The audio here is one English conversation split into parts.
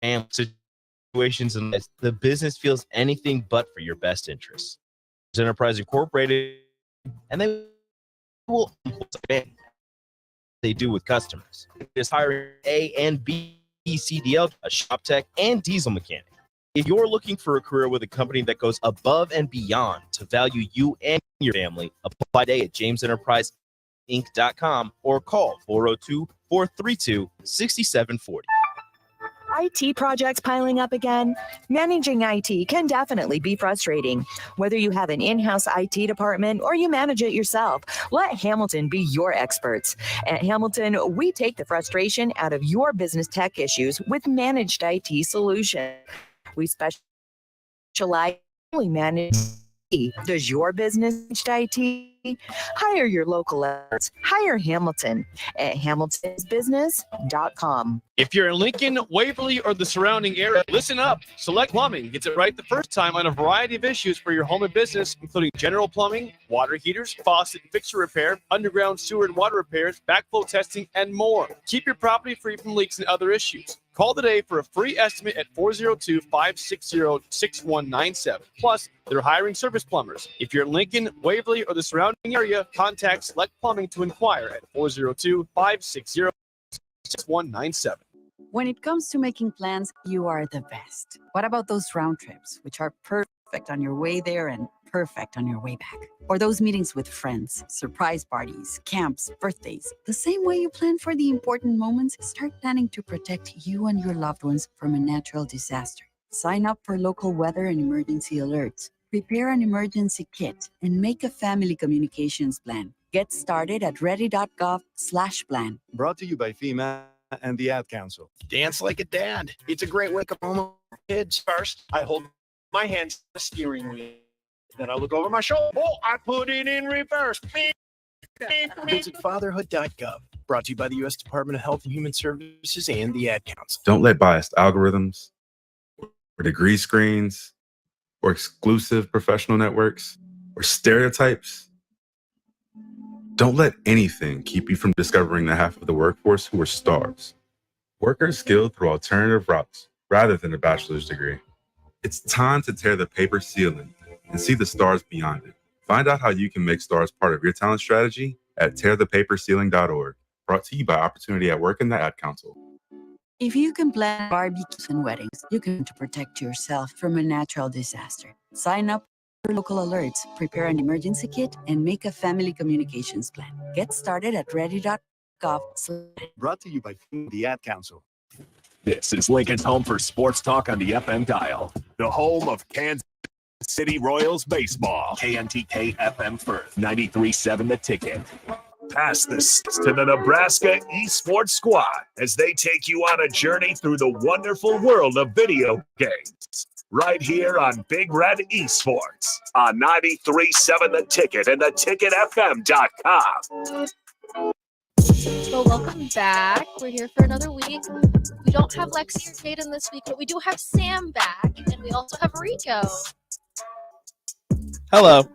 family situations in life, the business feels anything but for your best interests. Enterprise Incorporated, and they will they do with customers. It's hiring A and B CDL, a shop tech, and diesel mechanic. If you're looking for a career with a company that goes above and beyond to value you and your family, apply today at jamesenterpriseinc.com or call 402-432-6740. IT projects piling up again? Managing IT can definitely be frustrating. Whether you have an in-house IT department or you manage it yourself, let Hamilton be your experts. At Hamilton, we take the frustration out of your business tech issues with managed IT solutions. We specialize in managed IT. Does your business manage IT? Hire your local experts. Hire Hamilton at hamiltonsbusiness.com. If you're in Lincoln, Waverly, or the surrounding area, listen up. Select Plumbing gets it right the first time on a variety of issues for your home and business, including general plumbing, water heaters, faucet and fixture repair, underground sewer and water repairs, backflow testing, and more. Keep your property free from leaks and other issues. Call today for a free estimate at 402-560-6197. Plus, they're hiring service plumbers. If you're in Lincoln, Waverly, or the surrounding area, contact Select Plumbing to inquire at 402-560-6197. When it comes to making plans, you are the best. What about those round trips, which are perfect on your way there and perfect on your way back? Or those meetings with friends, surprise parties, camps, birthdays. The same way you plan for the important moments, start planning to protect you and your loved ones from a natural disaster. Sign up for local weather and emergency alerts. Prepare an emergency kit and make a family communications plan. Get started at ready.gov/plan. Brought to you by FEMA and the Ad Council. Dance like a dad. It's a great wake-up moment for kids. First, I hold my hands on the steering wheel. Then I look over my shoulder. Oh, I put it in reverse. Visit fatherhood.gov. Brought to you by the U.S. Department of Health and Human Services and the Ad Council. Don't let biased algorithms or degree screens or exclusive professional networks or stereotypes. Don't let anything keep you from discovering the half of the workforce who are stars. Workers skilled through alternative routes rather than a bachelor's degree. It's time to tear the paper ceiling and see the stars beyond it. Find out how you can make stars part of your talent strategy at tearthepaperceiling.org. Brought to you by Opportunity at Work and the Ad Council. If you can plan barbecues and weddings, you can protect yourself from a natural disaster. Sign up for local alerts, prepare an emergency kit, and make a family communications plan. Get started at ready.gov. Brought to you by the Ad Council. This is Lincoln's home for sports talk on the FM dial. The home of Kansas City Royals baseball. KNTK FM Firth, 93.7 The Ticket. Pass this to the Nebraska Esports squad as they take you on a journey through the wonderful world of video games. Right here on Big Red Esports on 93.7 The Ticket and theticketfm.com. So welcome back. We're here for another week. We don't have Lexi or Jaden this week, but we do have Sam back, and we also have Rico. Hello.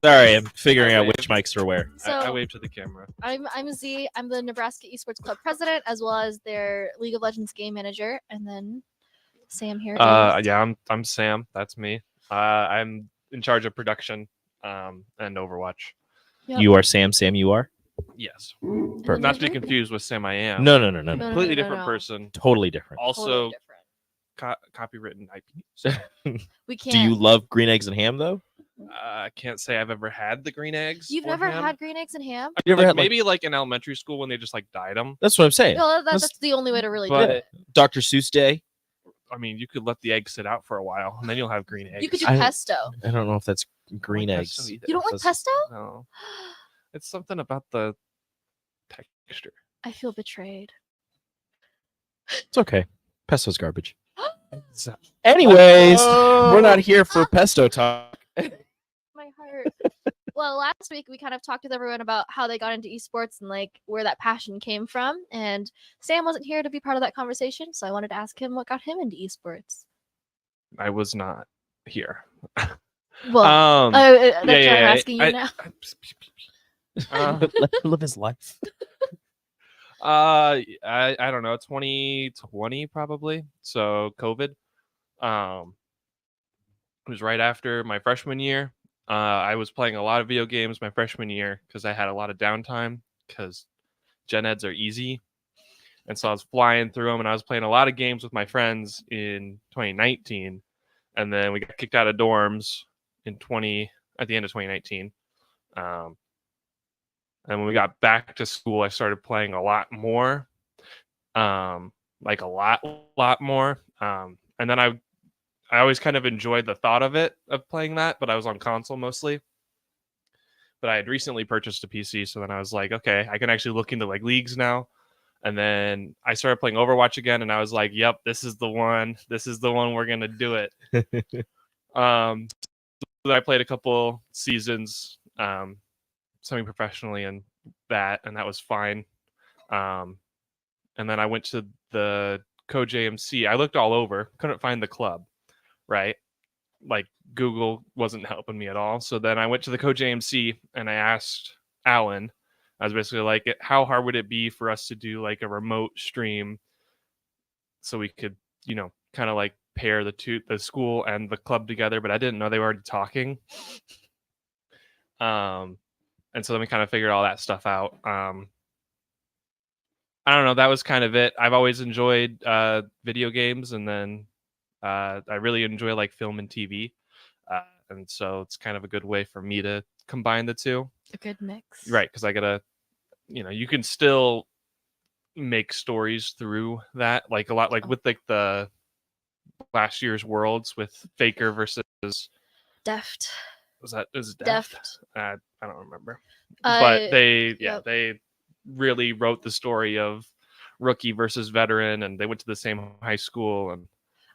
Sorry, I'm figuring out which mics are where. So, I wave to the camera. I'm Z. I'm the Nebraska Esports Club president, as well as their League of Legends game manager, and then Sam here. Yeah, I'm Sam. That's me. I'm in charge of production and Overwatch. Yep. You are Sam. Sam, you are? Yes. Perfect. Not to be confused with Sam I Am. No. Completely different person. Totally different. Also, Totally copywritten IP. We can't. Do you love green eggs and ham, though? I can't say I've ever had the green eggs. You've never had green eggs and ham? You ever had, maybe like in elementary school when they just like dyed them. That's what I'm saying. No, that's the only way to really do But it. Dr. Seuss Day. I mean, you could let the egg sit out for a while, and then you'll have green eggs. You could do pesto. I don't know if that's green like eggs. pesto either. You don't like pesto? No. It's something about the texture. I feel betrayed. It's okay. Pesto's garbage. Anyways, we're not here for pesto talk. My heart. Well, last week we kind of talked with everyone about how they got into esports and like where that passion came from. And Sam wasn't here to be part of that conversation, so I wanted to ask him what got him into esports. I was not here. Well, that's why I'm asking you now. Let him live his life. I don't know, 2020 probably. So COVID. It was right after my freshman year. I was playing a lot of video games my freshman year because I had a lot of downtime because gen eds are easy. And so I was flying through them and I was playing a lot of games with my friends in 2019. And then we got kicked out of dorms at the end of 2019. And when we got back to school, I started playing a lot more, like a lot more. And then I always kind of enjoyed the thought of playing that, but I was on console mostly. But I had recently purchased a PC, so then I was like, okay, I can actually look into like leagues now. And then I started playing Overwatch again, and I was like, yep, this is the one. This is the one we're gonna do it. So I played a couple seasons semi-professionally and that was fine. And then I went to the CoJMC. I looked all over, couldn't find the club, right? Like Google wasn't helping me at all. So then I went to the CoJMC and I asked Alan. I was basically like, how hard would it be for us to do like a remote stream so we could, kind of like pair the school and the club together, but I didn't know they were already talking. And so then we kind of figured all that stuff out. I don't know. That was kind of it. I've always enjoyed video games, and then I really enjoy like film and TV. And so it's kind of a good way for me to combine the two. A good mix. Right. Because I gotta, you can still make stories through that, like a lot, like with like the last year's Worlds with Faker versus Deft. Was it Deft? I don't remember. But yep. they really wrote the story of rookie versus veteran, and they went to the same high school. And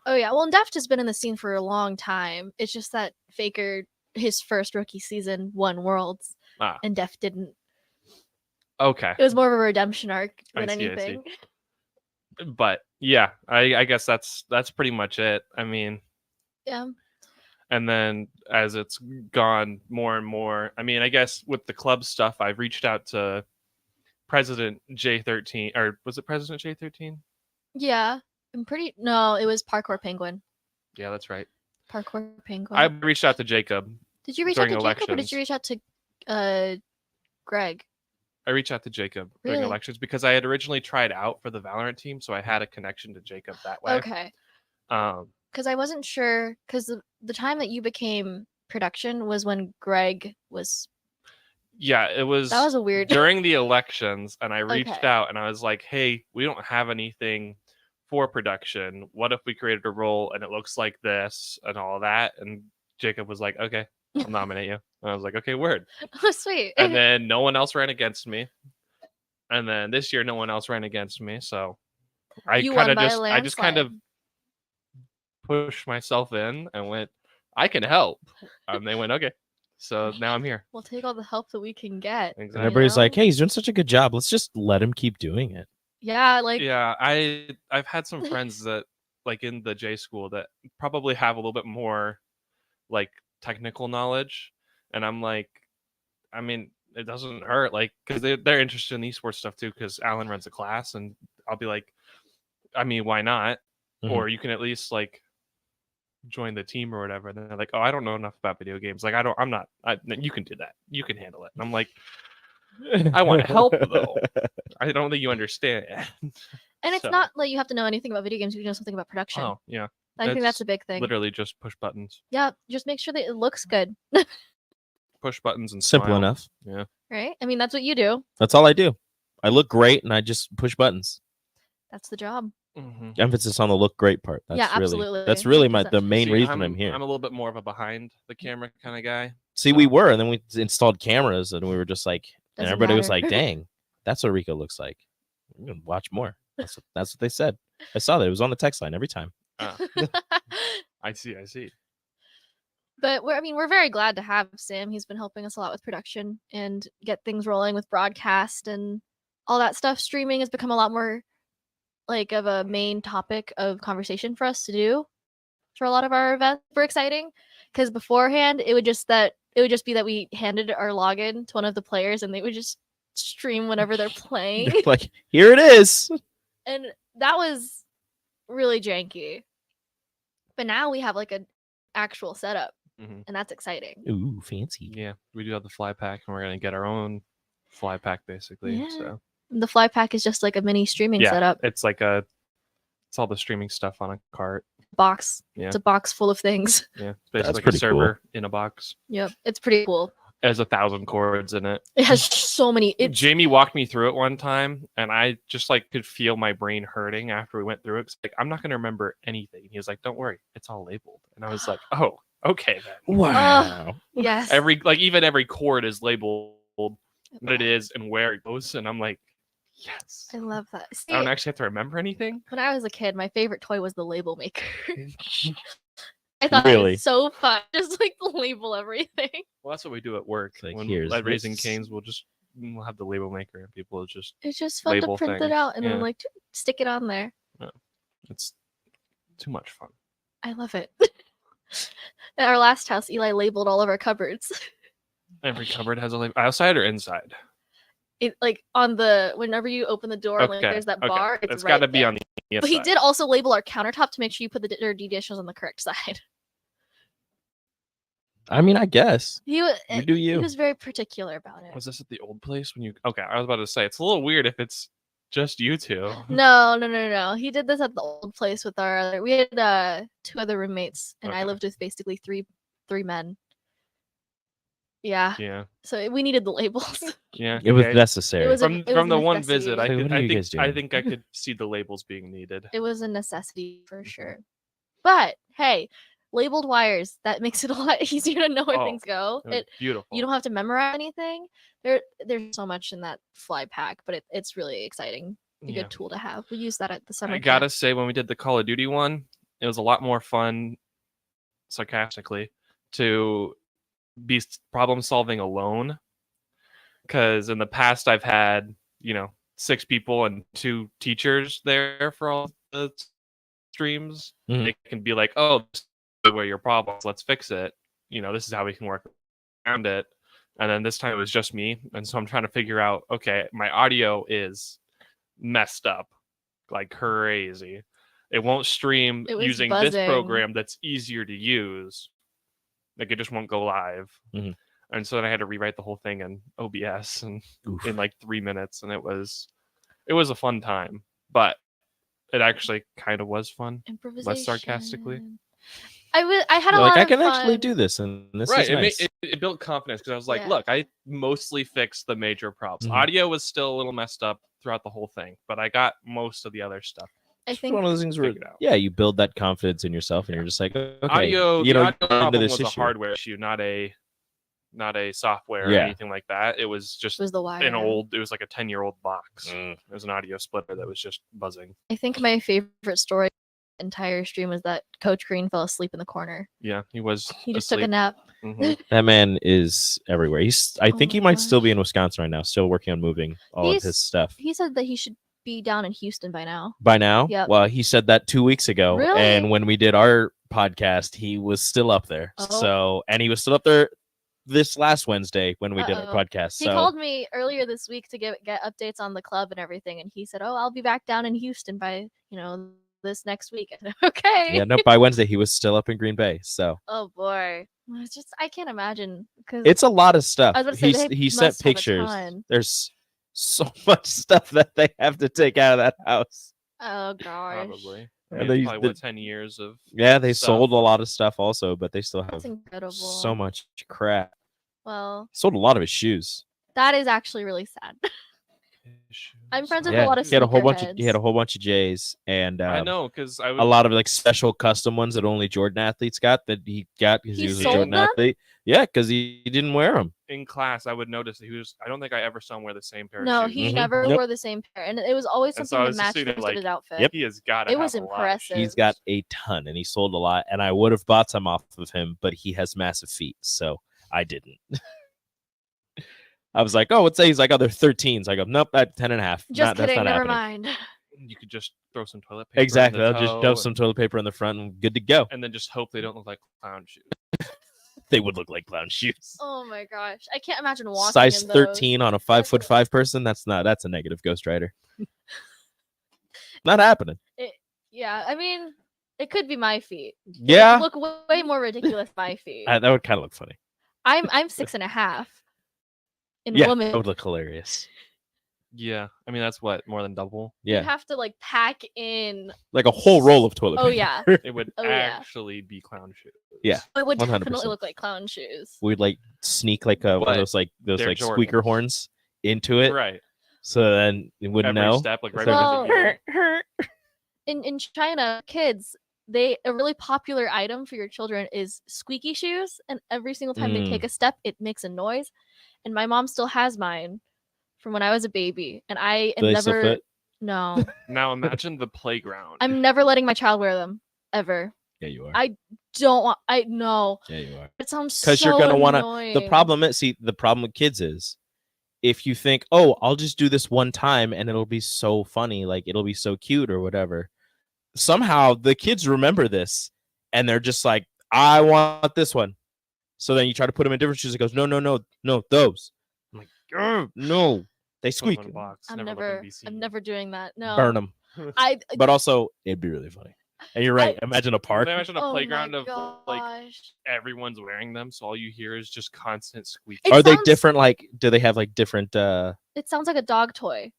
oh yeah, well, and Deft has been in the scene for a long time. It's just that Faker, his first rookie season, won Worlds, and Deft didn't. Okay. It was more of a redemption arc than I see. anything. But yeah, I guess that's pretty much it. I mean, yeah. And then as it's gone more and more, I mean, I guess with the club stuff, I've reached out to President J13, or was it President J13? Yeah, no, it was Parkour Penguin. Yeah, that's right. Parkour Penguin. I reached out to Jacob. Did you reach out to Jacob, or did you reach out to Greg? I reached out to Jacob during elections because I had originally tried out for the Valorant team, so I had a connection to Jacob that way. Okay. Because I wasn't sure, because the time that you became production was when Greg was. Yeah, it was. That was a weird. During the elections, and I reached out and I was like, "Hey, we don't have anything for production. What if we created a role and it looks like this and all that?" And Jacob was like, "Okay, I'll nominate you." And I was like, "Okay, word." Oh, sweet. And then no one else ran against me. And then this year, no one else ran against me. So I just kind of pushed myself in and went, I can help. And they went, okay. So now I'm here. We'll take all the help that we can get. Exactly. And everybody's like, hey, he's doing such a good job. Let's just let him keep doing it. Yeah, I've had some friends that like in the J school that probably have a little bit more like technical knowledge. And I'm like, I mean, it doesn't hurt, like, because they're interested in esports stuff too, because Alan runs a class, and I'll be like, I mean, why not? Mm-hmm. Or you can at least like join the team or whatever. And they're like, oh, I don't know enough about video games. Like, you can do that. You can handle it. And I'm like, I want to help though. I don't think you understand. And it's not like you have to know anything about video games. You know something about production. Oh, yeah. I think that's a big thing. Literally just push buttons. Yeah, just make sure that it looks good. Push buttons and simple smile. Enough. Yeah. Right? I mean, that's what you do. That's all I do. I look great and I just push buttons. That's the job. Mm-hmm. Emphasis on the look great part. That's yeah, absolutely. That's really the main reason I'm here. I'm a little bit more of a behind the camera kind of guy. See, we were, and then we installed cameras, and we were just like, and everybody was like, dang, that's what Rico looks like. We're going to watch more. That's what they said. I saw that. It was on the text line every time. I see. But we're very glad to have Sam. He's been helping us a lot with production and get things rolling with broadcast and all that stuff. Streaming has become a lot more like of a main topic of conversation for us to do for a lot of our events. Super exciting, because beforehand it would just be that we handed our login to one of the players and they would just stream whenever they're playing. Like, here it is. And that was really janky. But now we have like an actual setup, Mhm. and that's exciting. Ooh, fancy. Yeah, we do have the fly pack, and we're gonna get our own fly pack basically. Yeah. So The fly pack is just like a mini streaming yeah, setup it's all the streaming stuff on a cart. box. Yeah. It's a box full of things. Yeah, it's That's basically like a pretty cool. server in a box. Yep, it's pretty cool. It has 1,000 cords in it. It has so many. It's Jamie walked me through it one time, and I just like could feel my brain hurting after we went through it. 'Cause, like, I'm not gonna remember anything. He was like, "Don't worry, it's all labeled," and I was like, "Oh, okay then." Wow. yes. Even every cord is labeled what it is and where it goes, and I'm like, yes. I love that. See, I don't actually have to remember anything. when I was a kid, my favorite toy was the label maker. I thought it Really? was so fun, just like label everything. Well, that's what we do at work. Like, When here's at Raising this. Canes, we'll have the label maker, and people will just It's just fun Label to print things, it out and yeah. then like stick it on there. it's too much fun. I love it. At our last house, Eli labeled all of our cupboards. Every cupboard has a label. Outside or inside? It like on the whenever you open the door, like there's that bar. It's right got to be there. on the inside. But he did also label our countertop to make sure you put the dirty dishes on the correct side. I mean, I guess. He was You do He you. was very particular about it. Was this at the old place when you? Okay, I was about to say it's a little weird if it's just you two. No. He did this at the old place with our other. We had 2 other roommates, and I Okay. lived with basically three men. Yeah. Yeah, So we needed the labels. yeah. It was okay. necessary. It was a- From the one necessity. visit. Like, what are you guys I doing? think I could see the labels being needed. It was a necessity for sure. But hey, labeled wires, that makes it a lot easier to know where Oh, things go. It was beautiful. You don't have to memorize anything. There's so much in that fly pack, but it's really exciting. A Yeah. good tool to have. We use that at the summer I camp. gotta say, when we did the Call of Duty one, it was a lot more fun, sarcastically, to be problem solving alone. Because in the past, I've had 6 people and 2 teachers there for all the streams. Mhm. They can be like, "Oh, this is where your problems. Let's fix it. This is how we can work around it." And then this time it was just me, and so I'm trying to figure out. Okay, my audio is messed up like crazy. It won't stream It was using this buzzing. program that's easier to use. Like it just won't go live. Mhm. And so then I had to rewrite the whole thing in OBS and Oof. in like 3 minutes, and it was a fun time, but it actually kind of was fun. Improvisation. Less sarcastically. I had a You're lot like, I of can actually fun. do this, and this Right, is it, nice. it built confidence because I was like, Yeah. look, I mostly fixed the major problems. Mhm. Audio was still a little messed up throughout the whole thing, but I got most of the other stuff. I It's think one of those things where, Figured out. yeah, you build that confidence in yourself, and you're just like, okay, Audio, you the know, audio into problem this was a issue. hardware issue, not a software or Yeah. anything like that. It was just it was the wire. it was like a 10-year-old box. Mm. It was an audio splitter that was just buzzing. I think my favorite story entire stream was that Coach Green fell asleep in the corner. Yeah, he was He just took a asleep. nap. Mhm. That man is everywhere. I Oh think he my might still be gosh. in Wisconsin right now, still working on moving all He's- of his stuff. He said that he should be down in Houston by now. By now, Yep. well, he said that 2 weeks ago, Really? and when we did our podcast, he was still up there. Oh. So, and he was still up there this last Wednesday when we did our Uh-oh. podcast. He So, called me earlier this week to get updates on the club and everything, and he said, "Oh, I'll be back down in Houston by this next week." I said, okay. yeah, no, by Wednesday he was still up in Green Bay. So Oh boy, Well, it's just I can't imagine because it's a lot of stuff. I was about to say, they He sent must have a pictures. ton. There's so much stuff that they have to take out of that house. oh gosh, Probably. Yeah, I mean, they- probably the- what 10 years of Yeah, they stuff. sold a lot of stuff also, but they still have that's incredible. so much crap. Well, Sold a lot of his shoes. that is actually really sad. I'm friends with Yeah, a lot of he had a whole bunch of sneakerheads. J's and I know because I a was lot of like special custom ones that only Jordan athletes got that he got because He he was a sold Jordan them? athlete. Yeah, because he didn't wear them. in class. I would notice that I don't think I ever saw him wear the same pair No, of shoes. he Mhm. never Yep. wore the same pair, and it was always And so something I was to just match sitting the there rest of like, his outfit. Yep. He has got to It was impressive. He's got a ton and he sold a lot. And I would have bought some off of him, but he has massive feet, so I didn't. I was like, oh, what's that? He's like, oh, they're 13s. I go, nope, that's 10 and a half. Just That's kidding. not Never happening. mind. You could just throw some toilet paper. Exactly. In the I'll just toe shove some toilet paper in the front and good to go. and then just hope they don't look like clown shoes. they would look like clown shoes. Oh my gosh, I can't imagine walking. Size in those. 13 on a 5'5" person. That's a negative Ghost Rider. Not happening. Yeah, I mean, it could be my feet. It would Yeah, look way more ridiculous my feet. that would kind of look funny. I'm 6.5. In Yeah, woman, that would look hilarious. Yeah, I mean that's what, more than double. you Yeah, have to like pack in. like a whole roll of toilet Oh paper. yeah, It would Oh, yeah. actually be clown shoes. Yeah. it would 100%. definitely look like clown shoes. We'd like sneak like one of But those they're squeaker Jordans. horns into it, Right. so then it wouldn't Every know. step, like right So under they're the just- heel. In China, kids, a really popular item for your children is squeaky shoes, and every single time they take a step, it makes a noise. And my mom still has mine from when I was a baby, and I am Do they still never. fit? No, Now imagine the playground. I'm never letting my child wear them ever. Yeah, you are. I don't want. I no. Yeah, you are. It sounds Because so you're gonna want to. annoying. The problem with kids is, if you think, oh, I'll just do this one time and it'll be so funny, like it'll be so cute or whatever. Somehow the kids remember this, and they're just like, I want this one. So then you try to put them in different shoes. It goes, no, those. I'm like, no, they Put 'em in squeak. a box, I'm never let them never. be I'm seen. never doing that. No. Burn them. I. But also, it'd be really funny. And you're right. Imagine a park. Imagine a Oh my playground of like gosh. everyone's wearing them, so all you hear is just constant squeaking. It Are they sounds- different? Like, do they have like different It sounds like a dog toy.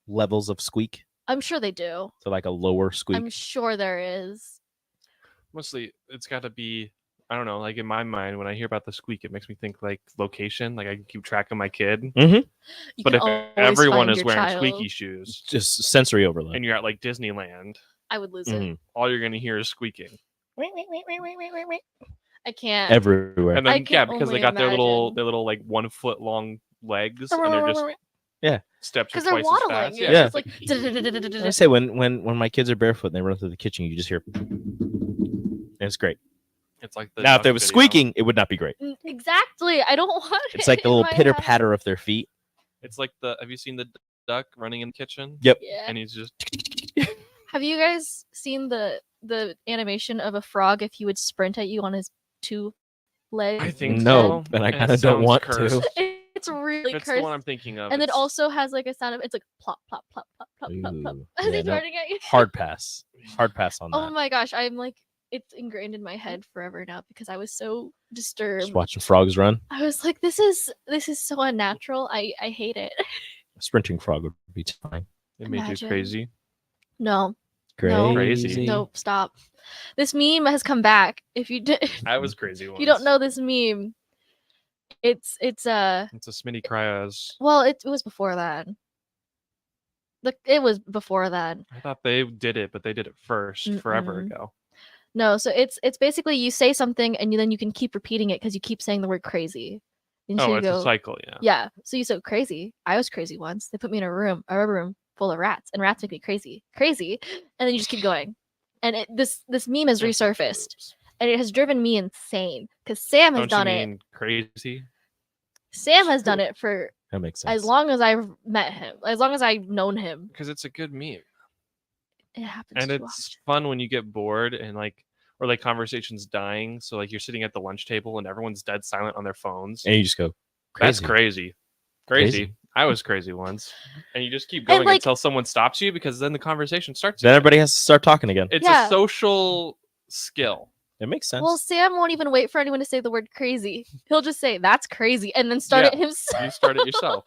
levels of squeak? I'm sure they do. So like a lower squeak. I'm sure there is. Mostly, it's got to be. I don't know. Like in my mind, when I hear about the squeak, it makes me think like location. Like I can keep track of my kid. You But can if always everyone find is your wearing child. squeaky shoes Just sensory overload. and you're at like Disneyland, I would lose Mhm. it. all you're gonna hear is squeaking. I can't. Everywhere. And I then can yeah, because they only got their little imagine. like 1 foot long legs, and they're just steps are Because they're twice waddling. as fast. Yeah. It's like I say when my kids are barefoot and they run through the kitchen, you just hear, and it's great. It's like the Now, if duck they was video. squeaking, it would not be great. Exactly. I don't want it. It's like the in little my pitter house. patter of their feet. It's like have you seen the duck running in the kitchen? Yep. Yeah. And he's just Have you guys seen the animation of a frog if he would sprint at you on his two legs? I think No, so. and I and it kind of don't sounds want cursed. to. It's really That's the cursed. one I'm thinking of. And it It's- also has like a sound of it's like plop plop plop plop plop plop plop Ooh, as yeah, he's no. running at you. Hard pass. Hard pass on that. Oh my gosh, I'm like it's ingrained in my head forever now because I was so disturbed. Just watching frogs run. I was like, this is so unnatural. I hate it. A sprinting frog would be fine. It made you Imagine. crazy. No, Crazy. nope, stop. This meme has come back. If you did, I was crazy if once. you don't know this meme, it's It's a Smitty Cryos. well, it was before that. It was before that. I thought they did it, but they did it first forever Mm-mm. ago. No, so it's basically you say something and then you can keep repeating it because you keep saying the word crazy. And so Oh, you it's a go, cycle, yeah. yeah. So you said crazy. I was crazy once. They put me in a rubber room full of rats, and rats make me crazy, and then you just keep going. And this meme has resurfaced, and it has driven me insane because Sam has Don't done you it. mean crazy? Sam has done it for That makes sense. as long as I've met him, as long as I've known him. Because it's a good meme. It happens. And too it's fun when you get bored and or like conversations dying. So like you're sitting at the lunch table and everyone's dead silent on their phones. And you just go, That's crazy. crazy. I was crazy once. And you just keep going like- until someone stops you because then the conversation starts. Then again. everybody has to start talking again. It's Yeah. a social skill. It makes sense. Well, Sam won't even wait for anyone to say the word crazy. He'll just say that's crazy and then start it Yeah. himself. You start it yourself.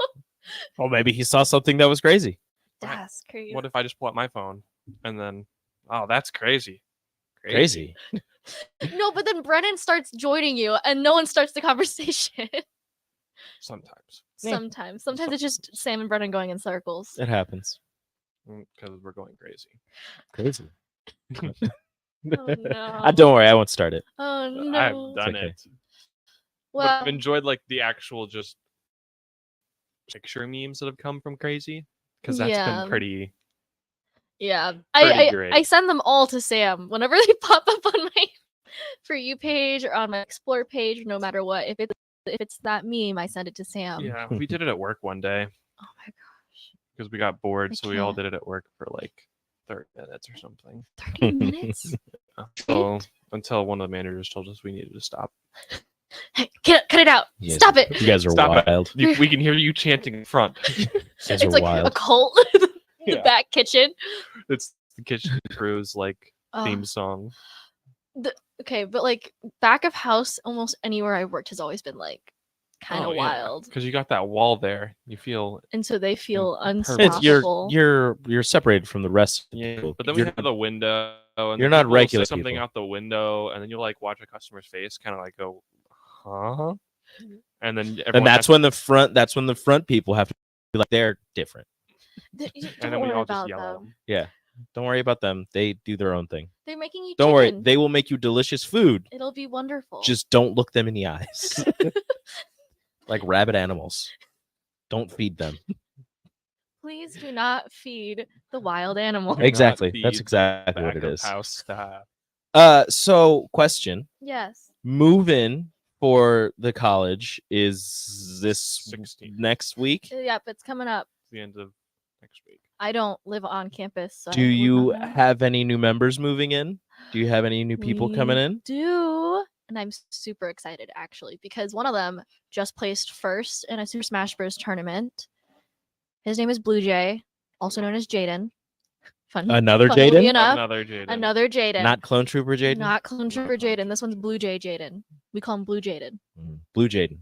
Well, maybe he saw something that was crazy. That's crazy. What if I just pull out my phone and then, oh, that's crazy. Crazy. No, but then Brennan starts joining you and no one starts the conversation. Sometimes. Yeah. Sometimes it's just Sam and Brennan going in circles. It happens. Because we're going crazy. Crazy. Oh, no. Don't worry, I won't start it. Oh no. I've done okay. it. But Well, I've enjoyed like the actual just picture memes that have come from crazy. Because that's Yeah. been pretty. yeah. pretty I great. send them all to Sam whenever they pop up on my For You page or on my Explore page, no matter what. If it's that meme, I send it to Sam. Yeah, we did it at work one day Oh my gosh. because we got bored, I so we all can't. did it at work for like 30 minutes or something. 30 minutes? So until one of the managers told us we needed to stop. Hey, cut it out. You guys- Stop it. You guys are Stop it. wild. We can hear you chanting in front. You guys It's are like wild. a cult. The Yeah. back kitchen. It's the kitchen crew's like Uh, theme song. okay, but like back of house, almost anywhere I worked has always been like kind of wild, Because you got that wall there. You feel and so they feel Perfect. unstoppable. You're separated from the rest of yeah. people. But then we You're- have the window. And you're then not people will say regular something people. out the window, and then you'll like watch a customer's face, kind of like go, huh? And then and everyone that's has- when the front people have to be like they're different. You and don't then we worry all just about yell at them. them. Yeah. Don't worry about them. They do their own thing. They're making you Don't worry. chicken. They will make you delicious food. It'll be wonderful. Just don't look them in the eyes. Like rabid animals. Don't feed them. Please do not feed the wild animal. Do not Exactly. That's feed exactly what Back it of is. house staff. So question. Yes. Move in for the college is this 16th. next week? Yep, it's coming up. The end of next week. I don't live on campus. So I Do would you not know. have any new members moving in? Do you have any new people coming We in? Do. And I'm super excited actually because one of them just placed first in a Super Smash Bros. Tournament. His name is Blue Jay, also known as Jaden. Fun. Another funnily Jaden? enough, Another Jaden. Another Jaden. Not Clone Trooper Jaden? Not Clone Trooper Clone Jaden. This one's Blue Jay Jaden. We call him Blue Jaden. Blue Jaden.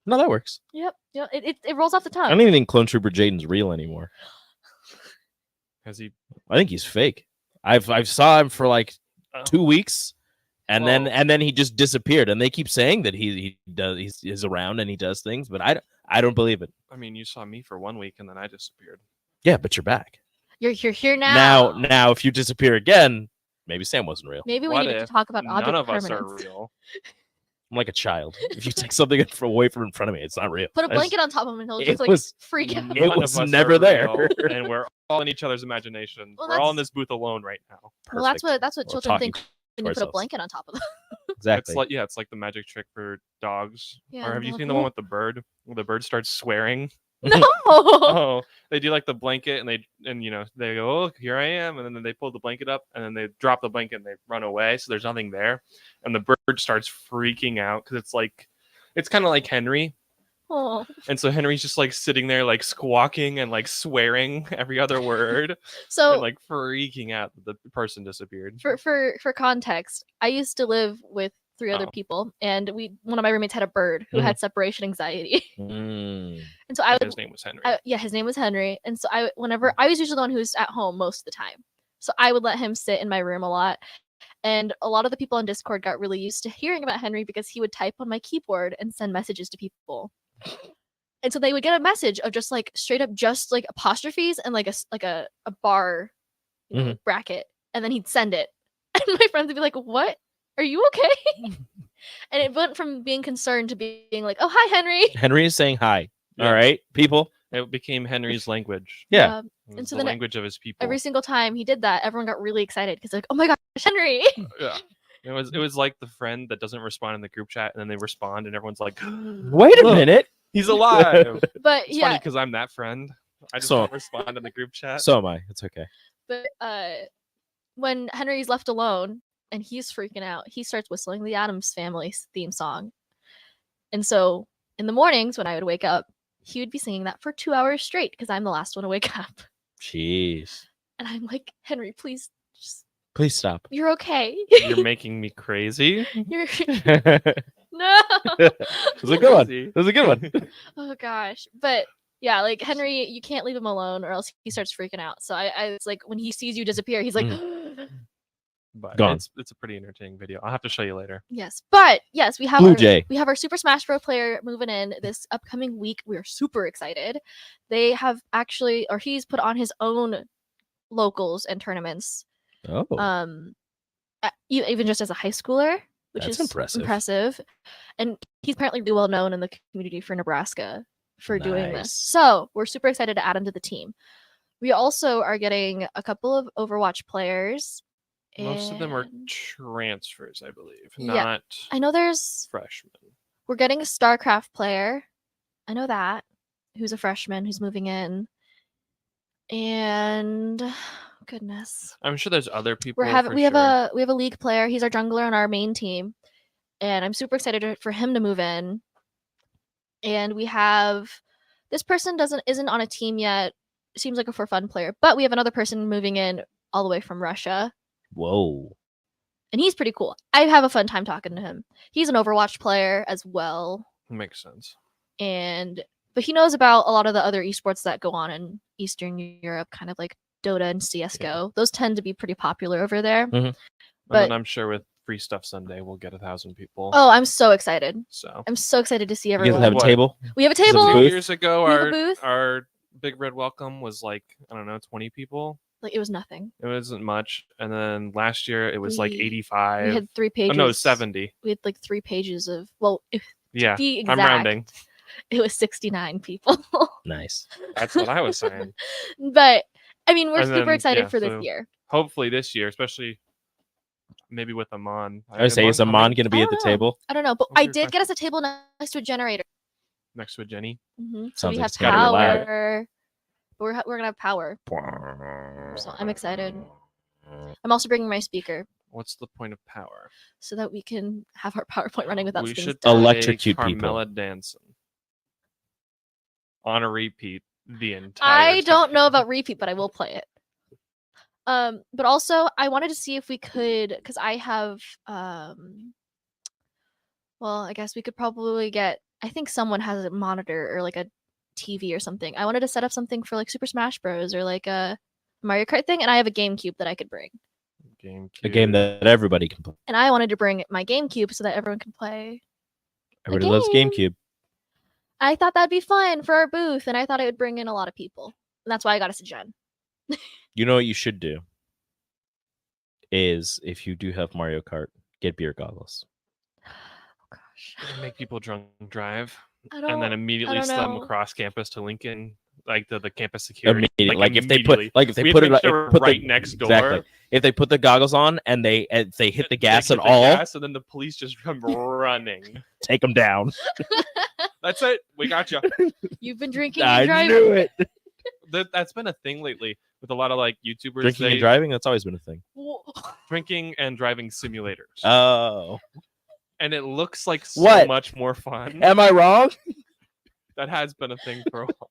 No, that works. Yep. Yep. It rolls off the tongue. I don't even think Clone Trooper Jaden's real anymore. Has he? I think he's fake. I've saw him for like Oh. 2 weeks, and Well- then he just disappeared. And they keep saying that he does he's around and he does things, but I don't believe it. I mean, you saw me for 1 week and then I disappeared. Yeah, but you're back You're here now. now. If you disappear again, maybe Sam wasn't real. Maybe we What need to if talk about object None of us are permanence. real. I'm like a child. If you take something away from in front of me, it's not real. Put a I just- blanket on top of him and he'll it just like was- freak out. It None was of us never are there. real, and we're all in each other's imagination. Well, we're all in that's- this booth alone right now. Well, that's Perfect. what We're children talking think when you put a ourselves. blanket on top of them. Exactly. It's like the magic trick for dogs. Yeah, Or have you they're seen like, the one with the bird? Where the bird starts swearing. No. Oh, they do like the blanket and they go, oh, here I am, and then they pull the blanket up and then they drop the blanket and they run away. So there's nothing there, and the bird starts freaking out because it's kind of like Henry. Oh. And so Henry's just like sitting there, like squawking and like swearing every other word, So and like freaking out that the person disappeared. for context, I used to live with 3 other Oh. people, and one of my roommates had a bird who Mhm. had separation anxiety, Mm. and so I And would his name was Henry. yeah, his name was Henry, and so whenever I was usually the one who was at home most of the time, so I would let him sit in my room a lot. And a lot of the people on Discord got really used to hearing about Henry because he would type on my keyboard and send messages to people. And so they would get a message of just like straight up just like apostrophes and like a bar bracket, and then he'd send it, and my friends would be like, "What? Are you okay?" And it went from being concerned to being like, "Oh, hi, Henry." Henry is saying hi. Yeah. All right, people. It became Henry's language. Yeah. It And was so the then language of his people. Every single time he did that, everyone got really excited because like, "Oh my gosh, Henry!" Yeah. It was like the friend that doesn't respond in the group chat, and then they respond, and everyone's like, Wait a "Look, minute. he's alive." But It's funny yeah, because I'm that friend. I just So- don't respond in the group chat. So am I. It's okay. but when Henry's left alone and he's freaking out, he starts whistling the Addams Family theme song. And so in the mornings when I would wake up, he would be singing that for 2 hours straight because I'm the last one to wake up. Jeez. And I'm like, Henry, please, just Please stop. you're okay. You're making me crazy. You're That no. was a good one. Crazy. That was a good one. Oh gosh. But yeah, like Henry, you can't leave him alone or else he starts freaking out. So I it's like when he sees you disappear, he's like, But Gone. it's a pretty entertaining video. I'll have to show you later. yes. But yes, we have Blue Jay. we have our Super Smash Bros. Player moving in this upcoming week. We are super excited. They have actually, or he's put on his own locals and tournaments. Oh. Even just as a high schooler, which That's is impressive. And he's apparently really well known in the community for Nebraska for doing Nice. this. So we're super excited to add him to the team. We also are getting a couple of Overwatch players. Most of them are and transfers, I believe, Yeah. not I know freshmen. we're getting a StarCraft player. I know that. Who's a freshman who's moving in. And goodness. I'm sure there's other people. We have for we have sure. a league player. He's our jungler on our main team. and I'm super excited for him to move in. And we have this person isn't on a team yet. Seems like a for fun player, but we have another person moving in all the way from Russia. Whoa. And he's pretty cool. I have a fun time talking to him. He's an Overwatch player as well. Makes sense. But he knows about a lot of the other esports that go on in Eastern Europe, kind of like Dota and CS:GO. Yeah. Those tend to be pretty popular over there. And But then I'm sure with Free Stuff Sunday, we'll get 1,000 people. oh, I'm so excited. So I'm so excited to see You everyone. guys have a What? table? We have a Is it a table. booth? 2 years ago, We have a booth. our big red welcome was like, I don't know, 20 people. Like it was nothing. It wasn't much. And then last year it was like We- 85. We had 3 Oh pages. no, 70. We had like 3 pages of to Yeah, be exact, I'm rounding. It was 69 people. Nice. That's what I was saying. But I mean, we're And super then, excited yeah, for this so- year. Hopefully this year, especially maybe with Amon. I would say, is Amon going to be I at the don't know. table? I don't know, but What's I your did question? get us a table next to a generator. next to a Jenny? So Sounds we like have it's gotta be loud. power. We're gonna have power. So I'm excited. I'm also bringing my speaker What's the point of power? so that we can have our PowerPoint running without We things should dying. Electrocute play people. Carmella Danson on a repeat the entire I time. don't know about repeat, but I will play it. But also I wanted to see if we could, because I have well, I guess we could probably get, I think someone has a monitor or like a TV or something. I wanted to set up something for like Super Smash Bros. Or like a Mario Kart thing, and I have a GameCube that I could bring. A game that everybody can play. And I wanted to bring my GameCube so that everyone can play. Everybody loves game. GameCube. I thought that'd be fun for our booth, and I thought it would bring in a lot of people. And that's why I got us a Gen. You know what you should do? Is if you do have Mario Kart, get beer goggles. Oh gosh. make people drunk drive, I don't, and then immediately don't send them know. across campus to Lincoln, like the campus security. Immediately. Like if they immediately. put We have it to make like, sure we're put right the, next door. Exactly. If they put the goggles on and they hit the gas They and hit the all, gas, and then the police just come running. take them down. That's it. We got you. You've been drinking I and driving. knew it. That's been a thing lately with a lot of like YouTubers. Drinking they, and driving, that's always been a thing. drinking and driving simulators, Oh. and it looks like so What? much more fun. Am I wrong? That has been a thing for a while.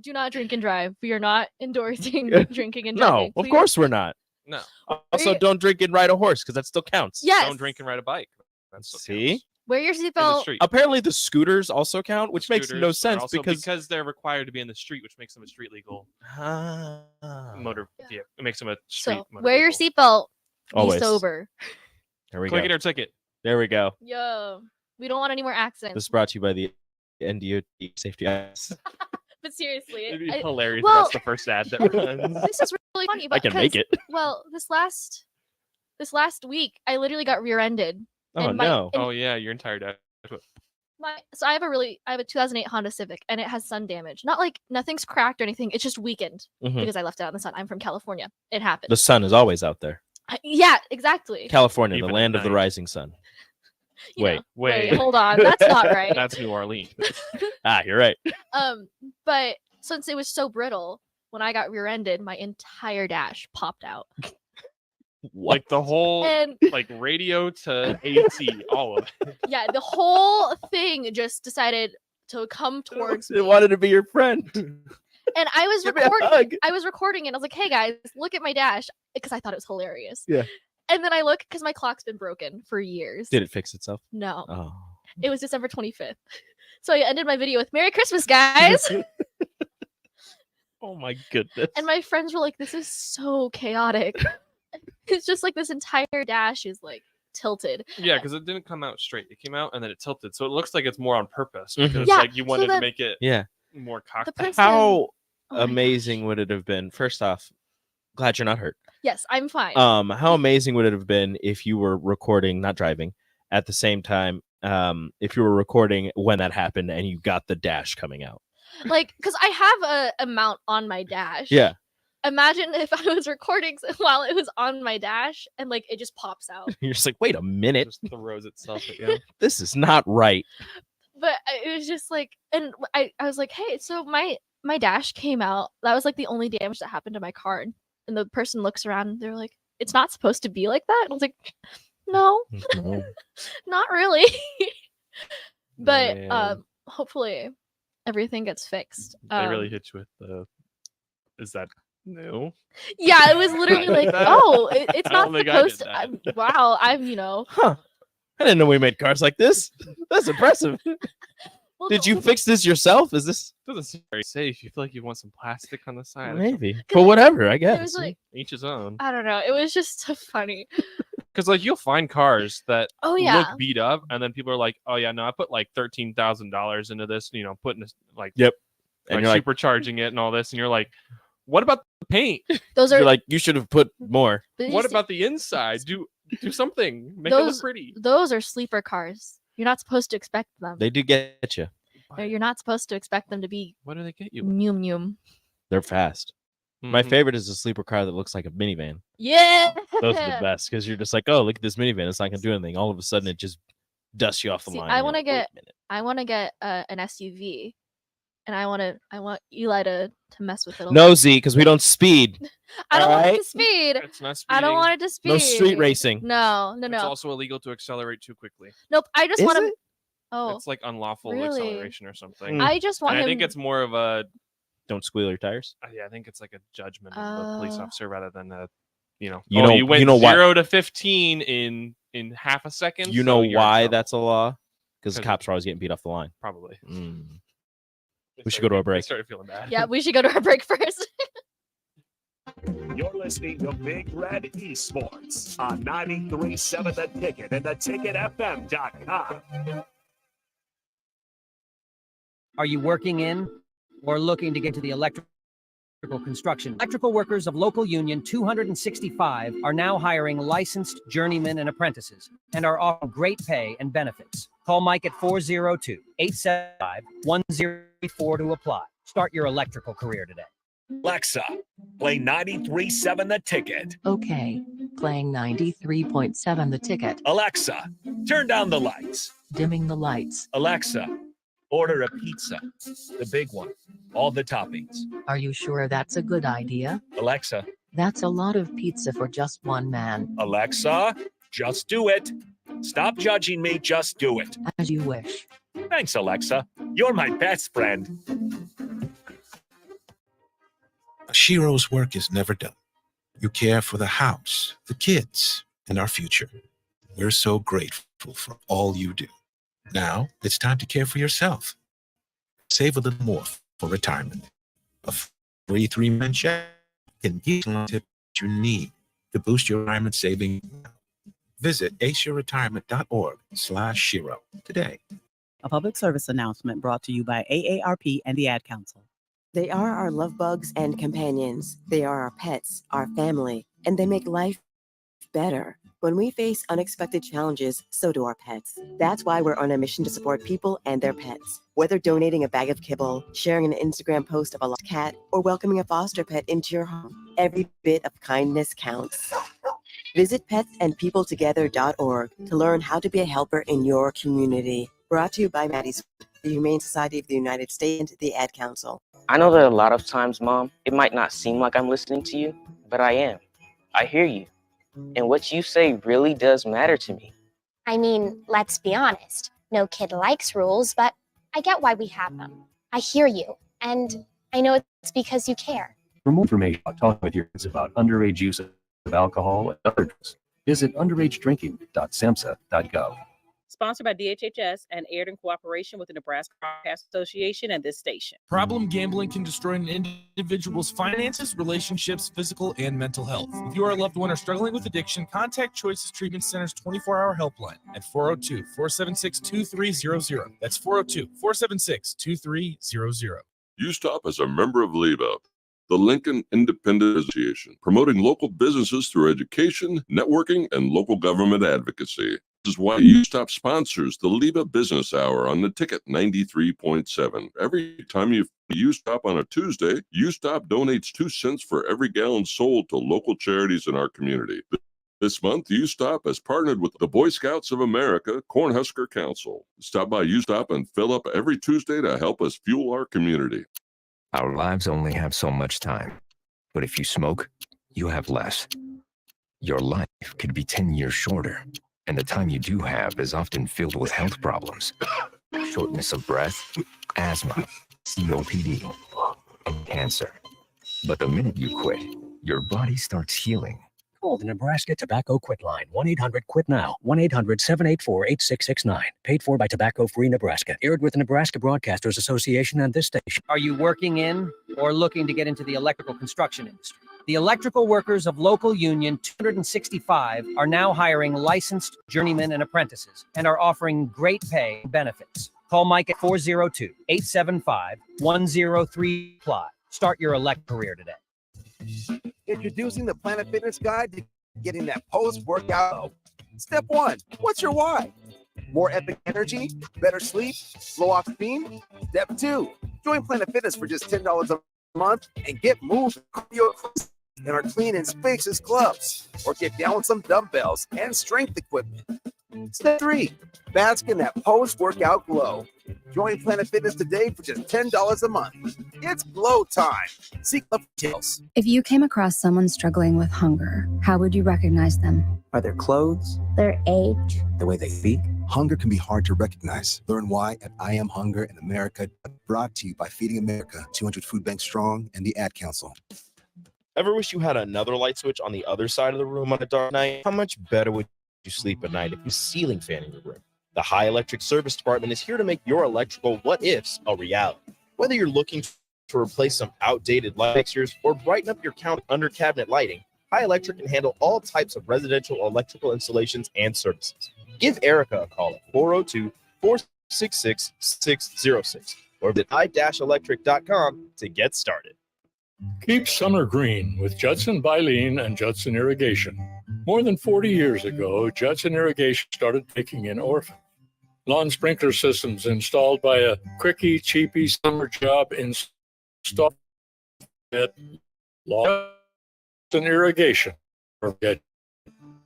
Do not drink and drive. We are not endorsing drinking and No, driving. of Please. course we're not. No, Also, you- don't drink and ride a horse because that still counts. Yes. don't drink and ride a bike. That's what See? counts. Wear your In the seatbelt. street. Apparently, the scooters also count, which makes no Scooters are sense also because they're required to be in the street, which makes them a street legal motor vehicle. It makes them a street So motor wear your vehicle. seatbelt. Be always. sober. There we Click it go. or ticket. There we go. Yo, we don't want any more accidents. This is brought to you by the NDOT Safety Acts. But seriously, It'd be I- hilarious. well- if that's the first ad that runs. this is really funny. But I can make 'cause- it. Well, this last week, I literally got rear-ended. Oh and my- no. and Oh yeah, your entire dad. so I have a 2008 Honda Civic, and it has sun damage. Not like nothing's cracked or anything. It's just weakened Mhm. because I left it out in the sun. I'm from California. It happened. The sun is always out there. Yeah, exactly. California, Even the at land of the night. rising sun. You Wait. know. Wait, Hold on. That's not right. that's New Orleans. Ah, you're right. But since it was so brittle, when I got rear-ended, my entire dash popped out. Like the whole, And like radio to AC, all of it. yeah, the whole thing just decided to come towards me. It wanted to be your friend. And I was Give me a recording. hug. I was recording it. I was like, "Hey guys, look at my dash," because I thought it was hilarious. Yeah. And then I look because my clock's been broken for years. Did it fix itself? No, Oh. it was December 25th. So I ended my video with "Merry Christmas, guys," Oh my goodness. and my friends were like, "This is so chaotic." It's just like this entire dash is like tilted. Yeah, because it didn't come out straight. It came out and then it tilted, so it looks like it's more on purpose Mhm. because Yeah, like you so wanted to then- make it Yeah. more The cocktail. person. How Oh my amazing gosh. would it have been? First off, glad you're not hurt. Yes, I'm fine. How amazing would it have been if you were recording, not driving, at the same time? If you were recording when that happened and you got the dash coming out. Like, because I have a mount on my dash. Yeah. Imagine if I was recording while it was on my dash and like it just pops out. You're just like, wait a minute, Just throws itself at you. this is not right. But it was just like, and I was like, hey, so my dash came out. That was like the only damage that happened to my car. And the person looks around and they're like, it's not supposed to be like that. And I was like, No, No. not really. But Man. hopefully everything gets fixed. They really hit you with the. Is that no? Yeah, it was literally like, That- oh, it's I not don't think I did supposed to. that. Wow, I'm Huh. I didn't know we made cars like this. That's impressive. well, Did you fix this yourself? Is this Doesn't seem very safe. You feel like you want some plastic on the side. or maybe? But whatever, I It guess. was like, something. Each his own. I don't know. It was just so funny. Because like you'll find cars that Oh yeah. look beat up, and then people are like, "Oh yeah, no, I put like $13,000 into this. You know, putting this like Yep. like And you're like, supercharging it and all this." And you're like, "What about the paint? Those are you're like, you should have put more. but What you see, about the inside? Do something. Make it look those pretty." those are sleeper cars. You're not supposed to expect them. They do get you. You're not supposed to expect them to be What do they get you? Noom Noom. They're fast. My Mhm. favorite is a sleeper car that looks like a minivan. Yeah. Those are the best because you're just like, oh, look at this minivan. It's not gonna do anything. All of a sudden, it just dusts you off the See, line. I You're wanna like, "Wait a get- minute." I want to get an SUV, and I want Eli to mess with it. A No, little. Z, because we don't speed. I don't want it alright. to speed. It's not speeding. I don't want it to speed. No street racing. No, no, It's no. also illegal to accelerate too quickly. Nope. I just Is want him. it? Oh, It's like unlawful really? acceleration or something. I just want And I him. think it's more of a Don't squeal your tires. yeah, I think it's like a judgment of the police Uh, officer rather than a you know, You oh, know- you went you know why- 0 to 15 in half a second. You so know you're in why trouble. that's a law? Because 'Cause cops are always getting beat off the line. Probably. Mm. They We should go to a started- break. They started feeling bad. Yeah, we should go to our break first. You're listening to Big Red Esports on 93.7 The Ticket and theticketfm.com. Are you working in or looking to get to the electrical construction? Electrical workers of local union 265 are now hiring licensed journeymen and apprentices and are offering great pay and benefits. Call Mike at 402-875-1034 to apply. Start your electrical career today. Alexa, play 93.7 The Ticket. Okay, playing 93.7 The Ticket, Alexa, turn down the lights. dimming the lights. Alexa, order a pizza, the big one, all the toppings. Are you sure that's a good idea? Alexa, That's a lot of pizza for just one man. Alexa, just do it. Stop judging me, just do it. As you wish. Thanks, Alexa. You're my best friend. Shiro's work is never done. You care for the house, the kids, and our future. We're so grateful for all you do. Now it's time to care for yourself. Save a little more for retirement. A free 3-month check can give you the tip you need to boost your retirement savings. Visit aceyourretirement.org/Shiro today. A public service announcement brought to you by AARP and the Ad Council. They are our love bugs and companions. They are our pets, our family, and they make life better. When we face unexpected challenges, so do our pets. That's why we're on a mission to support people and their pets. Whether donating a bag of kibble, sharing an Instagram post of a lost cat, or welcoming a foster pet into your home, every bit of kindness counts. Visit petsandpeopletogether.org to learn how to be a helper in your community. Brought to you by Maddie's, the Humane Society of the United States, and the Ad Council. I know that a lot of times, Mom, it might not seem like I'm listening to you, but I am. I hear you. And what you say really does matter to me. I mean, let's be honest. No kid likes rules, but I get why we have them. I hear you, and I know it's because you care. For more information about talking with your kids about underage use of alcohol and other drugs, visit underagedrinking.samhsa.gov. Sponsored by DHHS and aired in cooperation with the Nebraska Broadcast Association and this station. Problem gambling can destroy an individual's finances, relationships, physical, and mental health. If you or a loved one are struggling with addiction, contact Choices Treatment Center's 24-hour helpline at 402-476-2300. That's 402-476-2300. USTOP is a member of LEBA, the Lincoln Independent Association, promoting local businesses through education, networking, and local government advocacy. This is why USTOP sponsors the LEBA Business Hour on the Ticket 93.7. Every time you USTOP on a Tuesday, USTOP donates 2 cents for every gallon sold to local charities in our community. This month, USTOP has partnered with the Boy Scouts of America Cornhusker Council. Stop by USTOP and fill up every Tuesday to help us fuel our community. Our lives only have so much time, but if you smoke, you have less. Your life could be 10 years shorter. And the time you do have is often filled with health problems, shortness of breath, asthma, COPD, and cancer. But the minute you quit, your body starts healing. Call the Nebraska Tobacco Quit Line, 1-800-QUIT-NOW, 1-800-784-8669. Paid for by Tobacco Free Nebraska. Aired with the Nebraska Broadcasters Association and this station. Are you working in or looking to get into the electrical construction industry? The electrical workers of local union 265 are now hiring licensed journeymen and apprentices and are offering great pay and benefits. Call Mike at 402-875-103. Start your elect career today. Introducing the Planet Fitness Guide to getting that post-workout. Step 1, what's your why? More epic energy, better sleep, blow off steam? Step 2, join Planet Fitness for just $10 a month and get moved in our clean and spacious clubs. Or get down with some dumbbells and strength equipment. Step 3, bask in that post-workout glow. Join Planet Fitness today for just $10 a month. It's glow time. Seek the details. If you came across someone struggling with hunger, how would you recognize them? Are their clothes? Their age? The way they speak? Hunger can be hard to recognize. Learn why at I Am Hunger in America. Brought to you by Feeding America, 200 Food Banks Strong, and the Ad Council. Ever wish you had another light switch on the other side of the room on a dark night? How much better would you sleep at night if you ceiling fan in your room? The High Electric Service Department is here to make your electrical what-ifs a reality. Whether you're looking to replace some outdated light fixtures or brighten up your under cabinet lighting, High Electric can handle all types of residential electrical installations and services. Give Erica a call at 402-466-606 or visit i-electric.com to get started. Keep summer green with Judson Baleen and Judson Irrigation. More than 40 years ago, Judson Irrigation started taking in orphans. Lawn sprinkler systems installed by a quickie, cheapy summer job installed at Judson Irrigation.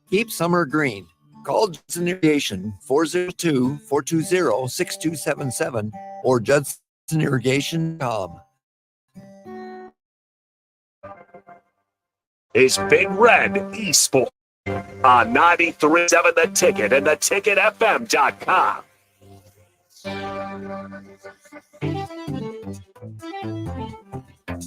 Keep summer green. Call Judson Irrigation 402-420-6277 or judsonirrigation.com. Is Big Red Esports on 93.7 The Ticket and theticketfm.com.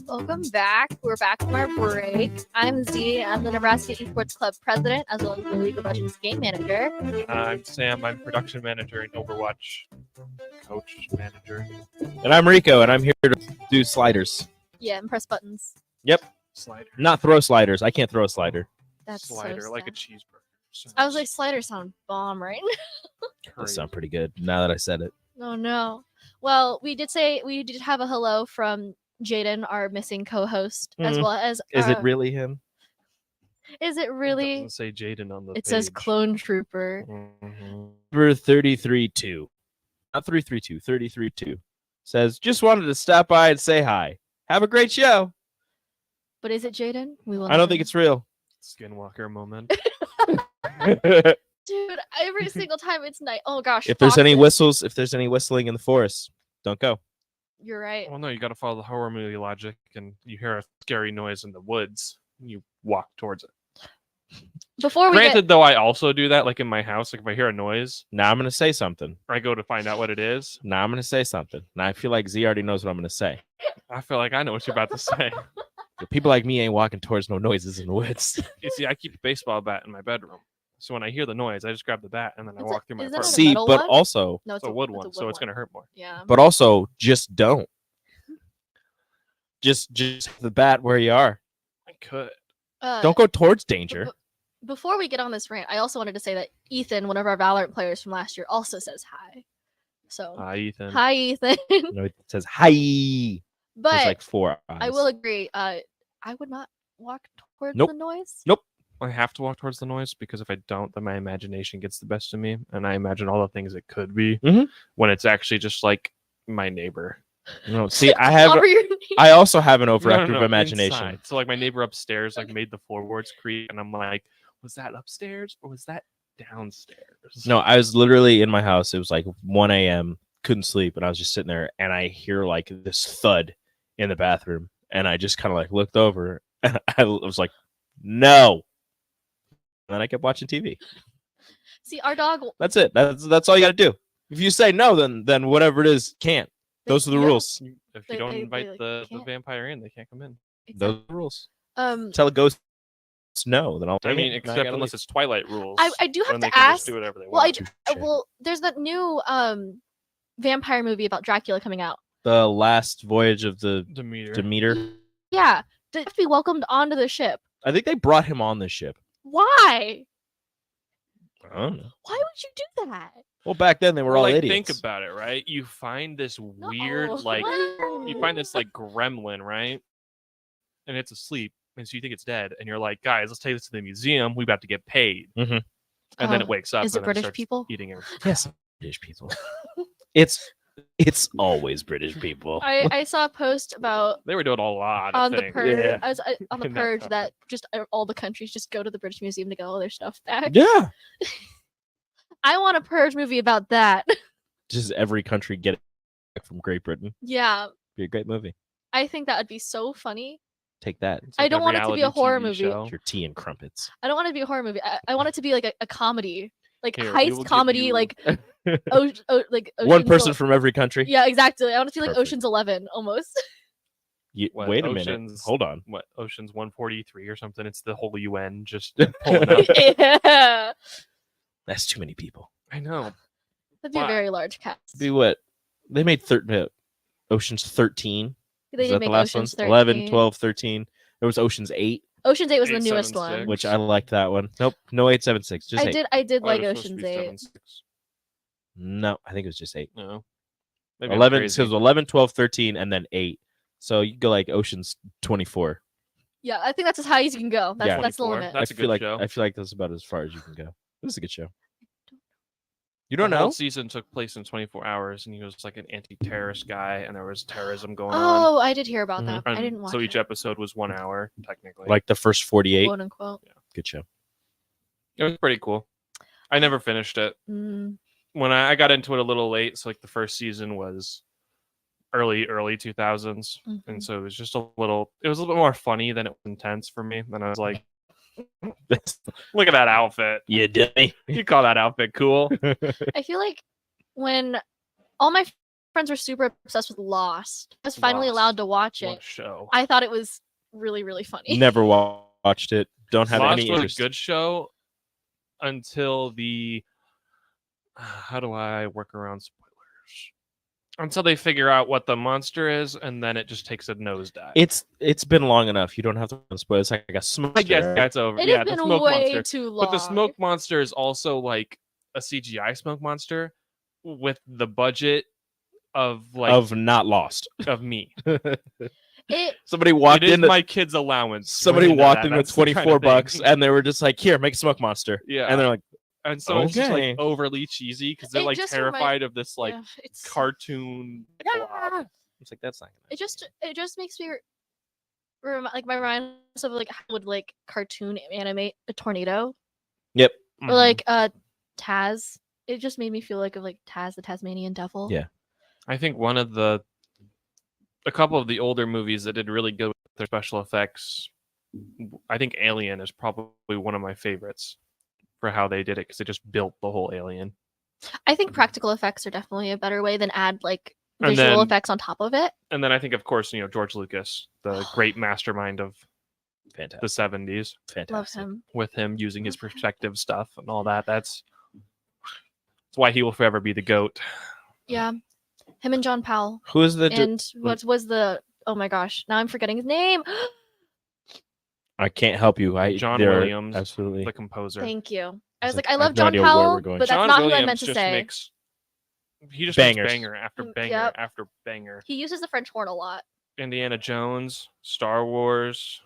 Welcome back. We're back from our break. I'm Z. I'm the Nebraska Esports Club president, as well as the League of Legends game manager. I'm Sam. I'm production manager and Overwatch coach manager. And I'm Rico, and I'm here to do sliders. Yeah, and press buttons. Yep. Slider. Not throw sliders. I can't throw a slider. That's Slider, so like a sad. cheeseburger. I was like, sliders sound bomb, right? That sound pretty good now that I said it. Oh no. Well, we did have a hello from Jaden, our missing co-host, as well as. Is it really him? Is it really? It doesn't say Jaden on the It says Clone Trooper. Number 33-2. Not 332, 33-2. Says, just wanted to stop by and say hi. Have a great show. But is it Jaden? We will. I don't think it's real. Skinwalker moment. Dude, every single time it's night. Oh gosh. If there's any Foxes. whistles, if there's any whistling in the forest, don't go. You're right. Well, no, you got to follow the horror movie logic, and you hear a scary noise in the woods, you walk towards it. Before we Granted, though, I also do that, like in my house. Like if I hear a noise, now I'm gonna say something. Or I go to find out what it is. Now I'm gonna say something. Now I feel like Z already knows what I'm gonna say. I feel like I know what you're about to say. People like me ain't walking towards no noises in the woods. You see, I keep a baseball bat in my bedroom. So when I hear the noise, I just grab the bat and then I walk through my apartment. See, but also No, it's a wood one, so it's gonna hurt more. Yeah. But also, just don't. Just have the bat where you are. I could. Don't go towards danger. Before we get on this rant, I also wanted to say that Ethan, one of our Valorant players from last year, also says hi. So Hi, Ethan. Hi, Ethan. No, it says hi. But There's like 4 I eyes. will agree. I would not walk towards Nope. the noise. Nope. I have to walk towards the noise because if I don't, then my imagination gets the best of me, and I imagine all the things it could be when it's actually just like my neighbor. No, see, I also have an overactive imagination. Inside. So like my neighbor upstairs like made the floorboards creak, and I'm like, was that upstairs or was that downstairs? No, I was literally in my house. It was like 1 a.m. Couldn't sleep, and I was just sitting there, and I hear like this thud in the bathroom, and I just kind of like looked over, and I was like, no. And then I kept watching TV. See, our dog. That's it. That's all you got to do. If you say no, then whatever it is can't. Those are the Yeah. rules. If you don't They, invite like, the can't. vampire in, they can't come in. Those are the rules. Um, Tell a ghost no, then I'll. I mean, except unless it's Twilight rules. I do have when they to can ask. just do whatever they Well, want. well, there's that new vampire movie about Dracula coming out. The last voyage of the Demeter. Yeah, to be welcomed onto the ship. I think they brought him on the ship. Why? I don't know. Why would you do that? Well, back then they were all like, idiots. Think about it, right? You find this weird, you find this like gremlin, right? And it's asleep, and so you think it's dead, and you're like, guys, let's take this to the museum. We about to get paid. Mm-hmm. And then it wakes up. Is it and then British starts people? Eating it. Yes, British people. It's always British people. I saw a post about They were doing a lot of on the things. purge. I was on the In that purge time. that just all the countries just go to the British Museum to get all their stuff back. Yeah. I want a purge movie about that. Just every country get it back from Great Britain. Yeah, Be a great movie. I think that would be so funny. Take that. I don't want it to be a horror movie. Your tea and crumpets. I don't want it to be a horror movie. I want it to be like a comedy, like Here, we will heist give comedy, you- like like One Ocean's person El- from every country. Yeah, exactly. I want it to be like Perfect. Ocean's 11 almost. What, Wait a minute. Hold on. What, Ocean's 143 or something? It's the whole UN just pulling up. Yeah, That's too many people. I know. that'd be a Why? very large cast. Be what? They made Ocean's 13. They Is did that make the last Ocean's one? 11, 13. 12, 13. There was Ocean's 8, Ocean's 8 was the 8, newest 7, one. 6. which I liked that one. Nope, no 8, 7, 6. Just 8. I did Oh, like it was supposed to Ocean's be 8. 7, 6. No, I think it was just 8. No. Maybe I'm 11, crazy. so it was 11, 12, 13, and then 8. So you go like Ocean's 24. Yeah, I think that's as high as you can go. That's Yeah. that's the 24. limit. That's a I good feel like show. I feel like that's about as far as you can go. It was a good show. You The don't whole know? season took place in 24 hours, and he was like an anti-terrorist guy, and there was terrorism going on. Oh, I did hear about that. I And didn't watch so each it. episode was 1 hour, technically. Like the first 48. Quote unquote. Good show. It was pretty cool. I never finished it. Mm. When I got into it a little late, so like the first season was early 2000s, Mhm. and so it was just a little bit more funny than it was intense for me. And I was like, look at that outfit. You dummy. You call that outfit cool? I feel like when all my friends were super obsessed with Lost, I was finally Lost. allowed to watch What it. show? I thought it was really, really funny. Never watched it. Don't have Lost any was interest. a good show until the how do I work around spoilers? Until they figure out what the monster is, and then it just takes a nosedive. It's been long enough. You don't have to spoil. It's like a smoke. I guess that's over. It Yeah, has the been smoke way monster. too long. But the smoke monster is also like a CGI smoke monster with the budget of like of not lost. of me. It Somebody walked It is in. my kid's allowance. Somebody right into walked that. in with That's the kind of 24 thing. bucks, and they were just like, "Here, make a smoke monster." Yeah. And they're like, And so it's just Okay. like overly cheesy because they're It like just terrified of this like yeah, it's cartoon. blob. "It's like that's not." it just makes me like my mind of like how would like cartoon animate a tornado Yep. Mm-hmm. or like Taz. It just made me feel like of like Taz the Tasmanian Devil. Yeah. I think a couple of the older movies that did really good with their special effects. I think Alien is probably one of my favorites for how they did it because they just built the whole alien. I think practical effects are definitely a better way than add like And visual then- effects on top of it. And then I think, of course, George Lucas, the great mastermind of Fantastic. the 70s, Love him. with him using his perspective stuff and all that. That's why he will forever be the GOAT. Yeah. Him and John Powell. Who is the? And what was the oh my gosh, now I'm forgetting his name. I can't help you. John they're- Williams, absolutely. the composer. Thank you. I was like, like, I I love have no John idea where Powell, we're going. but that's John not who I Williams meant to just say. He just Bangers. makes banger after banger Yep. after banger. He uses the French horn a lot. Indiana Jones, Star Wars.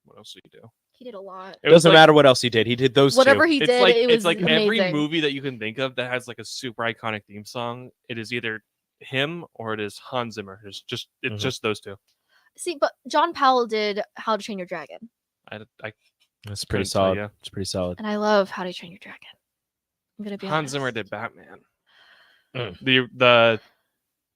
What else did he do? He did a lot. It was Doesn't like- matter what else he did. He did those Whatever two. he It's did, like it was it's like every amazing. movie that you can think of that has like a super iconic theme song. It is either him or it is Hans Zimmer. It's Mm-hmm. just those two. See, but John Powell did How to Train Your Dragon, I That's pretty couldn't tell solid. ya. It's pretty solid. and I love How to Train Your Dragon. I'm gonna be Hans honest. Zimmer did Batman. Mm. The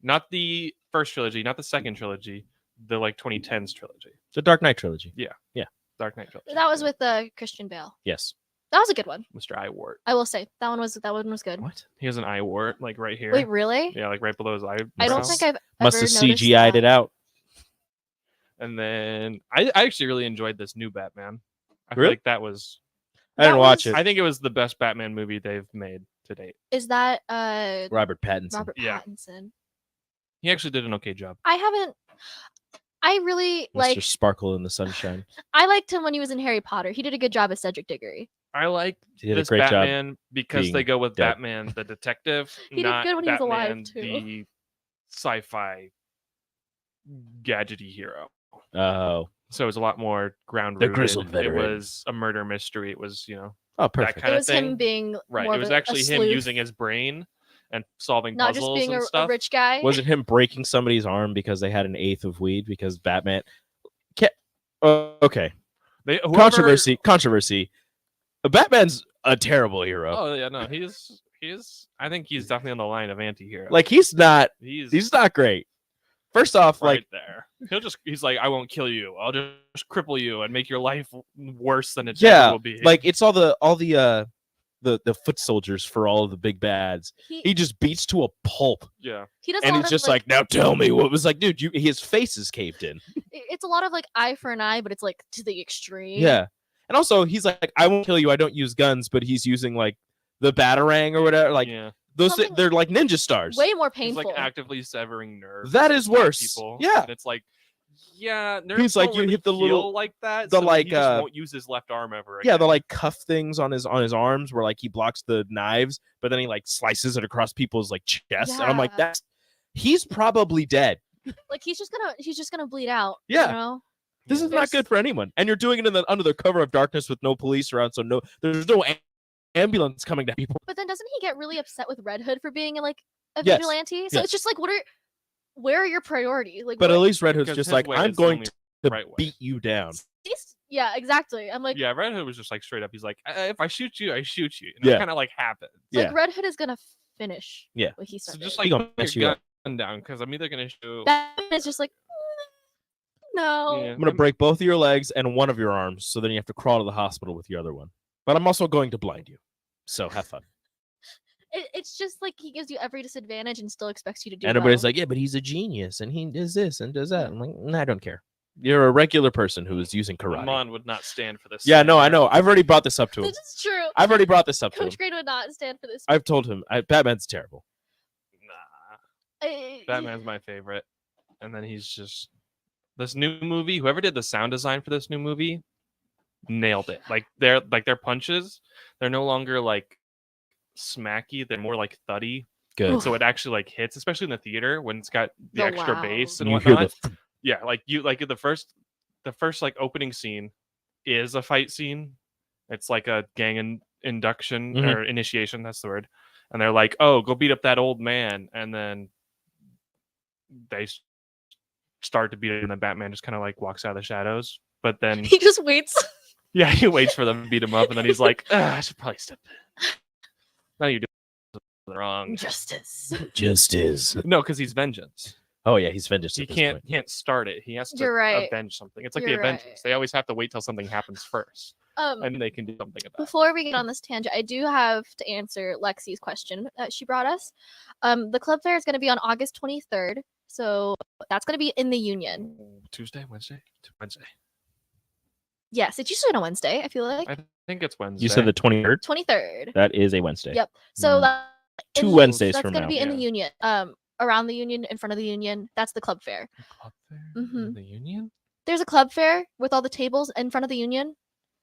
not the first trilogy, not the second trilogy, the like 2010s trilogy. The Dark Knight trilogy. Yeah. Yeah. Dark Knight trilogy. That was with Christian Bale. Yes. That was a good one. Mr. I Wart. I will say that one was good. What? He has an eye wart like right here. Wait, really? Yeah, like right below his eye. I don't think I've Must ever have noticed CGI'd that. it out. And then I actually really enjoyed this new Batman. I feel Really? like that was. I didn't watch it. I think it was the best Batman movie they've made to date. Is that Robert Pattinson. Robert Yeah. Pattinson? He actually did an okay job. I really Mr. like. Sparkle in the Sunshine. I liked him when he was in Harry Potter. He did a good job as Cedric Diggory. I like He did a this great job Batman because they being go with dead. Batman the detective, He did not good when he was alive, Batman too. the sci-fi gadgety hero. Oh. So it was a lot more ground The rooted. grizzled It veteran. was a murder mystery. It was, Oh, that perfect. kind It of was thing. him being Right. more It of was a actually him sleuth. using his brain and solving Not just puzzles being and a stuff. rich guy. Was it him breaking somebody's arm because they had an eighth of weed? Because Batman. Okay. Controversy. Batman's a terrible hero. Oh yeah, no, he's. I think he's definitely on the line of anti-hero. Like he's not He's not great. First off, right like there. He's like, I won't kill you. I'll just cripple you and make your life worse than it yeah, will be. like it's all the foot soldiers for all of the big bads. He just beats to a pulp. Yeah. He does a And lot he's of, just like, now tell me what was like, dude, his face is caved in. It's a lot of like eye for an eye, but it's like to the extreme. Yeah. And also he's like, I won't kill you, I don't use guns, but he's using like the batarang or whatever. Like those they're like ninja stars. Way more He's painful. like actively severing nerves. That is to attack worse. People. Yeah. And it's like, yeah, nerves He's like, don't you really hit the heal little like that. the so like he just won't use his left arm ever again. yeah, the like cuff things on his arms where like he blocks the knives, but then he like slices it across people's like chests. And I'm like, Yeah. he's probably dead. Like he's just gonna bleed out. Yeah. You know? This is not good for anyone. And you're doing it under the cover of darkness with no police around, so there's no ambulance coming to people. But then doesn't he get really upset with Red Hood for being like a Yes. vigilante? So Yes. it's just like, where are your priorities? Like, But what- at least Red Hood's Because just his like, way I'm is the going only to right way. beat you down. Yeah, exactly. I'm like, Yeah, Red Hood was just like straight up. He's like, if I shoot you, I shoot you. And Yeah. it kind of like happened. Yeah. Red Hood is gonna finish. Yeah. What he So started. just He like gonna put mess your you up. gun down because I'm either gonna shoot. Batman is just like, no. Yeah. I'm going to break both of your legs and one of your arms, so then you have to crawl to the hospital with the other one. But I'm also going to blind you. So have fun. It's just like he gives you every disadvantage and still expects you to do. And everybody's well. like, yeah, but he's a genius and he does this and does that. I'm like, nah, I don't care. You're a regular person who is using karate. Amon would not stand for this. Yeah, no, I know. I've already brought this up to him. This is true. I've already brought this up to him. Coach Green would not stand for this. I've told him Batman's terrible. Batman's my favorite. And then he's just this new movie. Whoever did the sound design for this new movie nailed it. Like their punches, they're no longer like smacky. They're more like thuddy. Good. So it actually like hits, especially in the theater when it's got the The extra wow. bass and You hear whatnot. the Yeah, like the first like opening scene is a fight scene. It's like a gang induction Mhm. or initiation. That's the word. And they're like, "Oh, go beat up that old man," and then they start to beat him, and then Batman just kind of like walks out of the shadows. But then He just waits. yeah, he waits for them to beat him up, and then he's like, I should probably step in. No, you're doing something wrong. Justice. Justice. No, because he's vengeance. Oh yeah, he's vengeance. He at this can't point. he can't start it. He has to You're right. avenge something. It's like You're the Avengers. right. They always have to wait till something happens first, and they can do something about it. Before we get on this tangent, I do have to answer Lexi's question that she brought us. The club fair is going to be on August 23rd, so that's going to be in the Union. Tuesday, Wednesday, Wednesday. Yes, it's usually on a Wednesday. I feel like I think it's Wednesday. You said the 23rd? 23rd. That is a Wednesday. Yep. So that Two in- Wednesdays that's from gonna now. be in the Union. Around the Union, in front of the Union. That's the club fair. Club fair? Mhm. The Union? There's a club fair with all the tables in front of the Union,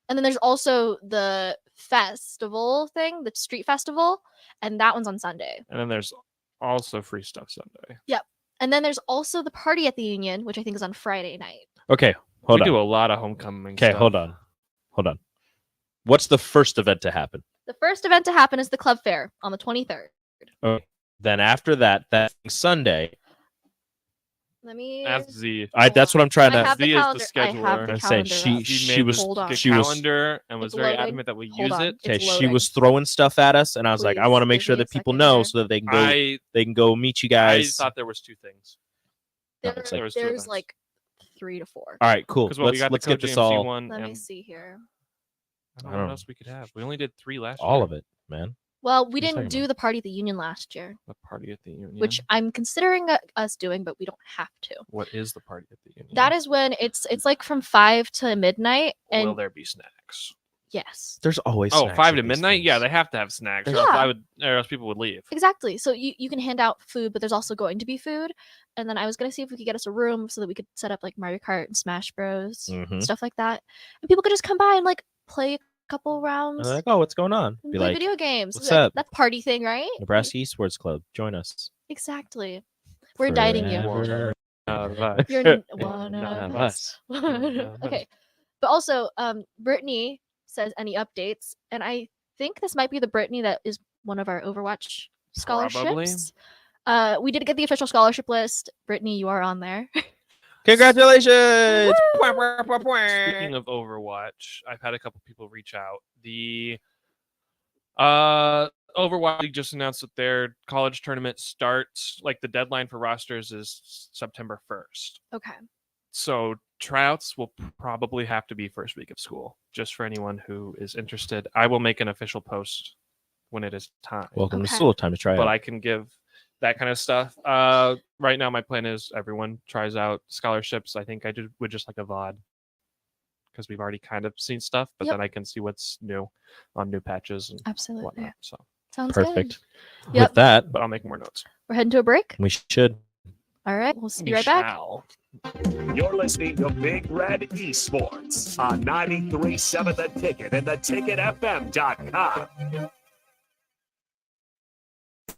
and then there's also the festival thing, the street festival, and that one's on Sunday. And then there's also free stuff Sunday. Yep. And then there's also the party at the Union, which I think is on Friday night. Okay, hold we on. do a lot of homecoming. Okay, stuff. hold on. What's the first event to happen? The first event to happen is the club fair on the 23rd. Okay. Then after that Sunday. Let me. Ask Z. That's what I'm trying I to. have the Z is the calendar. I have scheduler. the I'm saying calendar up. she was Hold on. the she was calendar and was It's very loading. adamant that we Hold use on. it. okay. It's She loading. was throwing stuff at us, and I was like, I Please want to make give sure me a that people second know here. so that they can go meet you I guys. thought there was two things. No, it's like- There was two There's events. like 3 to 4. All right, cool. Because we got Let's the get this CoGMC all. one. Let me and see here. I don't know what else we could have. We only did 3 last year. All of it, man. Well, we What are you didn't talking do about? the party at the Union last year, The party at the Union. which I'm considering us doing, but we don't have to. What is the party at the Union? That is when it's like from 5 to midnight, and Will there be snacks? yes, There's always Oh, snacks 5 at to these midnight? Yeah, things. they have to have snacks. Or Yeah. else or else people would leave. exactly. So you can hand out food, but there's also going to be food. And then I was gonna see if we could get us a room so that we could set up like Mario Kart and Smash Bros. Mhm. Stuff like that, and people could just come by and like play a couple And rounds. they're like, oh, what's going on? and Be play like, video games. what's Like, up? that party thing, right? Nebraska Esports Club. Join us. Exactly. We're indicting you. Forever. You're one of us. Okay. But also, Brittany says any updates, and I think this might be the Brittany that is one of our Overwatch scholarships. We did get the official scholarship list. Brittany, you are on there. Congratulations! Speaking of Overwatch, I've had a couple people reach out. The Overwatch League just announced that their college tournament starts, like the deadline for rosters is September 1st. Okay. So tryouts will probably have to be first week of school, just for anyone who is interested. I will make an official post when it is time. Welcome to school. Time to try But out. I can give that kind of stuff. Right now, my plan is everyone tries out scholarships. I think I would just like a VOD because we've already kind of seen stuff, but Yep. then I can see what's new on new patches and Absolutely. whatnot. So Sounds Perfect. good. Yep. With that, but I'll make more notes. We're heading to a break. we should. All right. We'll be right back. You're listening to Big Red Esports on 93.7 The Ticket and theticketfm.com.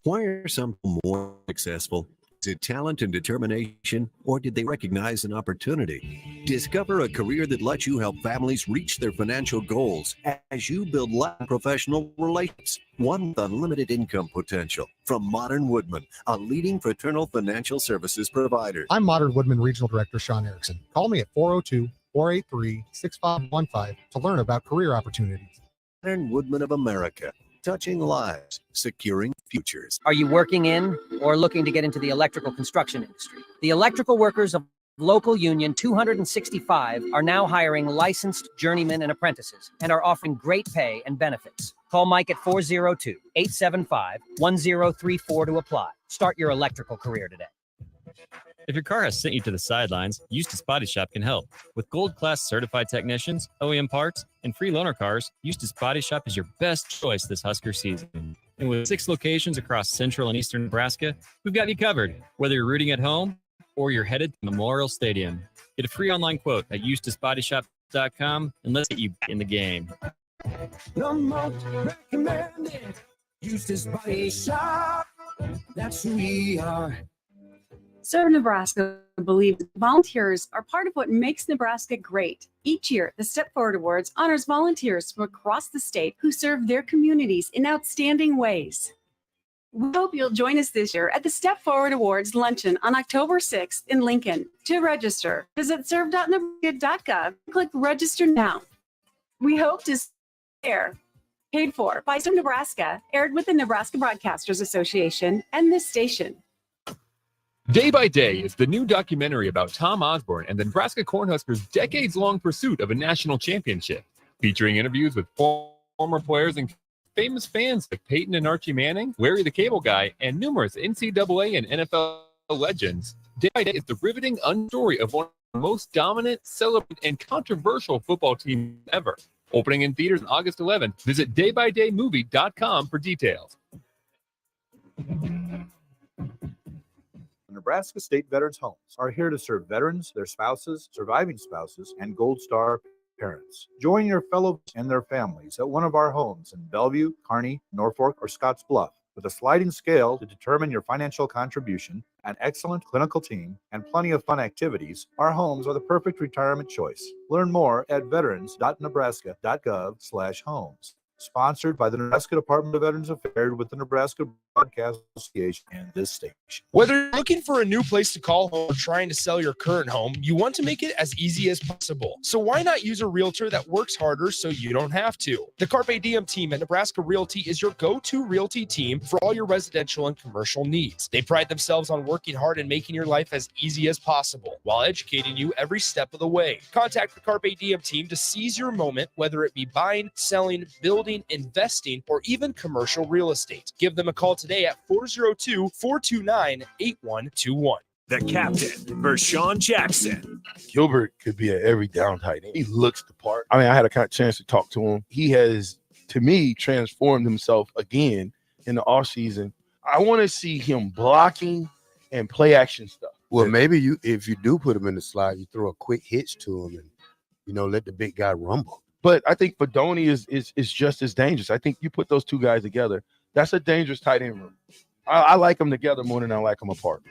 Why are some more successful? Is it talent and determination, or did they recognize an opportunity? Discover a career that lets you help families reach their financial goals as you build lasting professional relations, one with unlimited income potential. From Modern Woodman, a leading fraternal financial services provider. I'm Modern Woodman Regional Director Sean Erickson. Call me at 402-483-6515 to learn about career opportunities. Modern Woodman of America, touching lives, securing futures. Are you working in or looking to get into the electrical construction industry? The electrical workers of local union 265 are now hiring licensed journeymen and apprentices and are offering great pay and benefits. Call Mike at 402-875-1034 to apply. Start your electrical career today. If your car has sent you to the sidelines, Eustace Body Shop can help. With gold-class certified technicians, OEM parts, and free loaner cars, Eustace Body Shop is your best choice this Husker season. And with 6 locations across central and eastern Nebraska, we've got you covered, whether you're rooting at home or you're headed to Memorial Stadium. Get a free online quote at EustaceBodyShop.com and let's get you back in the game. The most recommended Eustace Body Shop. That's who we are. Serve Nebraska believes volunteers are part of what makes Nebraska great. Each year, the Step Forward Awards honors volunteers from across the state who serve their communities in outstanding ways. We hope you'll join us this year at the Step Forward Awards luncheon on October 6th in Lincoln. To register, visit serve.nebraska.gov. Click register now. We hope to share. Paid for by Serve Nebraska, aired with the Nebraska Broadcasters Association and this station. Day by Day is the new documentary about Tom Osborne and the Nebraska Cornhuskers' decades-long pursuit of a national championship, featuring interviews with former players and famous fans like Peyton and Archie Manning, Larry the Cable Guy, and numerous NCAA and NFL legends. Day by Day is the riveting story of one of the most dominant, celebrated, and controversial football teams ever. Opening in theaters on August 11th. Visit daybydaymovie.com for details. Nebraska State Veterans Homes are here to serve veterans, their spouses, surviving spouses, and Gold Star parents. Join your fellows and their families at one of our homes in Bellevue, Kearney, Norfolk, or Scotts Bluff. With a sliding scale to determine your financial contribution, an excellent clinical team, and plenty of fun activities, our homes are the perfect retirement choice. Learn more at veterans.nebraska.gov/homes. Sponsored by the Nebraska Department of Veterans Affairs with the Nebraska Broadcast Association and this station. Whether you're looking for a new place to call home or trying to sell your current home, you want to make it as easy as possible. So why not use a realtor that works harder so you don't have to? The Carpe Diem team at Nebraska Realty is your go-to realty team for all your residential and commercial needs. They pride themselves on working hard and making your life as easy as possible while educating you every step of the way. Contact the Carpe Diem team to seize your moment, whether it be buying, selling, building, investing, or even commercial real estate. Give them a call today at 402-429-8121. The captain, Vershawn Jackson. Gilbert could be at every down tight end. He looks the part. I mean, I had a chance to talk to him. He has, to me, transformed himself again in the offseason. I want to see him blocking and play action stuff. Well, maybe if you do put him in the slot, you throw a quick hitch to him and, let the big guy rumble. But I think Fedoni is just as dangerous. I think you put those two guys together, that's a dangerous tight end room. I like them together more than I like them apart.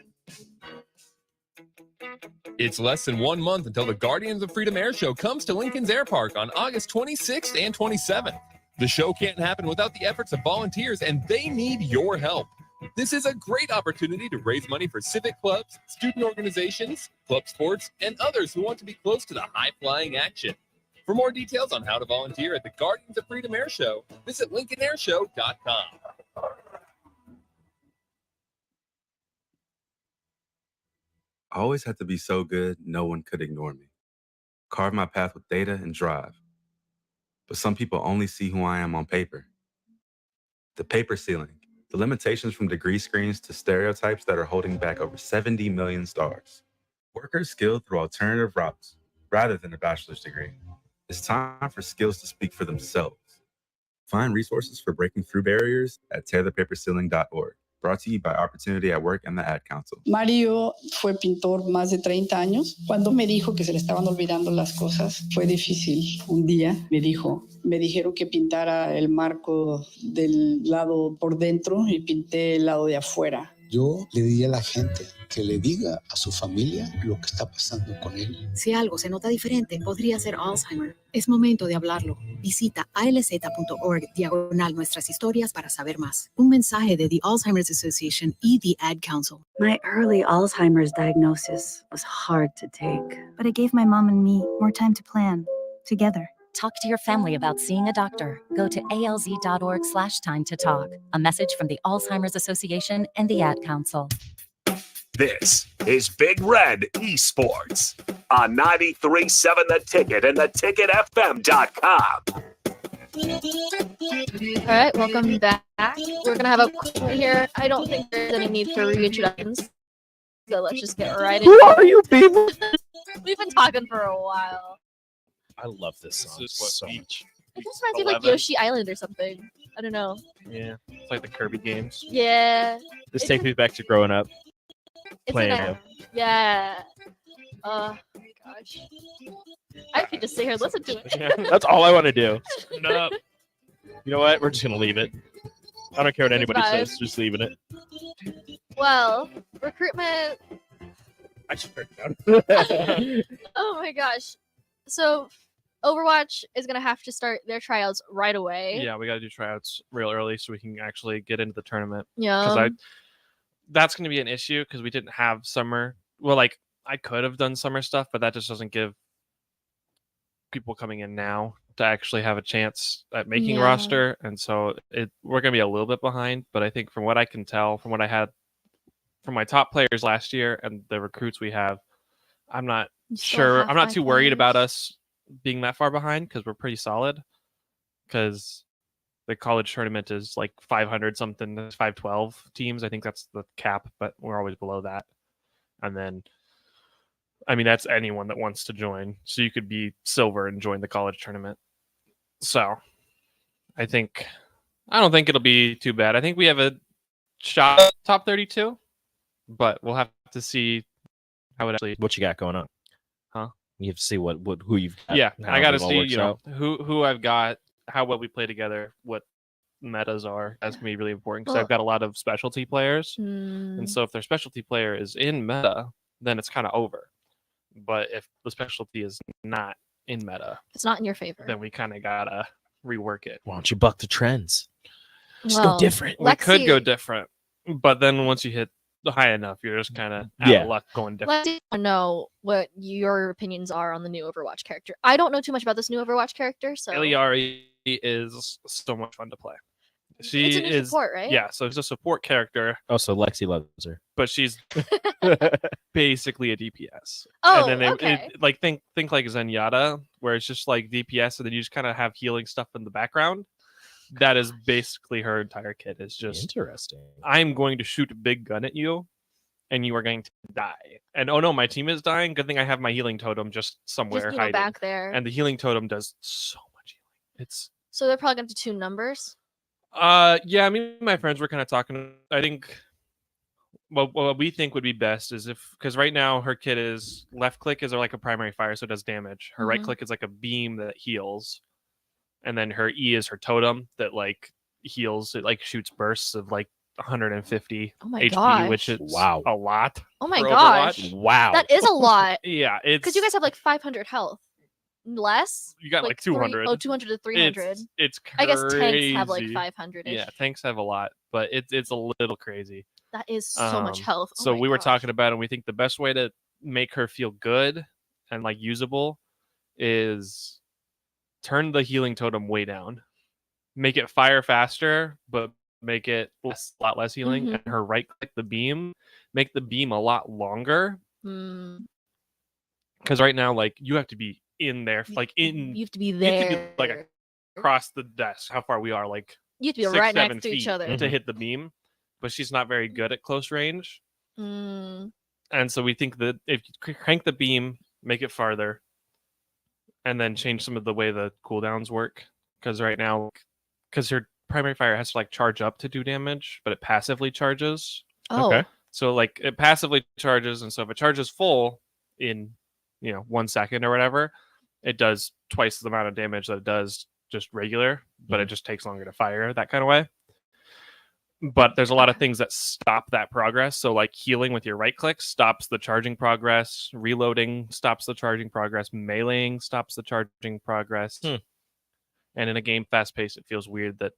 It's less than 1 month until the Guardians of Freedom Air Show comes to Lincoln's Air Park on August 26th and 27th. The show can't happen without the efforts of volunteers, and they need your help. This is a great opportunity to raise money for civic clubs, student organizations, club sports, and others who want to be close to the high-flying action. For more details on how to volunteer at the Guardians of Freedom Air Show, visit LincolnAirShow.com. I always had to be so good, no one could ignore me. Carve my path with data and drive. But some people only see who I am on paper. The paper ceiling, the limitations from degree screens to stereotypes that are holding back over 70 million stars. Workers skilled through alternative routes rather than a bachelor's degree. It's time for skills to speak for themselves. Find resources for breaking through barriers at tearthepaperceiling.org. Brought to you by Opportunity at Work and the Ad Council. Mario fue pintor más de 30 años. Cuando me dijo que se le estaban olvidando las cosas, fue difícil. Un día me dijeron que pintara el marco del lado por dentro y pinté el lado de afuera. Yo le diría a la gente que le diga a su familia lo que está pasando con él. Si algo se nota diferente, podría ser Alzheimer. Es momento de hablarlo. Visita alz.org/nuestras historias para saber más. Un mensaje de The Alzheimer's Association y The Ad Council. My early Alzheimer's diagnosis was hard to take, but it gave my mom and me more time to plan together. Talk to your family about seeing a doctor. Go to alz.org/time to talk. A message from the Alzheimer's Association and the Ad Council. This is Big Red Esports on 93.7 The Ticket and theticketfm.com. All right, welcome back. We're going to have a quick here. I don't think there's any need for reintroductions. So let's just get right into it. Who are you people? We've been talking for a while. I love this song so much. It just reminds me of like Yoshi Island or something. I don't know. Yeah, it's like the Kirby games. Yeah. This takes me back to growing up. It's Playing an- Yeah. Oh my gosh. I could just sit here and listen to it. Yeah, that's all I want to do. No. You know what? We're just going to leave it. I don't care what anybody fine. says. Just leaving it. Well, recruitment. I should turn it down. Oh my gosh. So Overwatch is going to have to start their tryouts right away. Yeah, we got to do tryouts real early so we can actually get into the tournament. Yeah. Because that's going to be an issue because we didn't have summer. Well, like I could have done summer stuff, but that just doesn't give people coming in now to actually have a chance at making Yeah. roster. And so we're going to be a little bit behind. But I think from what I can tell, from what I had from my top players last year and the recruits we have, I'm not sure. I'm not too worried about us being that far behind because we're pretty solid. Because the college tournament is like 500 something, 512 teams. I think that's the cap, but we're always below that. And then, I mean, that's anyone that wants to join. So you could be silver and join the college tournament. So I don't think it'll be too bad. I think we have a shot at top 32, but we'll have to see how it actually. What you got going on? Huh? You have to see who you've got. Yeah, how I got to it all see, works out. who I've got, how well we play together, what metas are. That's going to be really important because Well- I've got a lot of specialty players. Hmm. And so if their specialty player is in meta, then it's kind of over. But if the specialty is not in meta, It's not in your favor. then we kind of got to rework it. Why don't you buck the trends? Just Well, go different. We could go Lexi- different, but then once you hit high enough, you're just kind of out Yeah. of luck going different. Let's know what your opinions are on the new Overwatch character. I don't know too much about this new Overwatch character, so Eliari is so much fun to play. She It's a new is support, right? Yeah, so it's a support character, Oh, so Lexi loves her. but she's basically a DPS. Oh, and then okay. like think like Zenyatta, where it's just like DPS, and then you just kind of have healing stuff in the background. That is basically her entire kit. Is just Interesting. I'm going to shoot a big gun at you, and you are going to die. And oh no, my team is dying. Good thing I have my healing totem just somewhere Just, hiding. back there. And the healing totem does so much healing. It's So they're probably going to do 2 numbers. yeah, I mean, my friends were kind of talking. I think what we think would be best is because right now her kit is left click is like a primary fire, so it does damage. Her right Mhm. click is like a beam that heals, and then her E is her totem that like heals. It like shoots bursts of like 150 Oh my HP, which gosh. is Wow. a lot. Oh my for gosh. Overwatch. Wow. That is a lot. Yeah, it's Because you guys have like 500 health. Less? you got like 3 200. 200 to 300. It's crazy. I guess tanks have like 500 -ish. Yeah, tanks have a lot, but it's a little crazy. That is so much health. Oh So my we were gosh. talking about, and we think the best way to make her feel good and like usable is turn the healing totem way down, make it fire faster, but make it a lot less healing. Mhm. And her right click the beam, make the beam a lot longer. Hmm. Because right now, like you have to be in there, like in You have to be you have there. to be like across the desk. How far we are, like You have to be 6, right 7 next to each feet other. to hit the beam, but she's not very good at close range. Mm. And so we think that if you crank the beam, make it farther, and then change some of the way the cooldowns work, because right now, because her primary fire has to like charge up to do damage, but it passively charges. Oh. Okay. So like it passively charges, and so if it charges full in 1 second or whatever, it does twice the amount of damage that it does just regular, but it just takes longer to fire, that kind of way. But there's a lot of things that stop that progress. So like healing with your right click stops the charging progress, reloading stops the charging progress, meleeing stops the charging progress. And in a game fast paced, it feels weird that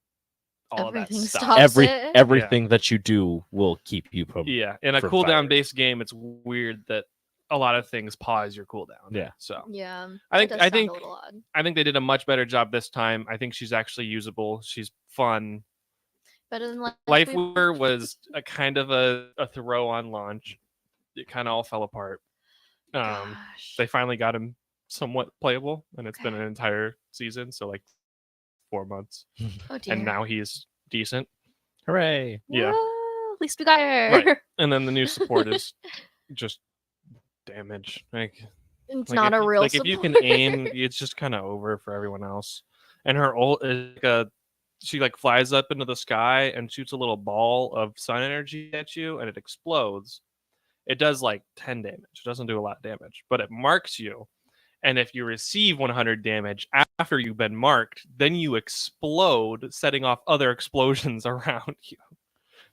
all Everything of that stops. stops it. Everything that you do will keep you from. Yeah, in a from cooldown firing. based game, it's weird that a lot of things pause your cooldown. Yeah. So Yeah. I that think does I sound think a little odd. I think they did a much better job this time. I think she's actually usable. She's fun. Better than last Life week. Weaver was a kind of a throw on launch. It kind of all fell apart. They finally got him somewhat playable, and it's been an entire season, so like 4 months. Oh dear. And now he's decent. Hooray. Yeah. Woo, at least we got her. Right. And then the new support is just damage. Like It's like not if a you- real like if you can support. aim, it's just kind of over for everyone else. And her ult is like she like flies up into the sky and shoots a little ball of sun energy at you, and it explodes. It does like 10 damage. It doesn't do a lot of damage, but it marks you. And if you receive 100 damage after you've been marked, then you explode, setting off other explosions around you.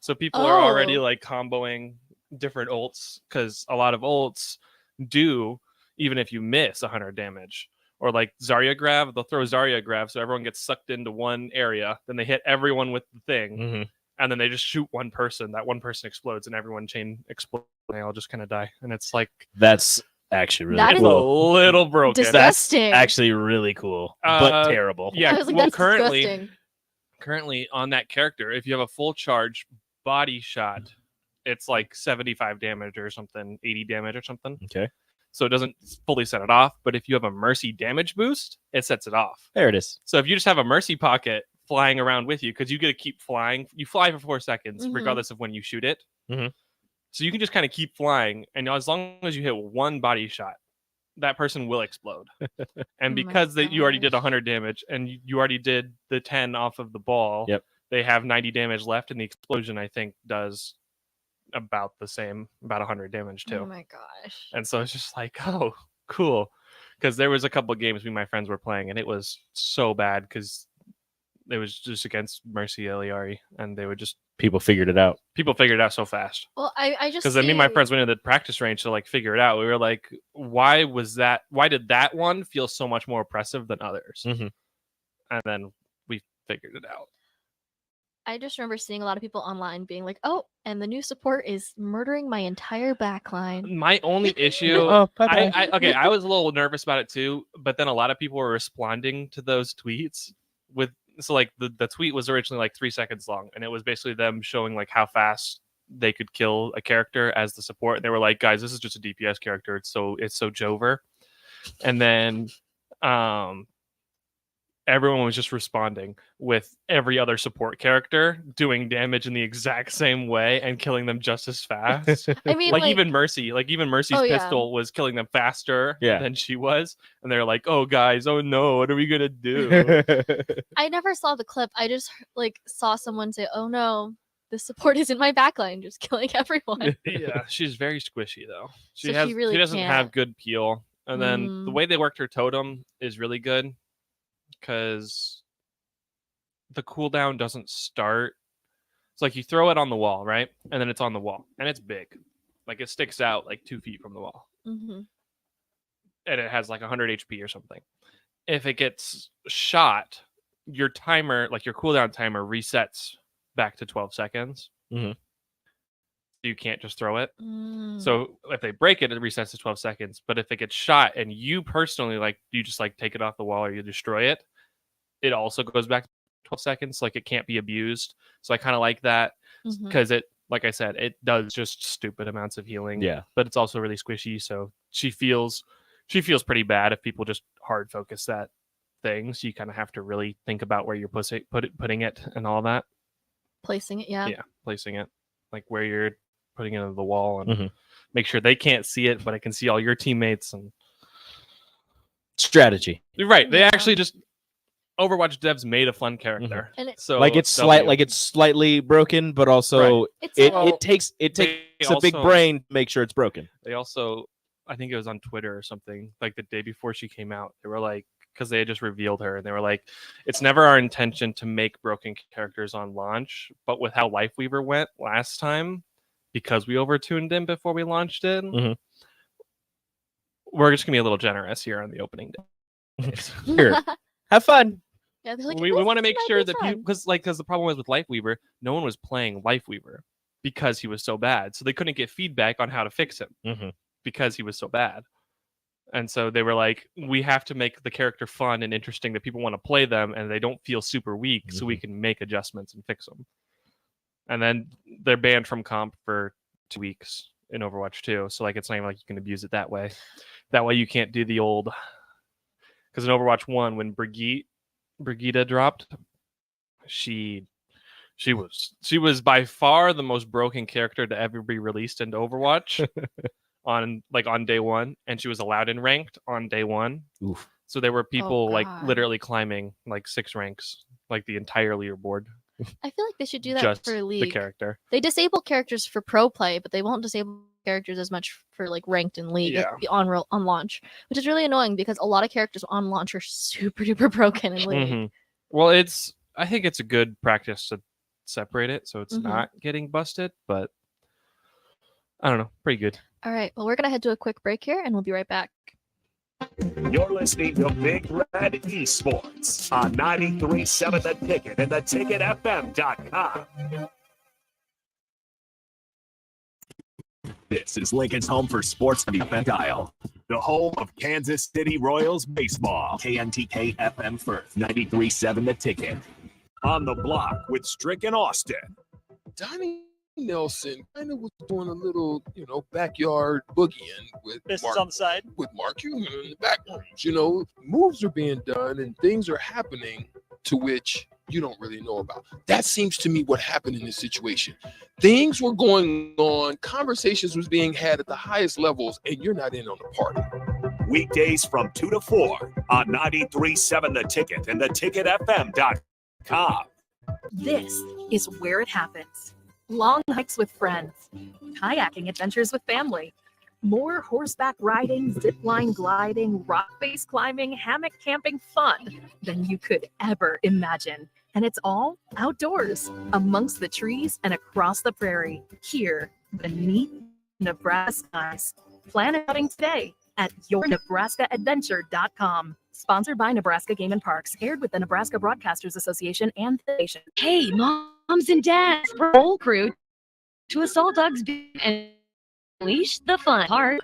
So people are already Oh. like comboing different ults, because a lot of ults do, even if you miss 100 damage. Or like Zarya Grav, they'll throw Zarya Grav so everyone gets sucked into one area. Then they hit everyone with the thing. And then they just shoot one person. That one person explodes, and everyone chain explodes. And they all just kind of die. And it's like That's actually really That is cool. a little broken. disgusting. That's actually really cool, but terrible. Yeah, I was like, well, that's disgusting. currently on that character, if you have a full charge body shot, it's like 75 damage or something, 80 damage or something. Okay. So it doesn't fully set it off, but if you have a mercy damage boost, it sets it off. There it is. So if you just have a mercy pocket flying around with you, because you get to keep flying, you fly for 4 seconds, Mhm. regardless of when you shoot it. Mhm. So you can just kind of keep flying, and as long as you hit one body shot, that person will explode. And Oh my because you already did gosh. 100 damage, and you already did the 10 off of the ball, Yep. they have 90 damage left, and the explosion, I think, does about the same, about 100 damage too. Oh my gosh. And so it's just like, oh, cool. Because there was a couple of games me and my friends were playing, and it was so bad because it was just against Mercy Eliari, and they would just People figured it out. people figured it out so fast. Well, I just Because me and my see- friends went into the practice range to like figure it out. We were like, why did that one feel so much more oppressive than others? Mhm. And then figured it out. I just remember seeing a lot of people online being like, "Oh, and the new support is murdering my entire backline." My only issue, Oh, bye-bye. I was a little nervous about it too, but then a lot of people were responding to those tweets with, so like the tweet was originally like 3 seconds long, and it was basically them showing like how fast they could kill a character as the support. And they were like, guys, this is just a DPS character. It's so Jover. And then everyone was just responding with every other support character doing damage in the exact same way and killing them just as fast. I mean, like even Mercy's Oh, yeah. pistol was killing them faster Yeah. than she was. And they're like, oh guys, oh no, what are we gonna do? I never saw the clip. I just like saw someone say, "Oh no, the support is in my backline, just killing everyone." Yeah, she's very squishy though. She So she really doesn't have can't. good peel. And then the Mm. way they worked her totem is really good because the cooldown doesn't start. It's like you throw it on the wall, right? And then it's on the wall, and it's big, like it sticks out like 2 feet from the wall, Mm-hmm. and it has like 100 HP or something. If it gets shot, your timer, like your cooldown timer, resets back to 12 seconds. Mhm. You can't just throw it. Mm. So if they break it, it resets to 12 seconds. But if it gets shot and you personally, like, you just like take it off the wall or you destroy it, it also goes back to 12 seconds. Like it can't be abused. So I kind of like that Mhm. because it, like I said, it does just stupid amounts of healing. Yeah. But it's also really squishy. So she feels pretty bad if people just hard focus that thing. So you kind of have to really think about where you're putting it and all that. Placing it, yeah. Yeah, placing it, like where you're putting it into the wall, and Mhm. make sure they can't see it, but it can see all your teammates. And Strategy. right, they Yeah. actually just Overwatch devs made a fun character, And it- so Like it's slightly broken, but also It's it, like- it takes they a big also- brain to make sure it's broken. They also, I think it was on Twitter or something, like the day before she came out, they were like, because they had just revealed her, and they were like, it's never our intention to make broken characters on launch, but with how Lifeweaver went last time, because we overtuned him before we launched it, Mhm. we're just gonna be a little generous here on the opening day. Here, have fun. Yeah, they're like, we "This want to make might sure be that fun." people, because the problem was with Lifeweaver, no one was playing Lifeweaver because he was so bad, so they couldn't get feedback on how to fix him Mhm. because he was so bad. And so they were like, we have to make the character fun and interesting that people want to play them and they don't feel super weak, so we can make adjustments and fix them. And then they're banned from comp for 2 weeks in Overwatch 2. So like it's not even like you can abuse it that way. That way you can't do the old, because in Overwatch 1, when Brigitte dropped, she was by far the most broken character to ever be released into Overwatch. on day one, and she was allowed in ranked on day one. Oof. So there were people like God. literally climbing like 6 ranks, like the entire leaderboard. I feel like they should do that Just for the League. character. They disable characters for pro play, but they won't disable characters as much for like ranked in League on launch, which is really annoying because a lot of characters on launch are super duper broken in League. Mhm. Well, I think it's a good practice to separate it so it's Mhm. not getting busted, but I don't know, pretty good. All right, well, we're gonna head to a quick break here, and we'll be right back. You're listening to Big Red Esports on 93.7 The Ticket and theticketfm.com. This is Lincoln's home for sports on the FM dial. The home of Kansas City Royals baseball. KNTK FM Firth, 93.7 The Ticket. On the block with Strick and Austin. Donnie Nelson kind of was doing a little, backyard boogieing with Business on the side. with Mark Cuban in the back rooms. Moves are being done and things are happening to which you don't really know about. That seems to me what happened in this situation. Things were going on, conversations was being had at the highest levels, and you're not in on the party. Weekdays from 2 to 4 on 93.7 The Ticket and theticketfm.com. This is where it happens. Long hikes with friends, kayaking adventures with family, more horseback riding, zipline gliding, rock-face climbing, hammock camping fun than you could ever imagine. And it's all outdoors, amongst the trees and across the prairie, here beneath Nebraska skies. Plan outing today at yournebraskaadventure.com. Sponsored by Nebraska Game and Parks, aired with the Nebraska Broadcasters Association and the station. Hey, moms and dads, the whole crew to Assault Dogs and unleash the fun. Park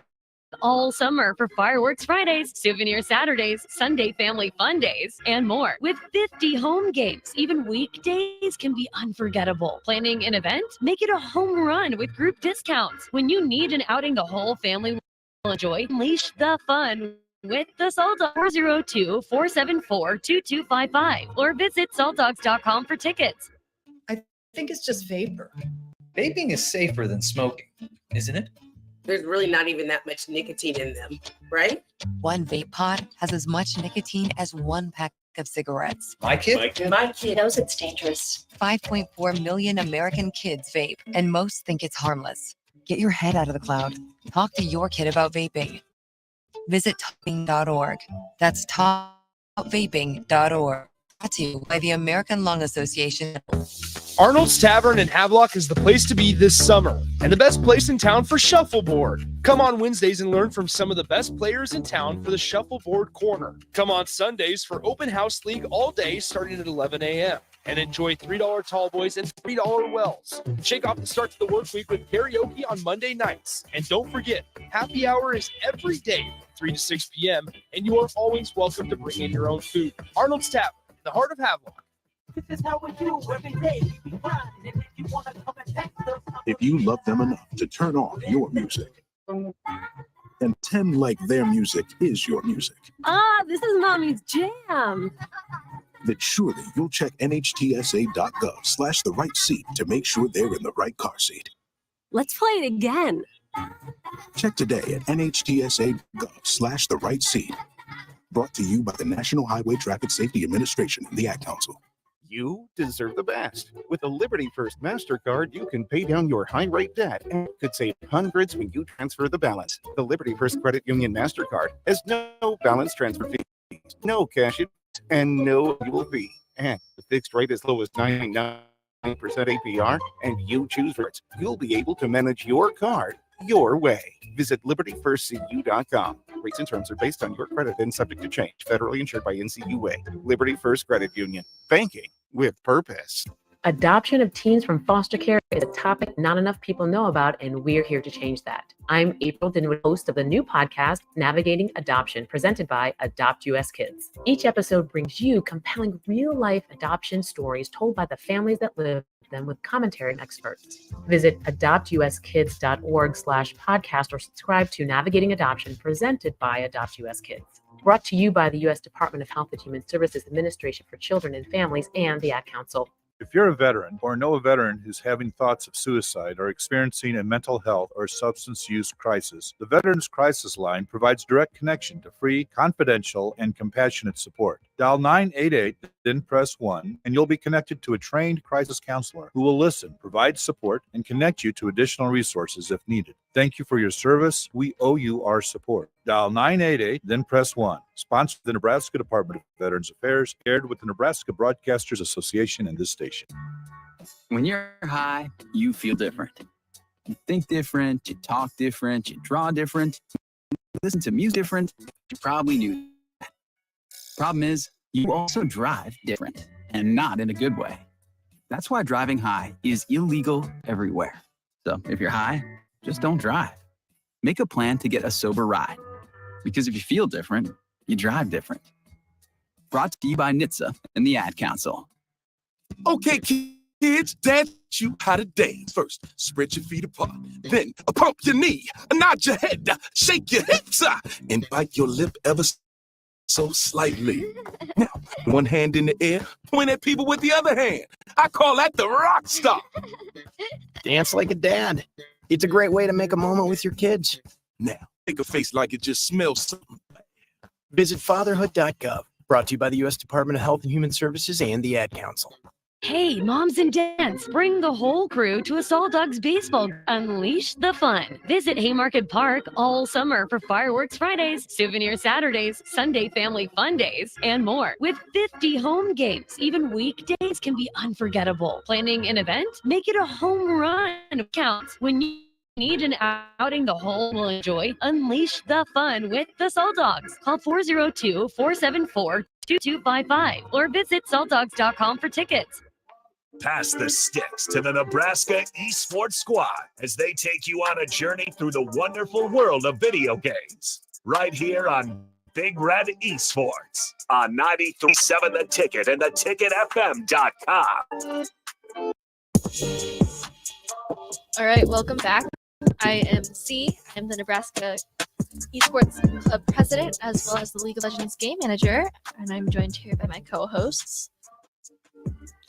all summer for Fireworks Fridays, Souvenir Saturdays, Sunday Family Fun Days, and more. With 50 home games, even weekdays can be unforgettable. Planning an event? Make it a home run with group discounts. When you need an outing the whole family will enjoy, unleash the fun with the Salt Dogs. 402-474-2255 or visit saltdogs.com for tickets. I think it's just vapor. Vaping is safer than smoking, isn't it? There's really not even that much nicotine in them, right? One vape pod has as much nicotine as one pack of cigarettes. My kid knows it's dangerous. 5.4 million American kids vape, and most think it's harmless. Get your head out of the cloud. Talk to your kid about vaping. Visit talkvaping.org. That's talkvaping.org. Brought to you by the American Lung Association. Arnold's Tavern in Havelock is the place to be this summer, and the best place in town for shuffleboard. Come on Wednesdays and learn from some of the best players in town for the Shuffleboard Corner. Come on Sundays for Open House League all day starting at 11 a.m. and enjoy $3 tall boys and $3 wells. Shake off the start to the work week with karaoke on Monday nights. And don't forget, happy hour is every day from 3 to 6 p.m., and you are always welcome to bring in your own food. Arnold's Tavern, in the heart of Havelock. This is how we do every day. If you love them enough to turn on your music and pretend like their music is your music, This is Mommy's jam. then surely you'll check nhtsa.gov/the right seat to make sure they're in the right car seat. Let's play it again. Check today at nhtsa.gov/the right seat. Brought to you by the National Highway Traffic Safety Administration and the Ad Council. You deserve the best. With a Liberty First MasterCard, you can pay down your high-rate debt and could save hundreds when you transfer the balance. The Liberty First Credit Union MasterCard has no balance transfer fees, no cash, and no annual fee. And the fixed rate as low as 99% APR, and you choose rates. You'll be able to manage your card your way. Visit libertyfirstcu.com. Rates and terms are based on your credit and subject to change. Federally insured by NCUA. Liberty First Credit Union. Banking with purpose. Adoption of teens from foster care is a topic not enough people know about, and we're here to change that. I'm April Dinwood, host of the new podcast, Navigating Adoption, presented by Adopt US Kids. Each episode brings you compelling real-life adoption stories told by the families that live them with commentary and experts. Visit adoptuskids.org/podcast or subscribe to Navigating Adoption, presented by Adopt US Kids. Brought to you by the U.S. Department of Health and Human Services Administration for Children and Families and the Ad Council. If you're a veteran or know a veteran who's having thoughts of suicide or experiencing a mental health or substance use crisis, the Veterans Crisis Line provides direct connection to free, confidential, and compassionate support. Dial 988, then press 1, and you'll be connected to a trained crisis counselor who will listen, provide support, and connect you to additional resources if needed. Thank you for your service. We owe you our support. Dial 988, then press 1. Sponsored by the Nebraska Department of Veterans Affairs, aired with the Nebraska Broadcasters Association and this station. When you're high, you feel different. You think different, you talk different, you draw different, you listen to music different. You probably knew that. Problem is, you also drive different, and not in a good way. That's why driving high is illegal everywhere. So if you're high, just don't drive. Make a plan to get a sober ride. Because if you feel different, you drive different. Brought to you by NHTSA and the Ad Council. Okay, kids, dance you how to dance. First, spread your feet apart. Then, pump your knee, nod your head, shake your hips, and bite your lip ever so slightly. Now, one hand in the air, point at people with the other hand. I call that the rock star. Dance like a dad. It's a great way to make a moment with your kids. Now, make a face like it just smells something. Visit fatherhood.gov. Brought to you by the U.S. Department of Health and Human Services and the Ad Council. Hey, moms and dads, bring the whole crew to Assault Dogs Baseball. Unleash the fun. Visit Haymarket Park all summer for Fireworks Fridays, Souvenir Saturdays, Sunday Family Fun Days, and more. With 50 home games, even weekdays can be unforgettable. Planning an event? Make it a home run. Counts when you Need an outing the whole will enjoy? Unleash the fun with the Salt Dogs. Call 402-474-2255 or visit saltdogs.com for tickets. Pass the sticks to the Nebraska Esports Squad as they take you on a journey through the wonderful world of video games. Right here on Big Red Esports on 93.7 The Ticket and theticketfm.com. All right, welcome back. I am C. I'm the Nebraska Esports Club president, as well as the League of Legends game manager, and I'm joined here by my co-hosts.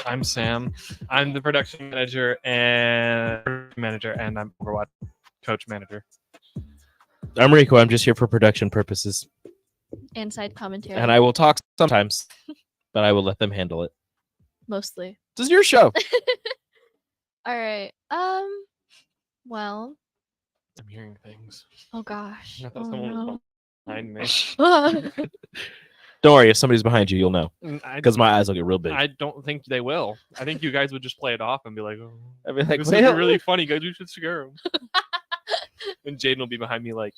I'm Sam. I'm the production manager and I'm Overwatch coach manager. I'm Rico. I'm just here for production purposes. And side commentary. And I will talk sometimes, but I will let them handle it. Mostly. This is your show. All right. Well. I'm hearing things. Oh gosh. I thought Oh, someone no. was behind me. Don't worry. If somebody's behind you, you'll know. Because my eyes will get real big. I don't think they will. I think you guys would just play it off and be like, oh, I'd be like, this well, is really funny, guys. We should scare him. And Jaden will be behind me like,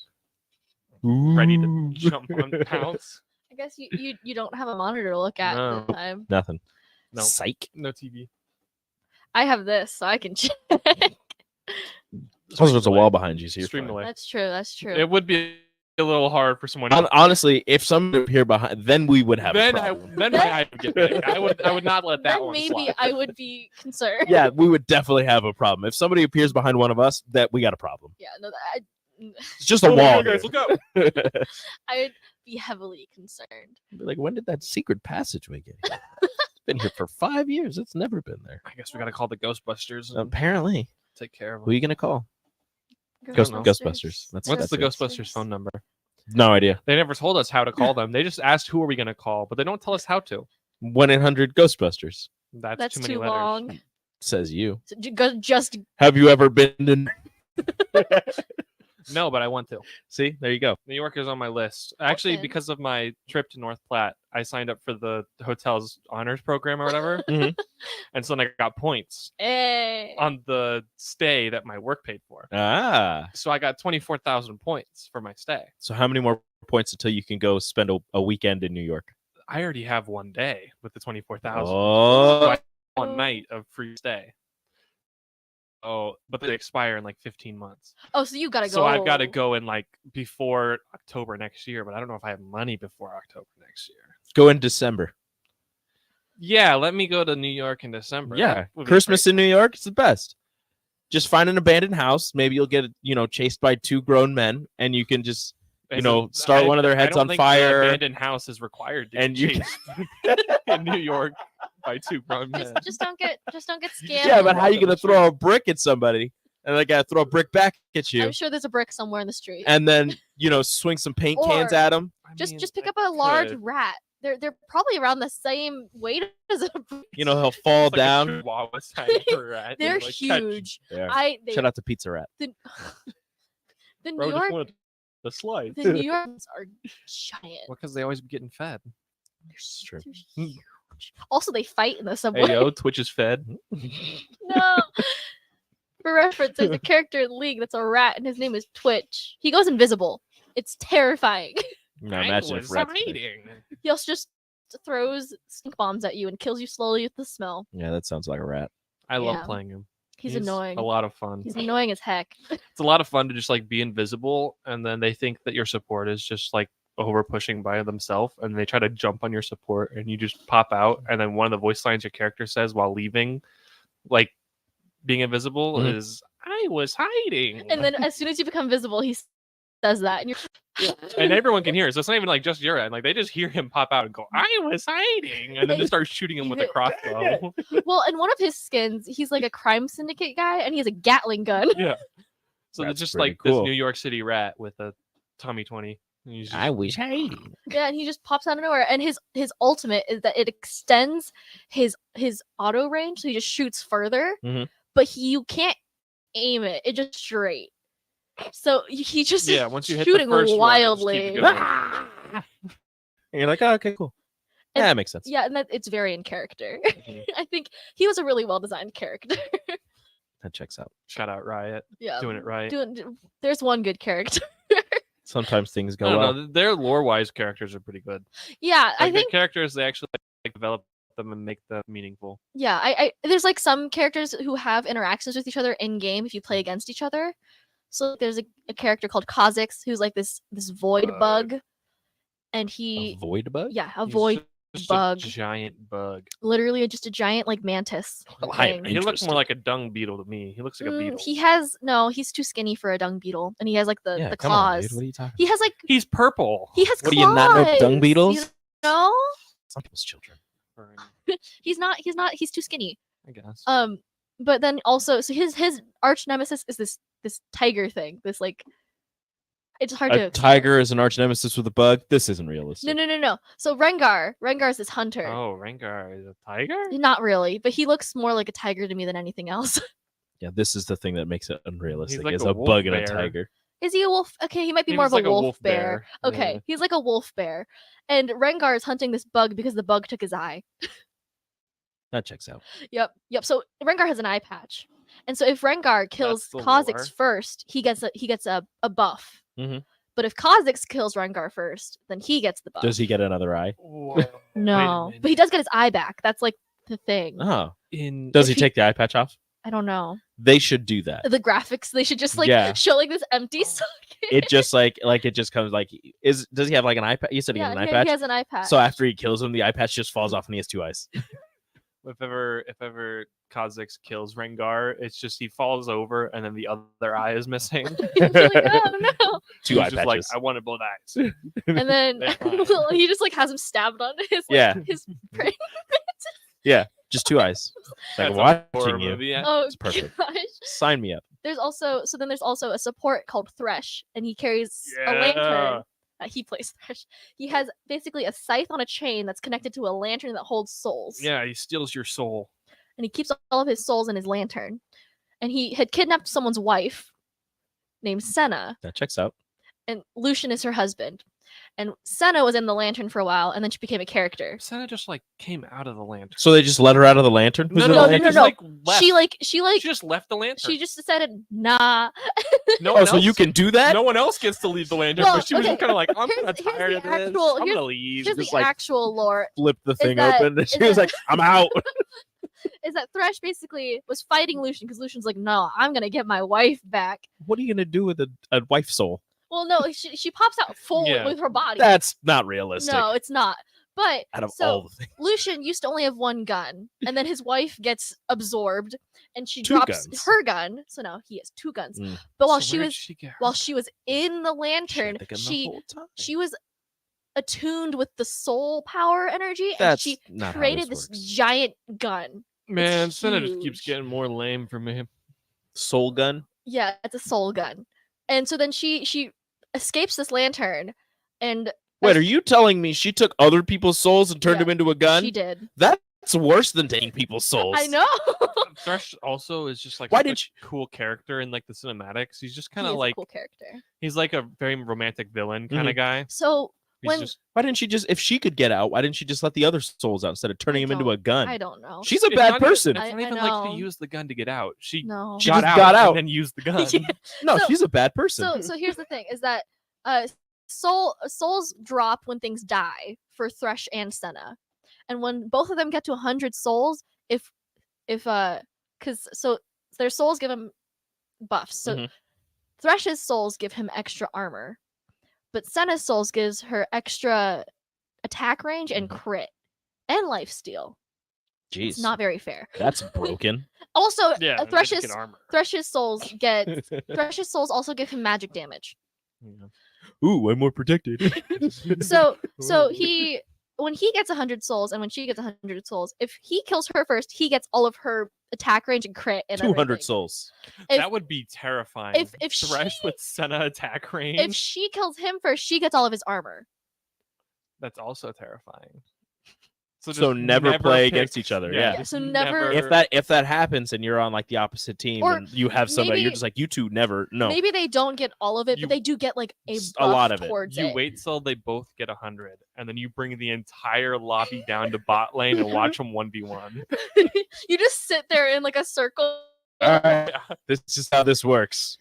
ready to jump on pounce. I guess you don't have a monitor to look at No. at the time. Nothing. No. Psych. No TV. I have this, so I can check. Also, there's a wall behind you, so you're Stream fine. delay. That's true. That's true. It would be a little hard for someone. Honestly, if someone appeared behind, then we would have a Then problem. my eye would get big. I would not let that Then one maybe slide. I would be concerned. Yeah, we would definitely have a problem. If somebody appears behind one of us, that we got a problem. Yeah. No. It's just a wall. Guys, here. look up. I would be heavily concerned. Be like, when did that secret passageway get here? It's been here for 5 years. It's never been there. I guess we gotta call the Ghostbusters. And Apparently. take care of Who them. are you gonna call? Ghostbusters. Ghostbusters. What's that's the it. Ghostbusters phone number? No idea. They never told us how to call them. They just asked who are we gonna call, but they don't tell us how to. 1-800 Ghostbusters. That's too many too letters. long. Says you. So just Have you ever been to? No, but I want to. See, there you go. New York is on my list. Actually, Okay. because of my trip to North Platte, I signed up for the hotel's honors program or whatever. Mhm. And so then I got points Hey. on the stay that my work paid for. Ah. So I got 24,000 points for my stay. So how many more points until you can go spend a weekend in New York? I already have one day with the 24,000. Oh. So I have one night of free stay. Oh, but they expire in like 15 months. Oh, so you gotta go. So I've got to go in like before October next year, but I don't know if I have money before October next year. Go in December. Yeah, let me go to New York in December. Yeah, That would be Christmas great. in New York is the best. Just find an abandoned house. Maybe you'll get chased by 2 grown men, and you can just start one of their heads I don't on think fire. The abandoned house is required to And be you- chased in New York by 2 grown men. Just don't get scammed. Yeah, but how are you gonna throw a brick at somebody, and they gotta throw a brick back at you, I'm sure there's a brick somewhere in the street. and then swing some paint cans Or- at them? Just pick up a large could. rat. They're probably around the same weight as a brick. He'll fall It's like a down. Chihuahua size rat. They're Like, catch- huge. Yeah. They- Shout out to Pizza Rat. The, the New Bro, just York wanted the slice. the New Yorkers are giant. Well, because they always be getting fed. It's true. They're huge. Also, they fight in the subway. Hey, yo, Twitch is fed. No. For reference, there's a character in League that's a rat, and his name is Twitch. He goes invisible. It's terrifying. Now imagine if rats. He also just throws stink bombs at you and kills you slowly with the smell. Yeah, that sounds like a rat. I love Yeah. playing him. He's annoying. A lot of fun. He's annoying as heck. It's a lot of fun to just like be invisible, and then they think that your support is just like over pushing by themselves, and they try to jump on your support, and you just pop out, and then one of the voice lines your character says while leaving, like being invisible, Mhm. is "I was hiding," And then as soon as you become visible, he says that, and you're and everyone can hear it. So it's not even like just your end; like they just hear him pop out and go, "I was hiding," and then just start shooting him with a crossbow. well, in one of his skins, he's like a crime syndicate guy, and he has a Gatling gun. Yeah. So That's it's just pretty like cool. this New York City rat with a Tommy 20. And he's just- was hiding. Yeah, and he just pops out of nowhere. And his ultimate is that it extends his auto range, so he just shoots further. Mhm. But you can't aim it; it just straight. So he just Yeah, once you hit the shooting first one, it just wildly. keeps going. And you're like, oh, okay, cool. And- Yeah, that makes sense. Yeah, and that it's very in character. Mhm. I think he was a really well designed character. That checks out. Shout out Riot. Yeah, Doing it right. There's one good character. Sometimes things I go don't well. know. Their lore-wise characters are pretty good. Yeah, I Like, the think. characters, they actually develop them and make them meaningful. Yeah, I there's like some characters who have interactions with each other in game if you play against each other. So there's a character called Kha'Zix who's like this void bug, and he Void bug? yeah a He's void just bug, a giant bug. literally just a giant like mantis. thing. He looks more like a dung beetle to me. He looks like a beetle. He's too skinny for a dung beetle, and he has like the Yeah, the come on, claws. dude, what are you talking He has like He's purple. he has What do claws. you not know dung beetles? You know? Some people's children. He's not he's too skinny. I guess. But then also so his arch nemesis is this tiger thing. This like it's hard A to tiger is an arch nemesis with a bug. This isn't realistic. No. So Rengar is this hunter. Oh, Rengar is a tiger? Not really, but he looks more like a tiger to me than anything else. Yeah, this is the thing that makes it unrealistic. like Is a a wolf bug and a bear. tiger. Is he a wolf? Okay, he might be He more was of a like a wolf, wolf bear. bear. Okay, Yeah. he's like a wolf bear. And Rengar is hunting this bug because the bug took his eye. That checks out. Yep. So Rengar has an eye patch. And so if Rengar kills the Kha'Zix lore. first, he gets a buff. Mhm. But if Kha'Zix kills Rengar first, then he gets the buff. Does he get another eye? No. But he does get his eye back. That's like the thing. Oh. In Does he If he- take the eye patch off? I don't know. They should do that. The graphics, they should just like Yeah. show like this empty socket. It just like it just comes like does he have like an eye patch? You said he has an eye he patch. has an eye patch. So after he kills him, the eye patch just falls off and he has two eyes. If ever Kha'Zix kills Rengar, it's just he falls over and then the other eye is missing. You're like, oh no. Two He's eye just like, patches. I wanted both eyes. And then They're fine. he just like has him stabbed on his Yeah. his praying. Yeah, just two eyes. Like That's a horror watching you. movie, yeah. Oh It's perfect. gosh. Sign me up. There's also a support called Thresh, and he carries a Yeah. lantern. He plays Thresh. He has basically a scythe on a chain that's connected to a lantern that holds souls. Yeah, he steals your soul. And he keeps all of his souls in his lantern. And he had kidnapped someone's wife named Senna, That checks out. and Lucian is her husband. And Senna was in the lantern for a while, and then she became a character. Senna just like came out of the lantern. So they just let her out of the lantern? Who's in the No, lantern? just, like, left. She just left the lantern. She just decided, nah. No Oh, one so else- you can do that? No one else gets to leave the lantern, Well, but she was okay, kind of like, I'm here's- kind of here's tired the of this. actual- I'm here's- gonna leave. Here's Just the like actual lore. Flip the thing that- open. And she is was that- like, I'm out. Is that Thresh basically was fighting Lucian because Lucian's like, no, I'm gonna get my wife back. What are you gonna do with a wife soul? Well, no, she pops out full Yeah. with her body. That's not realistic. No, it's not. But Out of so all the things. Lucian used to only have one gun, and then his wife gets absorbed, and she Two drops guns. her gun. So now he has two guns. Mm. But while So she where'd was she get her while she was in the lantern, the gun the she whole time. she was attuned with the soul power energy, and That's she not how created this this giant gun. Man, Senna just huge. keeps getting more lame for me. Soul gun? Yeah, it's a soul gun. And so then she escapes this lantern, and Wait, are you telling me she took other people's souls and turned Yeah, them into a gun? she did. That's worse than taking people's souls. I know. Thresh also is just like Why such did a cool character in like the cinematics. He's just He kind is of a like cool character. he's like a very romantic villain kind Mhm. of guy. So He's when just Why didn't she just, if she could get out, why didn't she just let the other souls out instead of turning him into a gun? I don't know. She's a it's bad not even- person. It's I- not I even like know. she used the gun to get out. She No. She just got out. and then used the gun. Yeah. No, So- she's a bad person. So here's the thing: is that souls drop when things die for Thresh and Senna, and when both of them get to 100 souls, if because so their souls give him buffs. So Mhm. Thresh's souls give him extra armor, but Senna's souls gives her extra attack range and crit and lifesteal. Jeez. It's not very fair. That's broken. Also, Yeah, they just Thresh's get armor. Thresh's souls get Thresh's souls also give him magic damage. Ooh, I'm more protected. So he when he gets 100 souls and when she gets 100 souls, if he kills her first, he gets all of her attack range and crit and 200 everything. souls. If- that would be terrifying. if Thresh with Senna attack range, If she kills him first, she gets all of his armor. that's also terrifying. So just never play pick- against each other. Yeah. Yeah, so never- If that happens and you're on like the opposite team Or and you have somebody, you're maybe- just like, you two never. No. Maybe they don't get all of it, but they do get like a a lot buff of it. towards You it. wait till they both get 100, and then you bring the entire lobby down to bot lane and watch them 1v1. You just sit there in like a circle This is how this works.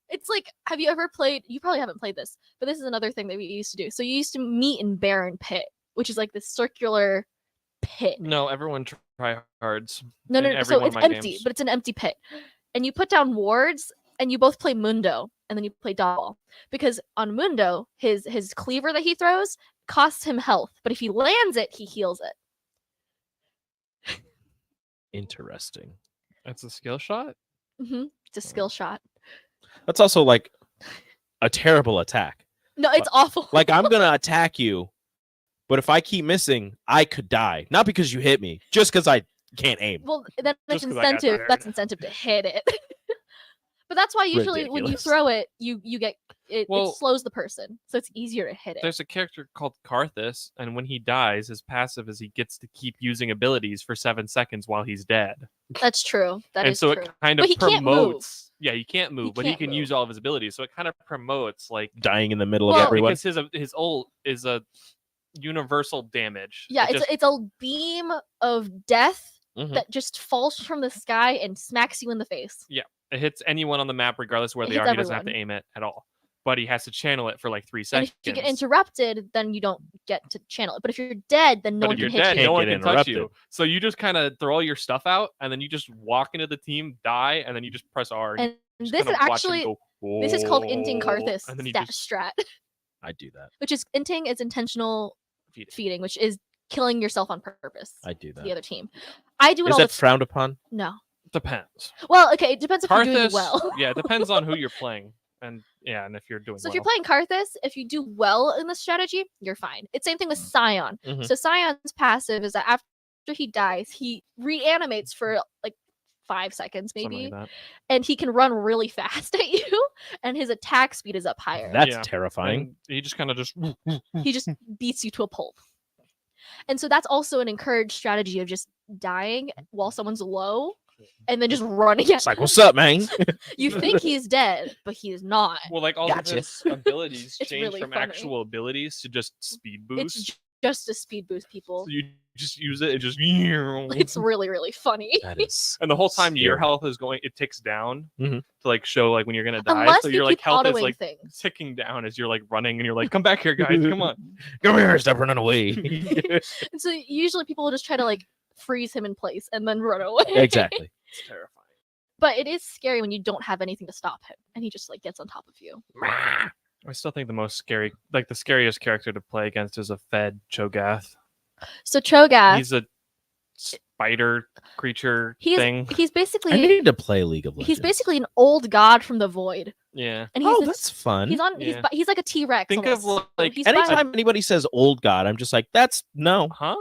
It's like, have you ever played? You probably haven't played this, but this is another thing that we used to do. So you used to meet in Baron Pit, which is like this circular pit. No, everyone try hards. No, in no, no. every So one it's of my empty, games. but it's an empty pit. And you put down wards, and you both play Mundo, and then you play dodgeball. Because on Mundo, his cleaver that he throws costs him health, but if he lands it, he heals it. Interesting. That's a skill shot? It's a skill shot. That's also like a terrible attack. No, it's awful. Like, I'm gonna attack you, but if I keep missing, I could die. Not because you hit me, just because I can't aim. Well, that's Just 'cause I got incentive. tired. That's incentive to hit it. But that's why usually when you Ridiculous. throw it, you get it, Well, it slows the person, so it's easier to hit it. There's a character called Karthus, and when he dies, his passive is he gets to keep using abilities for 7 seconds while he's dead. That's true. That and is so true. it kind of But he can't move. promotes. Yeah, he can't move, but he can't can use all of his abilities. So it kind of promotes like Dying in the middle of yeah, everyone. because his ult is a universal damage. Yeah, It just- it's a beam of death Mhm. that just falls from the sky and smacks you in the face. yeah, it hits anyone on the map regardless of where It they hits are. He doesn't have to everyone. aim it at all, but he has to channel it for like 3 And seconds. if you get interrupted, then you don't get to channel it. But if you're dead, then no But one if you're can hit dead, you. no one get can touch you. interrupted. So you just kind of throw all your stuff out, and then you just walk into the team, die, and then you just press R. And just this is kinda watch them actually go, this is called inting Karthus and then you stat just strat, I do that. which is inting is intentional feeding, which is killing yourself on purpose. I do to that. the other team. I do it Is all that the frowned upon? No. Depends. Well, okay, it depends if you're doing Karthus, well. yeah, it depends on who you're playing, and and if you're doing So well. if you're playing Karthus, if you do well in the strategy, you're fine. It's same thing with Scion. Mhm. So Scion's passive is that after he dies, he reanimates for like 5 seconds Something maybe, like that. and he can run really fast at you, and his attack speed is up higher. That's terrifying. And he just kind of just He just beats you to a pulp. And so that's also an encouraged strategy of just dying while someone's low and then just running at It's like, what's up, man? You think he's dead, but he is not. well, like all Gotcha. of his abilities It's change really from funny. actual abilities to just speed boost. It's just a speed boost, people. So you just use it and just It's really, really funny. That is. and the whole time your scary. health is going, it ticks down Mhm. to like show like when you're gonna die. Unless so you your like keep health is autoing like things. ticking down as you're like running, and you're like, come back here, guys, come on. Come here, stop running away. And so usually people will just try to like freeze him in place and then run away. Exactly. It's terrifying. But it is scary when you don't have anything to stop him and he just like gets on top of you. I still think the most scary, like the scariest character to play against is a Fed Cho'Gath. So Cho'Gath, He's a spider creature he's thing. he's basically I need to play League of Legends. he's basically an old god from the void. Yeah. And he's Oh, this- that's fun. He's on Yeah. he's like a T-Rex. Think of almost. like he's by- Anytime anybody says old god, I'm just like, that's no. huh?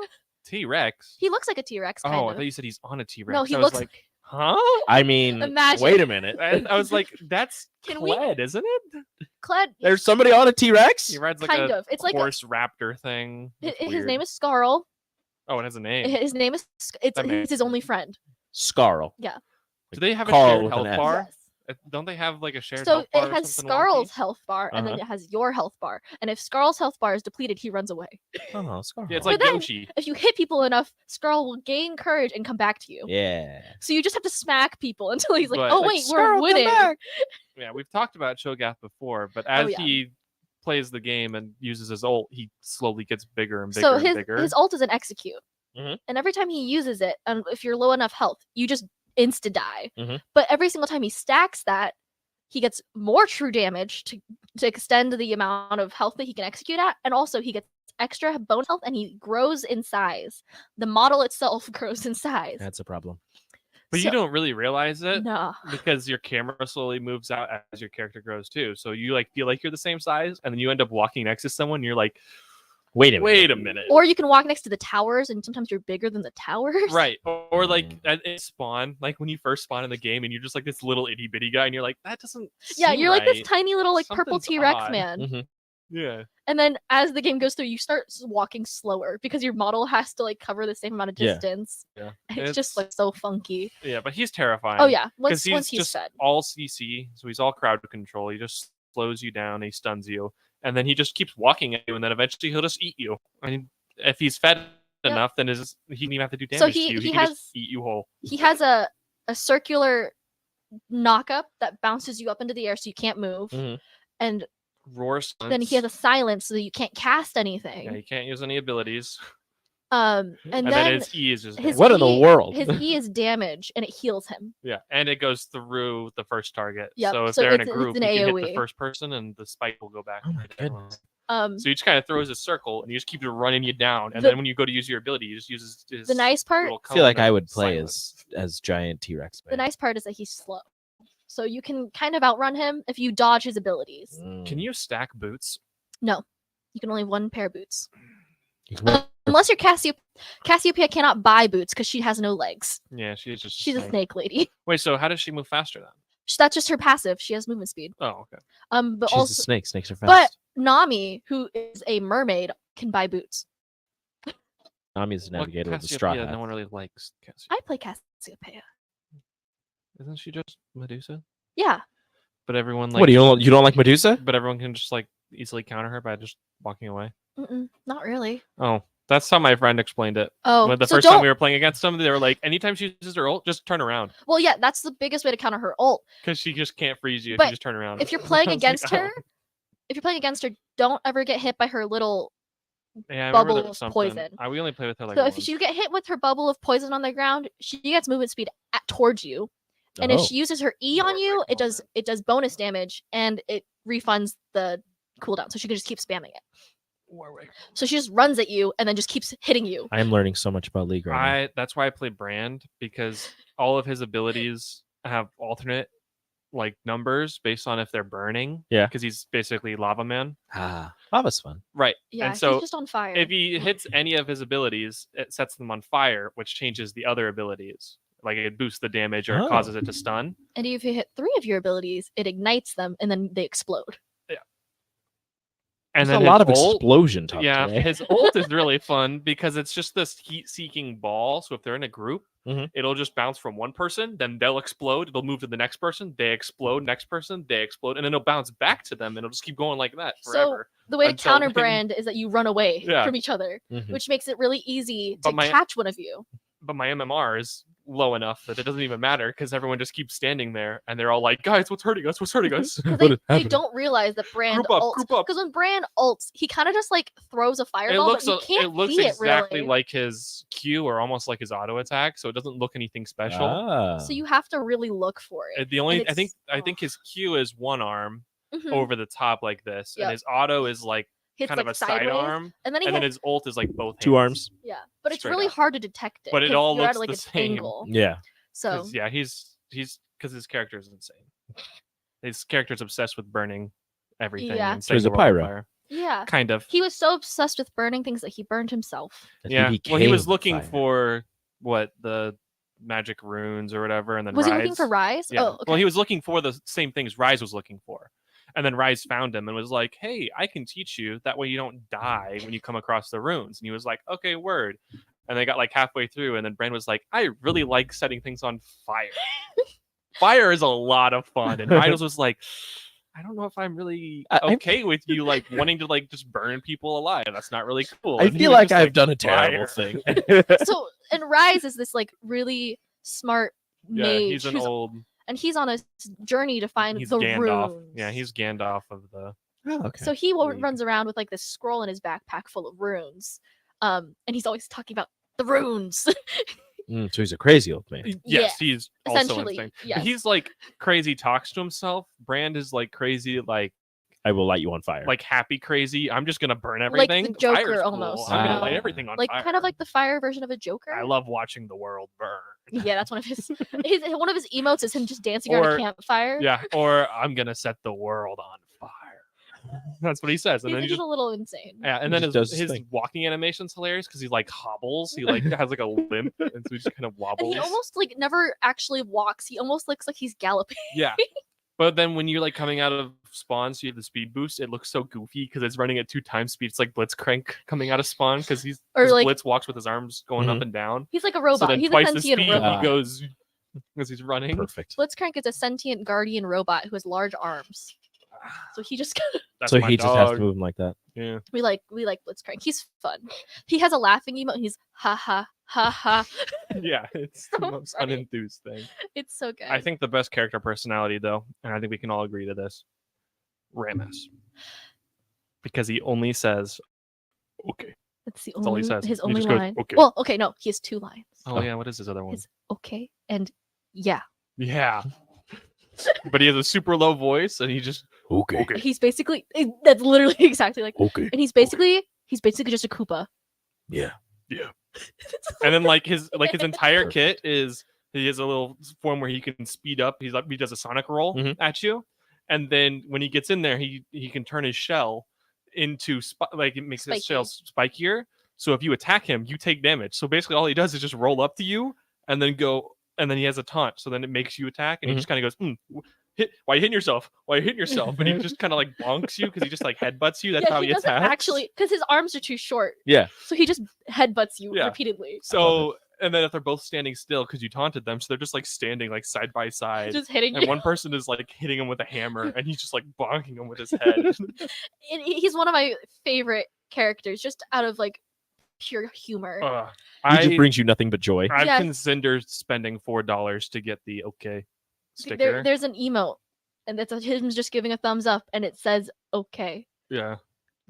T-Rex. he looks like a T-Rex kind Oh, I of. thought you said he's on a T-Rex. No, he I was looks like, huh? I mean, Imagine. wait a minute. And I was like, that's Can we- Kled, isn't it? Kled. There's somebody on a T-Rex? He rides like Kind a of. It's like a- horse raptor thing. It's His weird. name is Scarl. Oh, it has a name. His name is it's That he's his only friend. Scarl. Yeah. Do they have a Carl shared with health an S. bar? Yes. Don't they have like a shared So health bar it or has something wonky? Scarl's health bar, and then Uh-huh. it has your health bar. And if Scarl's health bar is depleted, he runs away. Oh, Scarl. Yeah, it's But like then- Yoshi. If you hit people enough, Scarl will gain courage and come back to you. Yeah. So you just have to smack people until he's like, But- "Oh Like, wait, Scarl, we're come winning." back. Yeah, we've talked about Cho'Gath before, but as yeah. he plays the game and uses his ult, he slowly gets bigger and bigger So and bigger. his ult is an execute, Mhm. and every time he uses it, if you're low enough health, you just insta die. Mm-hmm. Mhm. But every single time he stacks that, he gets more true damage to extend the amount of health that he can execute at, and also he gets extra bone health, and he grows in size. The model itself grows in size. That's a problem. But So- you don't really realize it No. because your camera slowly moves out as your character grows too. So you like feel like you're the same size, and then you end up walking next to someone. And you're like, Wait a minute. wait a minute. Or you can walk next to the towers, and sometimes you're bigger than the towers. Right. Or like Mm. at spawn, like when you first spawn in the game and you're just like this little itty bitty guy, and you're like, that doesn't. Yeah, seem you're like this right. tiny little like purple Something's T-Rex odd. man. Mhm. Yeah. And then as the game goes through, you start walking slower because your model has to like cover the same amount of Yeah. distance. Yeah. It's just like so funky. Yeah, but he's terrifying. Oh yeah, Because once he's just fed. all CC, so he's all crowd control. He just slows you down, he stuns you, and then he just keeps walking at you, and then eventually he'll just eat you. I mean, if he's fed enough, then he didn't even have to do damage So to you. he He can has- just eat you whole. He has a circular knock up that bounces you up into the air so you can't move, and Roar then he has a silence so that you can't cast anything. Yeah, you can't use any abilities. And then then his E is just his damage. His E is damage, and it heals him. Yeah, and it goes through the first target. Yep, So if so they're in a it's group, an you can hit AoE. the first person, and the spike will go back. Oh my goodness. So he just kind of throws a circle, and he just keeps running you down. And The- then when you go to use your ability, you just use his The nice part, little I feel like cone I of would play silence. as giant T-Rex. the nice part is that he's slow, so you can kind of outrun him if you dodge his abilities. Can you stack boots? No, you can only have one pair of boots. can Unless you're Cassiopeia cannot buy boots because she has no legs. Yeah, she's just. She's a snake lady. Wait, so how does she move faster then? That's just her passive. She has movement speed. Oh, okay. But She's also a snake. Snakes are But fast. Nami, who is a mermaid, can buy boots. Nami's the Well, navigator with the straw Cassiopeia, hat. no one really likes Cassiopeia. I play Cassiopeia. Isn't she just Medusa? Yeah. But everyone like. What, you don't like Medusa? But everyone can just like easily counter her by just walking away. Not really. Oh, that's how my friend explained it. Oh, When the so first time don't- we were playing against them, they were like, anytime she uses her ult, just turn around. Well, yeah, that's the biggest way to counter her ult. Because she just can't freeze you if But you just turn around. If you're playing I was like, against her, don't ever get hit by her little yeah, I remember bubble there of was something. poison. We only play with her like So once. if you get hit with her bubble of poison on the ground, she gets movement speed towards you. And if Oh. she uses her E on you, it does bonus damage and it refunds the cooldown. So she can just keep spamming it. So she just runs at you and then just keeps hitting you. I am learning so much about League right now. That's why I play Brand, because all of his abilities have alternate like numbers based on if they're burning. Yeah. Because he's basically Lava Man. Lava's fun. Right. Yeah, and so he's just on fire. if he hits any of his abilities, it sets them on fire, which changes the other abilities. Like it boosts the damage or it Oh. causes it to stun. And if you hit 3 of your abilities, it ignites them and then they explode. And There's then a lot his of ult- explosion talk Yeah, today. his ult is really fun because it's just this heat-seeking ball. So if they're in a group, it'll just bounce from one person, then they'll explode. It'll move to the next person. They explode. Next person, they explode, and then it'll bounce back to them, and it'll just keep going like that forever. So the way to until counter him- brand is that you run away Yeah. from each other, Mhm. which makes it really easy to But my- catch one of you. But my MMR is low enough that it doesn't even matter because everyone just keeps standing there, and they're all like, "Guys, what's hurting us? What's hurting us?" They don't realize that Brand Group up, ults. group up. Because when Brand ults, he kind of just like throws a It fireball, looks, but you can't it looks see exactly it really. like his Q or almost like his auto attack, so it doesn't look anything special. Ah. So you have to really look for it. The only And I think his Q is one arm Mhm. over the top like this, Yep. and his auto is like Hits, kind of like, a sideways, sidearm, and then he his ult is like both Two hands. arms. Yeah, but it's Straight really up. hard to detect it. But it 'cause all you're looks at like the an same. angle. Yeah. So 'Cause, yeah, he's because his character is insane. His character's obsessed with burning everything. Yeah. And So he's setting a the world on pyro. fire. yeah, Kind of. He was so obsessed with burning things that he burned himself. Yeah. Well, he was became looking fire. for what the magic runes or whatever, and then Was he Rise. looking for Rise? Yeah. Oh, Well, okay. he was looking for the same things Rise was looking for. And then Rise found him and was like, "Hey, I can teach you. That way you don't die when you come across the runes." And he was like, "Okay, word." And they got like halfway through, and then Brand was like, "I really like setting things on fire. Fire is a lot of fun." And Rise was like, "I don't know if I'm really okay with you like wanting to like just burn people alive. That's not really cool." I And he feel was like just I've done a terrible "Fire." thing. So and Rise is this like really smart Yeah, mage. he's an who's- old. and he's on a journey to find He's the Gandalf. runes. Yeah, he's Gandalf of the. Oh, okay. So he runs around with like this scroll in his backpack full of runes. And he's always talking about the runes. So he's a crazy old man. Yes, Yeah, he's also essentially, insane. But yes. he's like crazy talks to himself. Brand is like crazy, like I will light you on fire. happy crazy. I'm just gonna burn Like everything. the Joker Fire's cool. almost. I'm you gonna know? light everything on like fire. kind of like the fire version of a Joker. I love watching the world burn. Yeah, that's one of his, one of his emotes is him just dancing around Or- a campfire. Yeah, or I'm gonna set the world on fire. That's what he says, and he's, then he he's just a little insane. yeah, and He then just does his his thing. walking animation's hilarious because he like hobbles. He like has like a limp, and so he just kind of And wobbles. he almost like never actually walks. He almost looks like he's galloping. Yeah. But then when you're like coming out of spawn, so you have the speed boost, it looks so goofy because it's running at 2 times speed. It's like Blitzcrank coming out of spawn because he's Or, 'cause like- Blitz walks with his arms going up and down. He's like a So robot. then He's a twice the sentient speed robot. he goes as he's running. Perfect. Blitzcrank is a sentient guardian robot who has large arms. So he just So he just has to move him like that. Yeah. we like Blitzcrank. He's fun. He has a laughing emote. And he's ha ha ha ha. Yeah, it's the most unenthused thing. It's so good. I think the best character personality, though, and I think we can all agree to this, Ramus. Because he only says, okay. That's the That's all only he says. his He only just goes, line. okay. Well, okay, no, he has 2 lines. Oh, yeah, what is his other one? His okay and yeah. Yeah. But he has a super low voice, and he just, okay. He's basically that's literally exactly like Okay. And he's basically just a Koopa. Yeah. Yeah. And then like his entire kit is he has a little form where he can speed up. He does a sonic roll at you, and then when he gets in there, he can turn his shell into it makes his shell spikier. So if you attack him, you take damage. So basically, all he does is just roll up to you and then go, and then he has a taunt. So then it makes you attack, and he just kind of goes, why are you hitting yourself? Why are you hitting yourself? And he just kind of like bonks you because he just like headbutts you. That's how he doesn't attacks. actually because his arms are too short. Yeah. So he just headbutts you Yeah. repeatedly. So and then if they're both standing still because you taunted them, so they're just like standing like side by side, Just hitting and you. one person is like hitting him with a hammer, and he's just like bonking him with his head. And he's one of my favorite characters, just out of like pure humor. He just brings you nothing but joy. I've Yes. considered spending $4 to get the okay sticker. There's an emote, and it's him just giving a thumbs up, and it says okay. Yeah,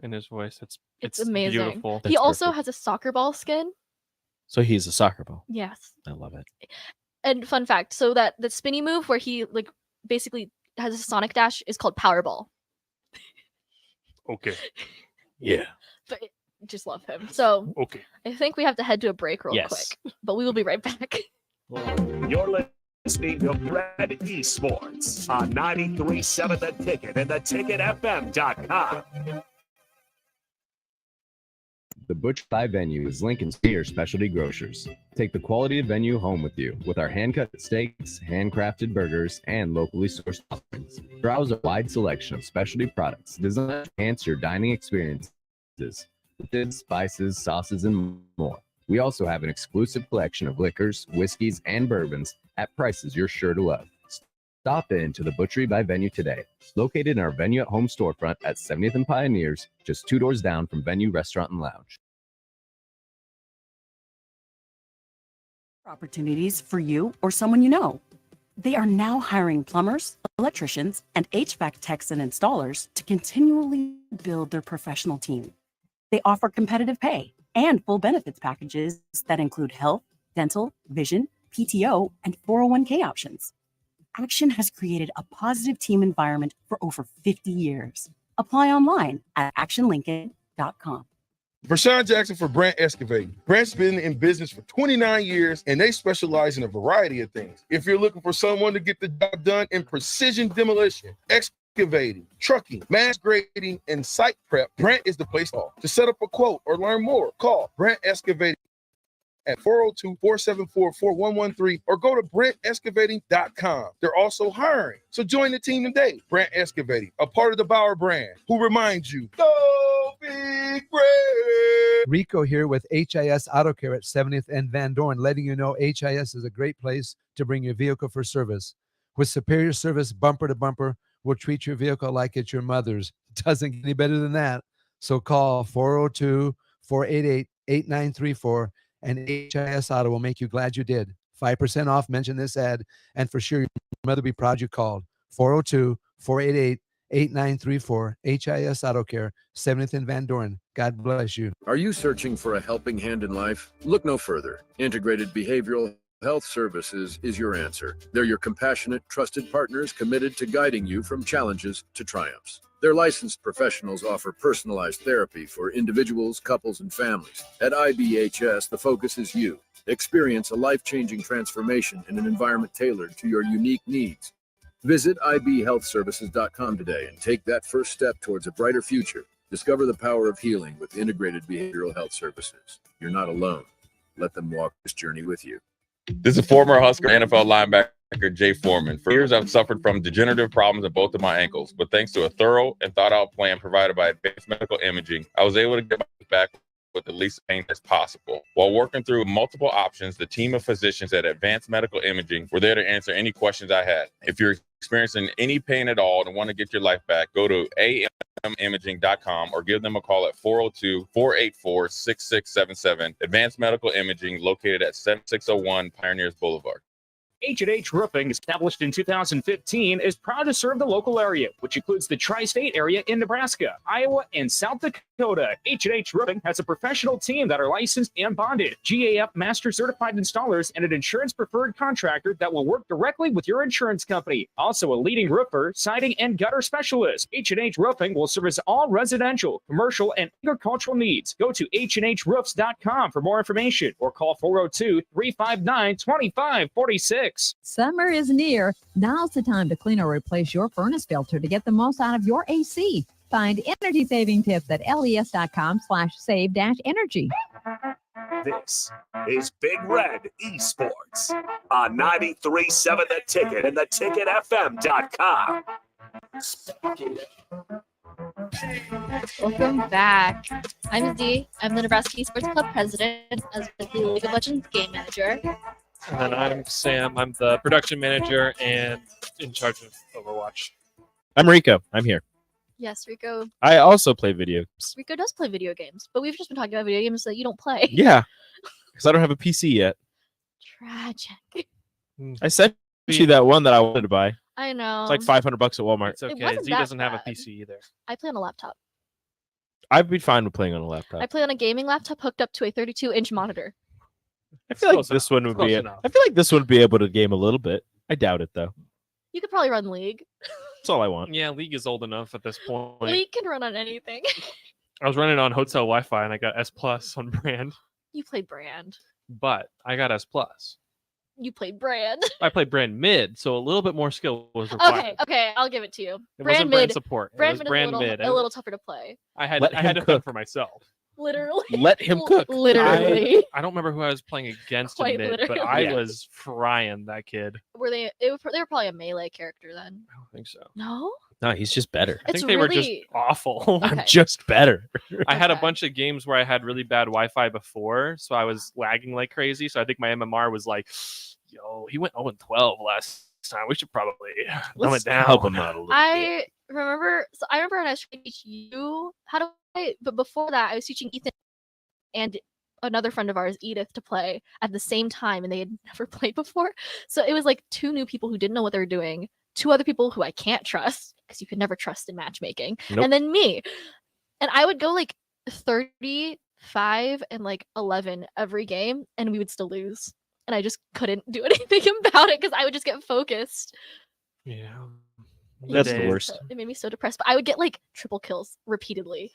in his voice, It's amazing. Beautiful. He also has a soccer ball skin. So he's a soccer ball. Yes. I love it. And fun fact, so that the spinny move where he like basically has a Sonic Dash is called Powerball. Okay. Yeah. But just love him. So okay. I think we have to head to a break real Yes. quick, but we will be right back. You're listening to Red Esports on 93.7 The Ticket and theticketfm.com. The Butcher Pie Venue is Lincoln's premier specialty grocers. Take the quality of venue home with you with our hand-cut steaks, handcrafted burgers, and locally sourced offerings. Browse a wide selection of specialty products designed to enhance your dining experiences with spices, sauces, and more. We also have an exclusive collection of liquors, whiskeys, and bourbons at prices you're sure to love. Stop in to the Butchery by Venue today, located in our Venue at Home storefront at 70th and Pioneers, just 2 doors down from Venue Restaurant and Lounge. Opportunities for you or someone you know. They are now hiring plumbers, electricians, and HVAC techs and installers to continually build their professional team. They offer competitive pay and full benefits packages that include health, dental, vision, PTO, and 401k options. Action has created a positive team environment for over 50 years. Apply online at actionlincoln.com. Vershawn Jackson for Brant Excavating. Brant's been in business for 29 years, and they specialize in a variety of things. If you're looking for someone to get the job done in precision demolition, excavating, trucking, mass grading, and site prep, Brant is the place to call. To set up a quote or learn more, call Brant Excavating at 402-474-4113 or go to BrantExcavating.com. They're also hiring, so join the team today. Brant Excavating, a part of the Bauer brand, who reminds you, go big Brant! Rico here with HIS Auto Care at 70th and Van Dorn, letting you know HIS is a great place to bring your vehicle for service. With superior service, bumper to bumper, we'll treat your vehicle like it's your mother's. It doesn't get any better than that. So call 402-488-8934 and HIS Auto will make you glad you did. 5% off, mention this ad, and for sure your mother will be proud you called. 402-488-8934, HIS Auto Care, 70th and Van Dorn. God bless you. Are you searching for a helping hand in life? Look no further. Integrated Behavioral Health Services is your answer. They're your compassionate, trusted partners committed to guiding you from challenges to triumphs. Their licensed professionals offer personalized therapy for individuals, couples, and families. At IBHS, the focus is you. Experience a life-changing transformation in an environment tailored to your unique needs. Visit ibhealthservices.com today and take that first step towards a brighter future. Discover the power of healing with Integrated Behavioral Health Services. You're not alone. Let them walk this journey with you. This is former Husker NFL linebacker Jay Foreman. For years, I've suffered from degenerative problems in both of my ankles, but thanks to a thorough and thought-out plan provided by Advanced Medical Imaging, I was able to get back with the least pain as possible. While working through multiple options, the team of physicians at Advanced Medical Imaging were there to answer any questions I had. If you're experiencing any pain at all and want to get your life back, go to ammimaging.com or give them a call at 402-484-6677. Advanced Medical Imaging, located at 7601 Pioneers Boulevard. H&H Roofing, established in 2015, is proud to serve the local area, which includes the tri-state area in Nebraska, Iowa, and South Dakota. H&H Roofing has a professional team that are licensed and bonded, GAF Master Certified installers, and an insurance-preferred contractor that will work directly with your insurance company. Also a leading roofer, siding, and gutter specialist. H&H Roofing will service all residential, commercial, and agricultural needs. Go to HandHroofs.com for more information or call 402-359-2546. Summer is near. Now's the time to clean or replace your furnace filter to get the most out of your AC. Find energy-saving tips at les.com/save-energy. This is Big Red Esports on 93.7 The Ticket and theticketfm.com. Welcome back. I'm Z. I'm the Nebraska Esports Club president, as well as the League of Legends game manager. And then I'm Sam. I'm the production manager and in charge of Overwatch. I'm Rico. I'm here. Yes, Rico. I also play video games. Rico does play video games, but we've just been talking about video games that you don't play. Yeah, because I don't have a PC yet. Tragic. I sent you that one that I wanted to buy. I know. It's like $500 at Walmart. It's okay. wasn't Z that doesn't have a bad. PC either. I play on a laptop. I'd be fine with playing on a laptop. I play on a gaming laptop hooked up to a 32-inch monitor. I feel like this one would be. I feel like this one would be able to game a little bit. I doubt it though. You could probably run League. That's all I want. Yeah, League is old enough at this point. League can run on anything. I was running on hotel Wi-Fi and I got S Plus on Brand, You played Brand. but I got S Plus. You played Brand. I played Brand Mid, so a little bit more skill was required. Okay, I'll give it to you. It Brand wasn't brand Mid support. It Brand was Mid Brand is Mid. a little tougher to play. I had Let I had him to fend cook. for myself. Literally. Let him cook. Literally. I don't remember who I was playing against in Quite Mid, but literally. I Yeah. was frying that kid. Were they? They were probably a melee character then. I don't think so. No. No, he's just better. I It's think they were just really- awful. Okay. I'm just better. I had a bunch of games where I had really bad Wi-Fi before, so I was lagging like crazy. So I think my MMR was like, "Yo, he went 0-12 last time. We should probably dumb Let's it down." help him out a little. I remember. So I remember when I was trying to teach you how to play, but before that, I was teaching Ethan and another friend of ours, Edith, to play at the same time, and they had never played before. So it was like two new people who didn't know what they were doing, two other people who I can't trust because you could never trust in matchmaking, Nope. and then me. And I would go like 35 and like 11 every game, and we would still lose. And I just couldn't do anything about it because I would just get focused. Yeah. That's the Days. worst. So it made me so depressed. But I would get like triple kills repeatedly.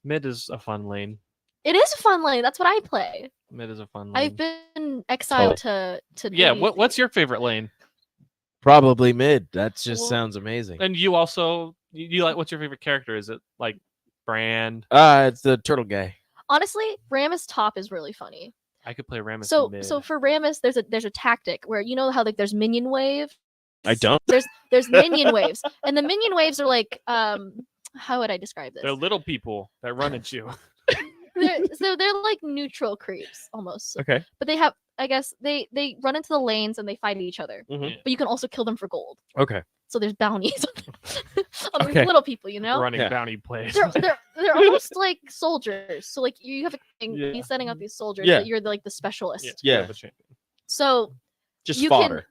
Mid is a fun lane. It is a fun lane. That's what I play. Mid is a fun lane. I've been exiled to Yeah. the- What's your favorite lane? Probably mid. That just Well- sounds amazing. And you also you like what's your favorite character? Is it like Brand? It's the turtle guy. Honestly, Rammus top is really funny. I could play Rammus So mid. so for Rammus, there's a tactic where you know how like there's minion wave. I don't. There's minion waves, and the minion waves are like how would I describe this? They're little people that run at you. They're like neutral creeps almost. Okay. But they have, I guess, they run into the lanes and they fight each other. Mhm. But you can also kill them for gold. Okay. So there's bounties on these Okay. little people, you know? Running Yeah. bounty plays. They're almost like soldiers. So like you have a thing, Yeah. he's sending out these soldiers, Yeah. but you're like the specialist. Yeah. Have a champion. So Just you fodder. can,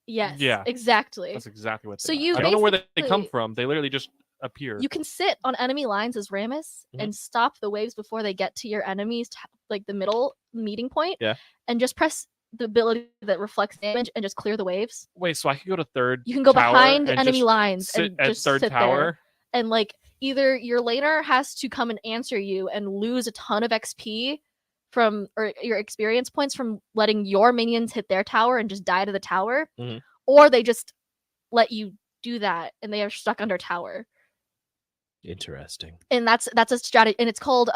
yes, Yeah. exactly. That's exactly what. So They are. you I don't know where they come basically- from. They literally just appear. You can sit on enemy lines as Rammus Mhm. and stop the waves before they get to your enemies, like the middle meeting point. Yeah. And just press the ability that reflects damage and just clear the waves. Wait, so I could go to third. You can go tower behind and enemy just lines sit and at just third sit tower. there. And like either your laner has to come and answer you and lose a ton of XP from or your experience points from letting your minions hit their tower and just die to the tower, Mhm. or they just let you do that and they are stuck under tower. Interesting. And that's a strategy, and it's called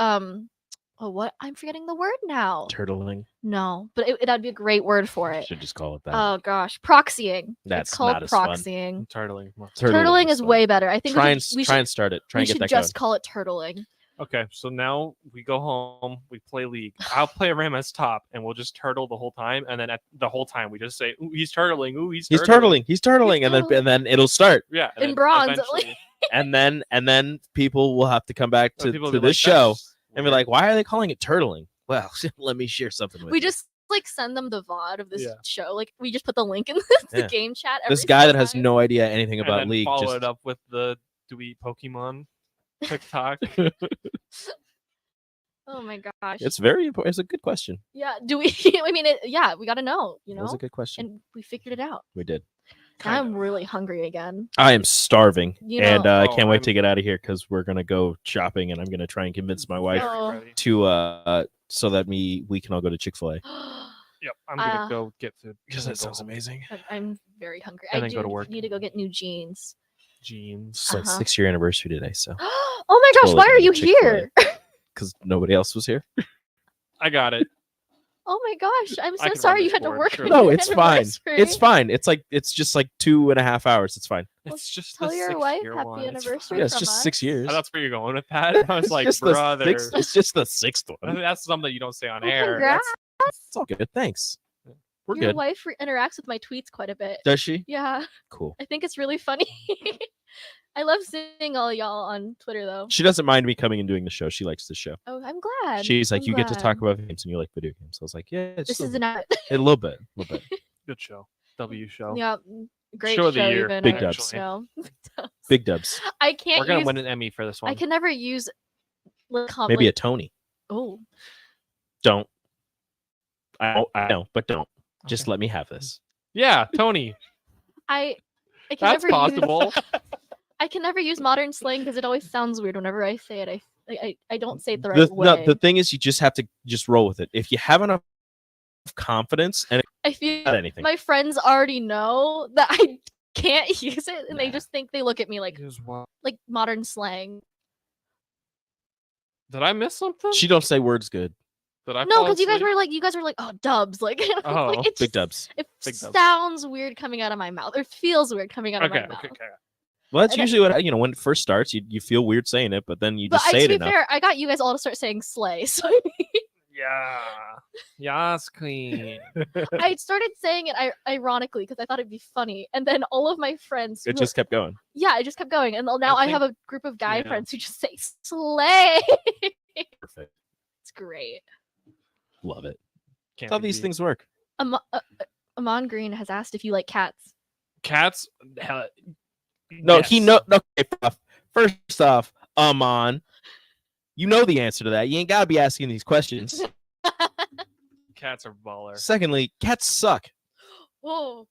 what I'm forgetting the word now. Turtling. No, but that'd be a great word for it. Should just call it that. Oh gosh, proxying. That's it's called not as fun. proxying. Turtling. Turtling is way better. I think Try we and should, we try should, and start it. Try we and get should that just going. call it turtling. Okay, so now we go home, we play League. I'll play Ram as top, and we'll just turtle the whole time. And then at the whole time, we just say, "Ooh, he's turtling! Ooh, he's turtling! He's turtling, and then it'll start. Yeah, and In then bronze. eventually- and then people will have to come back Well, to, people will to be this like, show "That's and be like, why are they calling it turtling? Well, let me share something with We you. just like send them the VOD of this Yeah. show. Like we just put the link in the Yeah. game chat. This every guy single that has time. no idea anything and about then League follow just it up with the "Do we eat Pokemon?" TikTok. Oh my gosh. it's very important. It's a good question. Yeah. Do we? I mean, yeah. We got to know. You know. That was a good question. And we figured it out. We did. Now I'm really hungry again. I am starving, You and know- I can't wait to get out of here because we're gonna go shopping, and I'm gonna try and convince my wife Oh. to so that we can all go to Chick-fil-A. Yep, I'm gonna Uh, go get food Because and that then go sounds home. amazing. I'm very hungry. And I then go to work. need to go get new jeans. Jeans. It's my Uh-huh. 6-year anniversary today, so Oh my gosh! Why are you here? because nobody else was here. I got it. Oh my gosh! I'm I so can run sorry you this had to board, work. sure. on No, your it's fine. anniversary. It's fine. It's just like 2.5 hours. It's fine. It's just Tell the your wife 6-year happy one. It's anniversary Yeah, it's from just us. 6 years. Oh, that's where you're going with that. I was It's like, just the brother. sixth- it's just the sixth one. That's something you don't say on Well, air. congrats. It's all good. Thanks. We're Your good. wife interacts with my tweets quite a bit. Does she? Yeah. Cool. I think it's really funny. I love seeing all y'all on Twitter though. She doesn't mind me coming and doing the show. She likes the show. Oh, I'm glad. She's like, I'm you get to talk glad. about games and you like video games. I was like, yeah, it's This just is not. a little bit. Good show. W show. Yeah, great Show of the year, Even, Big I- dubs. no. Big dubs. I can't. We're gonna use, win an Emmy for this one. I can never use. Maybe a like, Tony. Oh. Don't. I know, but don't. Just let me have this. Yeah, Tony. I can That's never possible. Use, I can never use modern slang because it always sounds weird whenever I say it. I don't say it the right way. No, the thing is, you just have to just roll with it. If you have enough confidence and I feel not anything. my friends already know that I can't use it, and they just think they look at me like modern slang. Did I miss something? She don't say words good. Did I No, fall because you guys asleep? were like, oh, dubs, like, Oh, like it's big just- dubs. It Big dubs. sounds weird coming out of my mouth, or feels weird coming out of my mouth. Okay. Well, that's And I- usually what when it first starts. You feel weird saying it, but then you But just say to it be enough. fair, I got you guys all to start saying slay, so Yeah. Yes, queen. I started saying it ironically because I thought it'd be funny, and then all of my friends. It just kept going. Yeah, I just kept going, and now I have a group of guy yeah. friends who just say slay. Perfect. It's great. Love it. Can't That's how be these beat. things work. Amon Green has asked if you like cats. Cats. No, yes. he no. Okay, first off, Amon, you know the answer to that. You ain't gotta be asking these questions. Cats are baller. Secondly, cats suck. Whoa.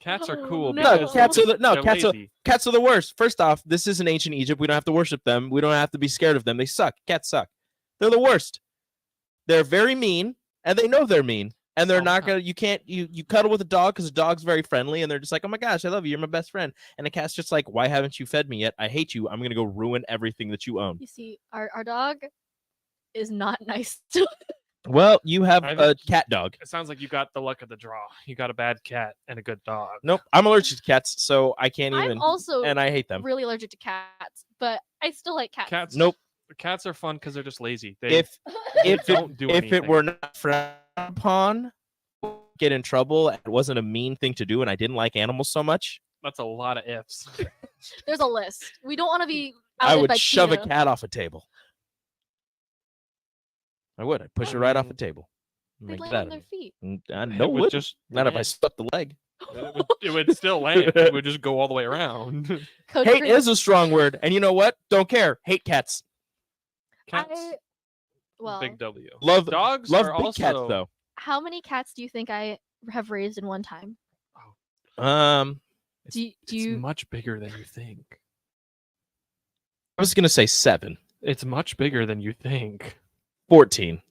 Cats are Oh, cool. no. No, because cats are they're cats lazy. are the worst. First off, this isn't ancient Egypt. We don't have to worship them. We don't have to be scared of them. They suck. Cats suck. They're the worst. They're very mean, and they know they're mean. And they're not gonna. You can't. You cuddle with a dog because a dog's very friendly, and they're just like, "Oh my gosh, I love you. You're my best friend." And the cat's just like, "Why haven't you fed me yet? I hate you. I'm gonna go ruin everything that you own." You see, our dog is not nice to. Well, you have I a think- cat dog. It sounds like you got the luck of the draw. You got a bad cat and a good dog. Nope, I'm allergic to cats, so I can't even. I'm also and I hate them. really allergic to cats, but I still like cats. Cats. Nope. Cats are fun because they're just lazy. They, If if don't it, do if it anything. were not frowned upon, get in trouble. It wasn't a mean thing to do, and I didn't like animals so much. That's a lot of ifs. There's a list. We don't want to be. I outed would by shove PETA. a cat off a table. I would. I'd push it right off a table. They'd Make land that on their feet. No, would would just not if I land. stuck the leg. It would still land. It would just go all the way around. Coach Hate Green- is a strong word, and you know what? Don't care. Hate cats. Well, Big W. Love Dogs Love are big also cats though. how many cats do you think I have raised in one time? It's, Do It's you? much bigger than you think. I was gonna say 7. It's much bigger than you think. 14.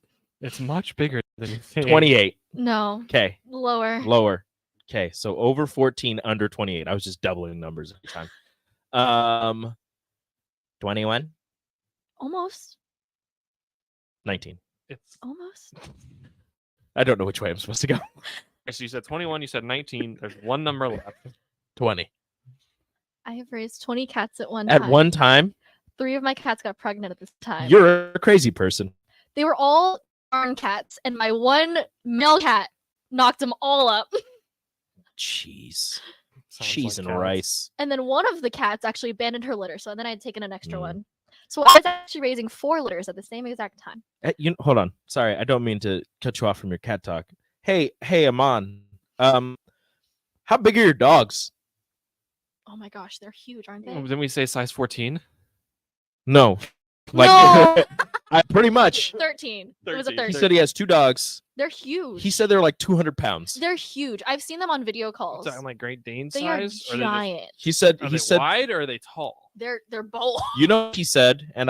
It's much bigger than you think. 28. No. Okay. Lower. Lower. Okay, so over 14, under 28. I was just doubling numbers every time. 21, Almost. 19. It's Almost. I don't know which way I'm supposed to go. so you said 21, you said 19. There's one number left. 20. I have raised 20 cats at one At time. one time, 3 of my cats got pregnant at this time. You're a crazy person. They were all barn cats, and my one male cat knocked them all up. Cheese. Sounds Cheese like and cats. rice. And then one of the cats actually abandoned her litter, so then I had taken an extra one. So I was actually raising 4 litters at the same exact time. Hold on. Sorry, I don't mean to cut you off from your cat talk. Hey, Amon. How big are your dogs? Oh my gosh, they're huge, aren't they? Didn't we say size 14? No. Like No! pretty much. 13. It was a 13. He said he has 2 dogs. They're huge. He said they're like 200 pounds. They're huge. I've seen them on video calls. Is that like Great Dane They size? are giant. He said Are they wide or are they tall? They're both. You know what he said, and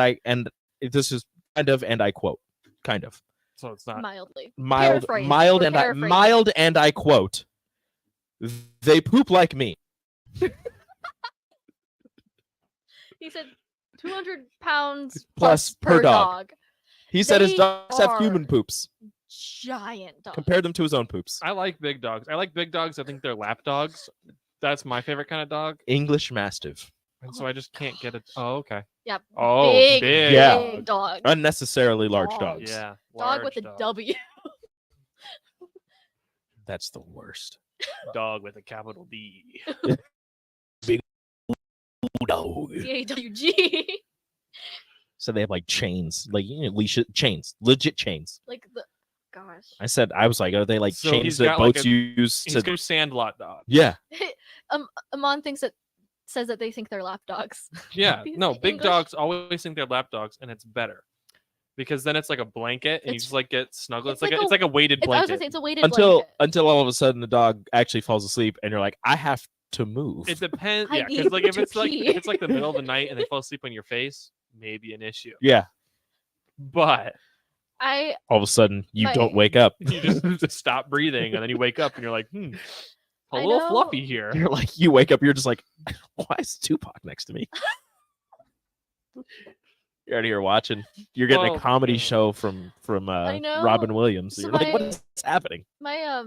this is kind of, and I quote, kind of. So it's not Mildly. Mild Paraphrase. and I quote, they poop like me. He said 200 pounds Plus per dog. He said his They dogs have are human poops. Giant dogs. Compare them to his own poops. I like big dogs. I like big dogs. I think they're lap dogs. That's my favorite kind of dog. English Mastiff. And so I just can't get it. Oh, okay. Yep. Oh, big, Yeah. big dog. Unnecessarily large Dog. dogs. Yeah. Dog large with a dog. W. That's the worst. Dog with a capital D. Big dog. C-A-W-G. So they have like chains, like leash chains, legit chains. Like the gosh. I was like, are they like So chains he's that got, like, boats a- use He's to? go sandlot dog. Yeah. Amon says that they think they're lap dogs. Yeah. These No, big English- dogs always think they're lap dogs, and it's better. Because then it's like a blanket and you It's- just like get snuggled. it's It's like like a- a weighted I was blanket. gonna say it's a weighted Until blanket. all of a sudden the dog actually falls asleep and you're like, I have to move. It depends. I Yeah, need because like if to it's like pee. if it's like the middle of the night and they fall asleep on your face, maybe an issue. Yeah. But I All of a sudden you My- don't wake up. you just stop breathing and then you wake up and you're like, a I little know- fluffy here. You're like, you wake up, you're just like, why is Tupac next to me? You're out here watching. You're getting Oh, a comedy yeah. show from I know. Robin Williams. So You're like, what my- is happening? my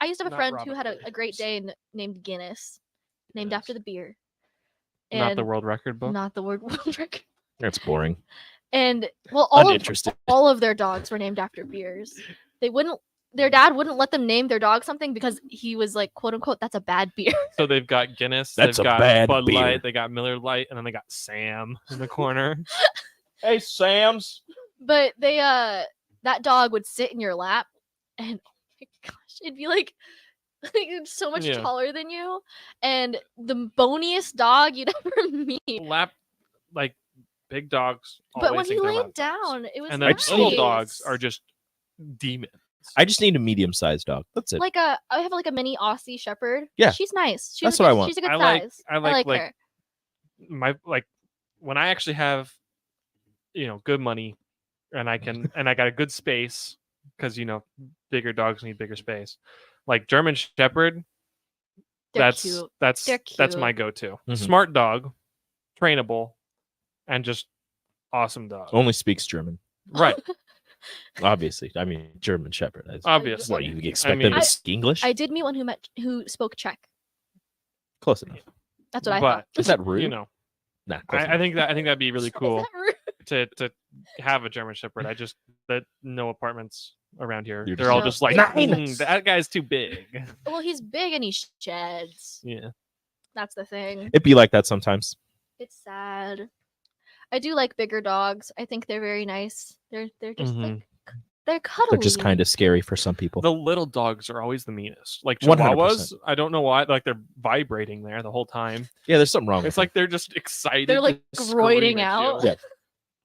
I used to have a Not friend who Robin had a Williams. great day named Guinness, named after the beer. Not the And- world record book. Not the world record. That's boring. And well, all of, Uninterested. all of their dogs were named after beers. Their dad wouldn't let them name their dog something because he was like, quote unquote, that's a bad beer. So they've got Guinness, That's they've a got bad Bud beer. Light, they got Miller Light, and then they got Sam in the corner. Hey, Sam's. But they that dog would sit in your lap and oh my gosh, it'd be like it's so much Yeah. taller than you and the boniest dog you'd ever meet. Lap, like big dogs. But when always he think they're laid lap dogs. down, it was and nice. then little dogs are just demons. I just need a medium-sized dog. That's it. Like I have like a mini Aussie Shepherd. Yeah. She's nice. She's That's a what I good- want. She's a good I like size. I like her. my when I actually have good money and I got a good space because bigger dogs need bigger space. Like German Shepherd, They're that's cute. that's They're that's my cute. go-to. Mhm. Smart dog, trainable, and just awesome dog. Only speaks German. Right. Obviously. I mean, German Shepherd. Obviously. What, you expect mean- them to speak English? I did meet one who spoke Czech. Close enough. That's what I But thought. Is that rude? Nah, close I enough. think that'd be really cool Is that rude? to have a German Shepherd. That no apartments around here. You're They're all just just like, Nice. that guy's too big. Well, he's big and he sheds. Yeah. That's the thing. It'd be like that sometimes. It's sad. I do like bigger dogs. I think they're very nice. They're just like they're cuddly. They're just kind of scary for some people. The little dogs are always the meanest. Like 100%. Chihuahuas, I don't know why. Like they're vibrating there the whole time. Yeah, there's something wrong with It's like they're just excited. They're like to groining scream at out. you. Yeah.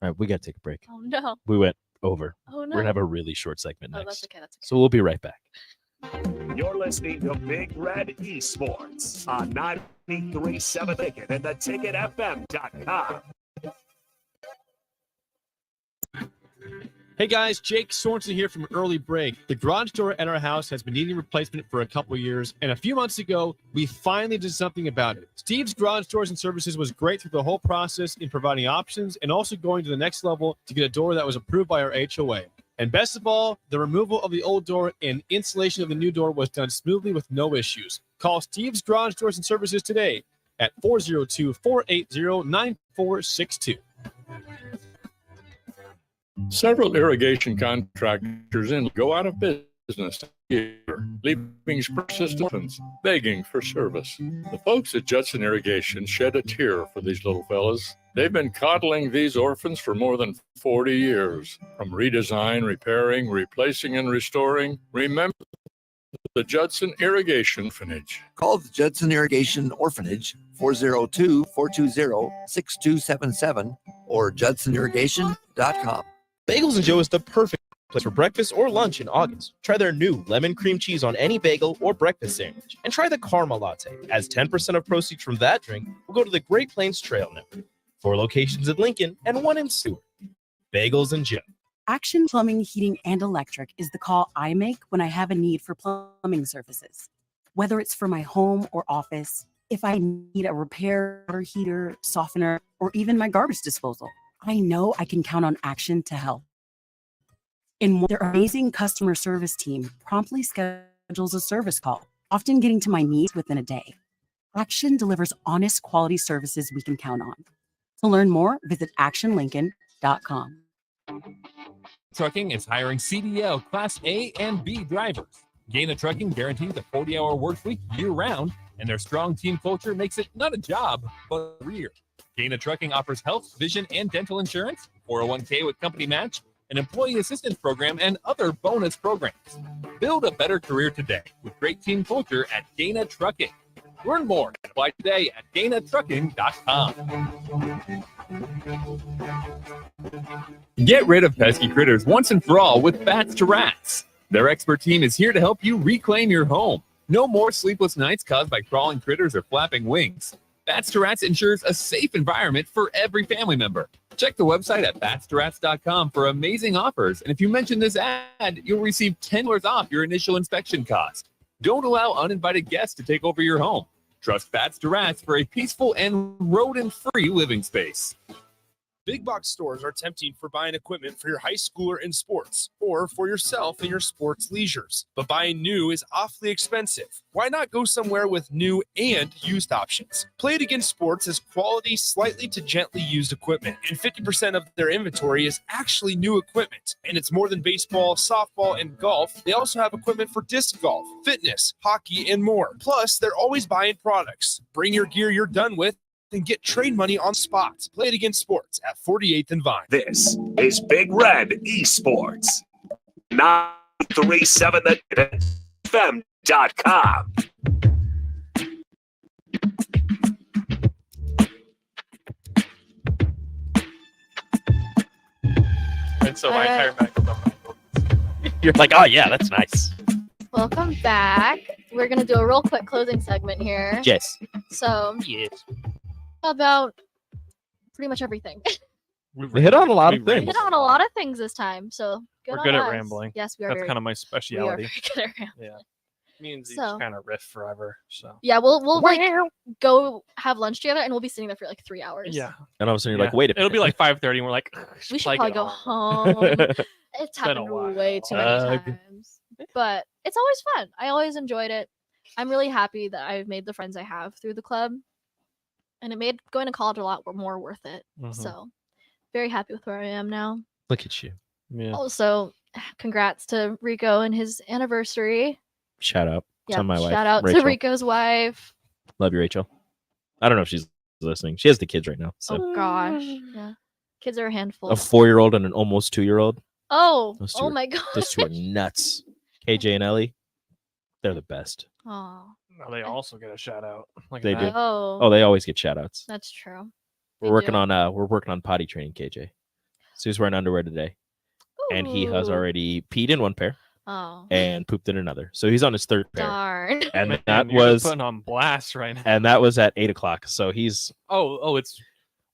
All right, we got to take a break. Oh no. We went over. Oh We're no. going to have a really short segment Oh, next. that's okay. That's okay. So we'll be right back. You're listening to Big Red Esports on 93.7 Ticket and theticketfm.com. Hey guys, Jake Sorensen here from Early Break. The garage door at our house has been needing replacement for a couple years, and a few months ago, we finally did something about it. Steve's Garage Doors and Services was great through the whole process in providing options and also going to the next level to get a door that was approved by our HOA. And best of all, the removal of the old door and installation of the new door was done smoothly with no issues. Call Steve's Garage Doors and Services today at 402-480-9462. Several irrigation contractors go out of business here, leaving persistence begging for service. The folks at Judson Irrigation shed a tear for these little fellas. They've been coddling these orphans for more than 40 years. From redesign, repairing, replacing, and restoring, remember the Judson Irrigation Orphanage. Call the Judson Irrigation Orphanage 402-420-6277 or judsonirrigation.com. Bagels and Joe is the perfect place for breakfast or lunch in August. Try their new lemon cream cheese on any bagel or breakfast sandwich. And try the caramel latte, as 10% of proceeds from that drink will go to the Great Plains Trail Network. 4 locations in Lincoln and 1 in Stewart. Bagels and Joe. Action Plumbing, Heating, and Electric is the call I make when I have a need for plumbing services. Whether it's for my home or office, if I need a repair, water heater, softener, or even my garbage disposal, I know I can count on Action to help. And their amazing customer service team promptly schedules a service call, often getting to my needs within a day. Action delivers honest, quality services we can count on. To learn more, visit actionlincoln.com. Trucking is hiring CDL Class A and B drivers. Gaina Trucking guarantees a 40-hour work week year-round, and their strong team culture makes it not a job, but a career. Gaina Trucking offers health, vision, and dental insurance, 401k with company match, an employee assistance program, and other bonus programs. Build a better career today with great team culture at Gaina Trucking. Learn more and apply today at GainaTrucking.com. Get rid of pesky critters once and for all with Bats to Rats. Their expert team is here to help you reclaim your home. No more sleepless nights caused by crawling critters or flapping wings. Bats to Rats ensures a safe environment for every family member. Check the website at batstoRats.com for amazing offers. And if you mention this ad, you'll receive $10 off your initial inspection cost. Don't allow uninvited guests to take over your home. Trust Bats to Rats for a peaceful and rodent-free living space. Big box stores are tempting for buying equipment for your high schooler in sports or for yourself in your sports leisures. But buying new is awfully expensive. Why not go somewhere with new and used options? Play It Again Sports has quality, slightly to gently used equipment, and 50% of their inventory is actually new equipment. And it's more than baseball, softball, and golf. They also have equipment for disc golf, fitness, hockey, and more. Plus, they're always buying products. Bring your gear you're done with and get trade money on spot. Play It Again Sports at 48th and Vine. This is Big Red Esports. 937thefm.com. And so my entire medical domain. You're like, oh yeah, that's nice. Welcome back. We're gonna do a real quick closing segment here. Yes. So Yes. about pretty much everything. We hit on a lot of We things. hit on a lot of things this time. So We're on good at us. rambling. Yes, we are. That's very, kind of my we are specialty. very good at rambling. Yeah. Means you So- just kind of riff forever. So Yeah, we'll like go have lunch together, and we'll be sitting there for like 3 hours. yeah. And all of a sudden you're like, wait a minute. It'll be like 5:30, and we're like, We should like probably it go all. home. It's been a happened while. way too many Ugh. times, but it's always fun. I always enjoyed it. I'm really happy that I've made the friends I have through the club, and it made going to college a lot more worth it. Mhm. So, very happy with where I am now. Look at you. Yeah. Also, congrats to Rico and his anniversary. Shout out to my wife. shout out Rachel. to Rico's wife. Love you, Rachel. I don't know if she's listening. She has the kids right now. So Oh gosh, yeah, kids are a handful. a 4-year-old and an almost 2-year-old. Oh, Those two oh are- my god. Those two are nuts. KJ and Ellie, they're the best. Oh, Now they also get a shout out. Like They do. that. Oh, they always get shout outs. that's true. We're working on potty training KJ. So he's wearing underwear today. And he has Ooh. already peed in one pair Oh, and pooped in another. So he's on his third pair. darn. And Man, that you're was putting on blast right now. and that was at 8:00. So he's Oh, it's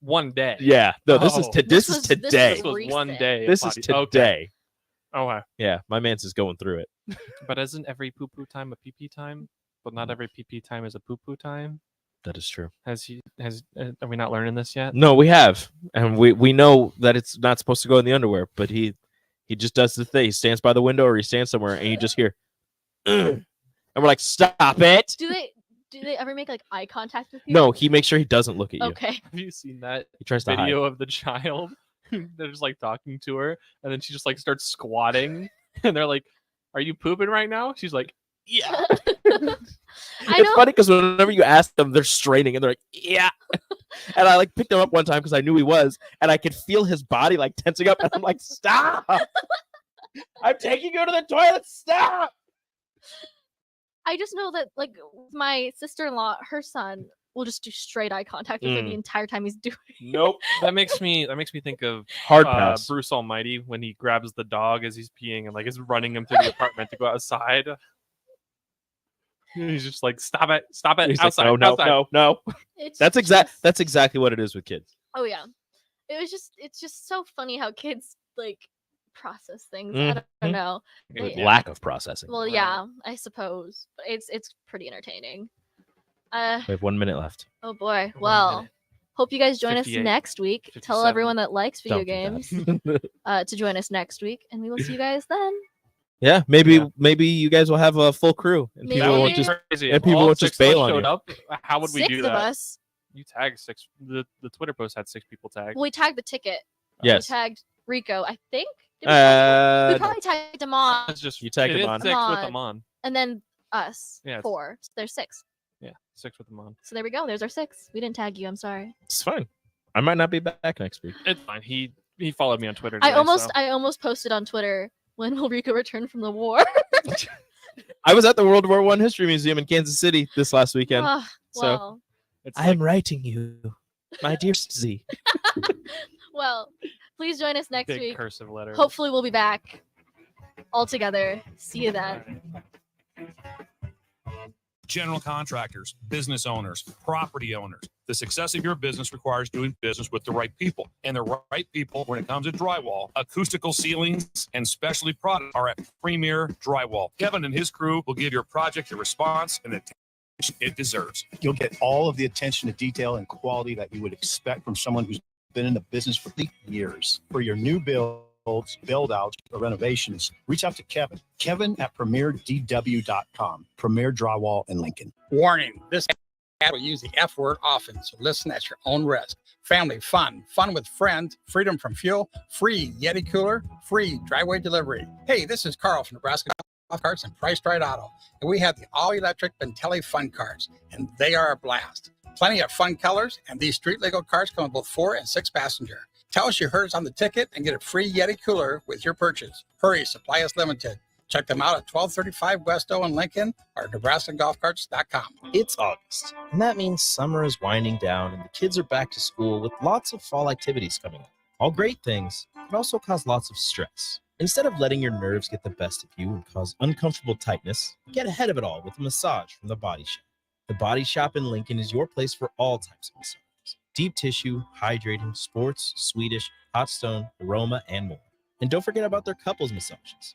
one day. yeah. No, this is Oh. this is today. This was one day. This is potty- today. Okay. Okay. Yeah, my man's is going through it. But isn't every poo poo time a pee pee time? But not every pee pee time is a poo poo time. That is true. Are we not learning this yet? No, we have, and we know that it's not supposed to go in the underwear, but he just does the thing. He stands by the window or he stands somewhere, and you just hear, "Ugh." And we're like, stop it. Do they Do they ever make like eye contact with you? No, he makes sure he doesn't look at you. Okay. Have you seen that He tries to hide. video of the child? They're just like talking to her, and then she just like starts squatting, and they're like, "Are you pooping right now?" She's like, "Yeah." It's funny because whenever you ask them, they're straining and they're like, "Yeah." And I like picked him up one time because I knew he was, and I could feel his body like tensing up, and I'm like, "Stop! I'm taking you to the toilet. Stop!" I just know that like my sister-in-law, her son will just do straight eye contact with her the entire time he's doing it. Nope. That makes me think of Hard pass. Bruce Almighty when he grabs the dog as he's peeing and like is running him through the apartment to go outside. He's just like, "Stop it, He's outside, like, no, outside." no. It's That's exactly what it is with kids. Oh yeah. It's just so funny how kids like process things. I don't know. Lack of processing. Well, yeah, I suppose. But it's pretty entertaining. We have 1 minute left. Oh boy. Well, hope you guys join us 58, next week. Tell 57. everyone that likes video Don't do games to join us next week, and we will see you guys then. Yeah, maybe you guys will have a full crew, and Maybe. people won't just Crazy. and people All won't just six of us bail on showed you. up. How would we 6 do of that? us. You tagged 6. The Twitter post had 6 people tagged. Well, we tagged the ticket. Yes. We tagged Rico, I think. Did we tag him? We probably tagged him on. It's just You tagged it him is on. 6 with them on. And then us. Yeah, it's- 4. So there's 6. Yeah, 6 with them on. So there we go. There's our 6. We didn't tag you. I'm sorry. It's fine. I might not be back next week. It's fine. He followed me on Twitter. I today, so. almost posted on Twitter, when will Rico return from the war? I was at the World War I History Museum in Kansas City this last weekend. Ah, So well. I am writing you, my dear Z. Well, please join us next Big week. cursive letter. Hopefully we'll be back all together. See you then. General contractors, business owners, property owners. The success of your business requires doing business with the right people. And the right people, when it comes to drywall, acoustical ceilings, and specialty products, are at Premier Drywall. Kevin and his crew will give your project the response and the attention it deserves. You'll get all of the attention to detail and quality that you would expect from someone who's been in the business for years. For your new builds, build outs, or renovations, reach out to Kevin at premierdw.com. Premier Drywall in Lincoln. Warning, this ad will use the F word often, so listen at your own risk. Family fun, fun with friends, freedom from fuel, free Yeti cooler, free driveway delivery. Hey, this is Carl from Nebraska Golf Carts and Price Right Auto, and we have the all-electric Bentelli Fun Cars, and they are a blast. Plenty of fun colors, and these street legal cars come with both 4 and 6 passenger. Tell us you heard us on the ticket and get a free Yeti cooler with your purchase. Hurry, supply is limited. Check them out at 1235 West O in Lincoln or NebraskaGolfCarts.com. It's August, and that means summer is winding down and the kids are back to school with lots of fall activities coming up. All great things, but also cause lots of stress. Instead of letting your nerves get the best of you and cause uncomfortable tightness, get ahead of it all with a massage from The Body Shop. The Body Shop in Lincoln is your place for all types of massages. Deep tissue, hydrating, sports, Swedish, hot stone, aroma, and more. And don't forget about their couples massages.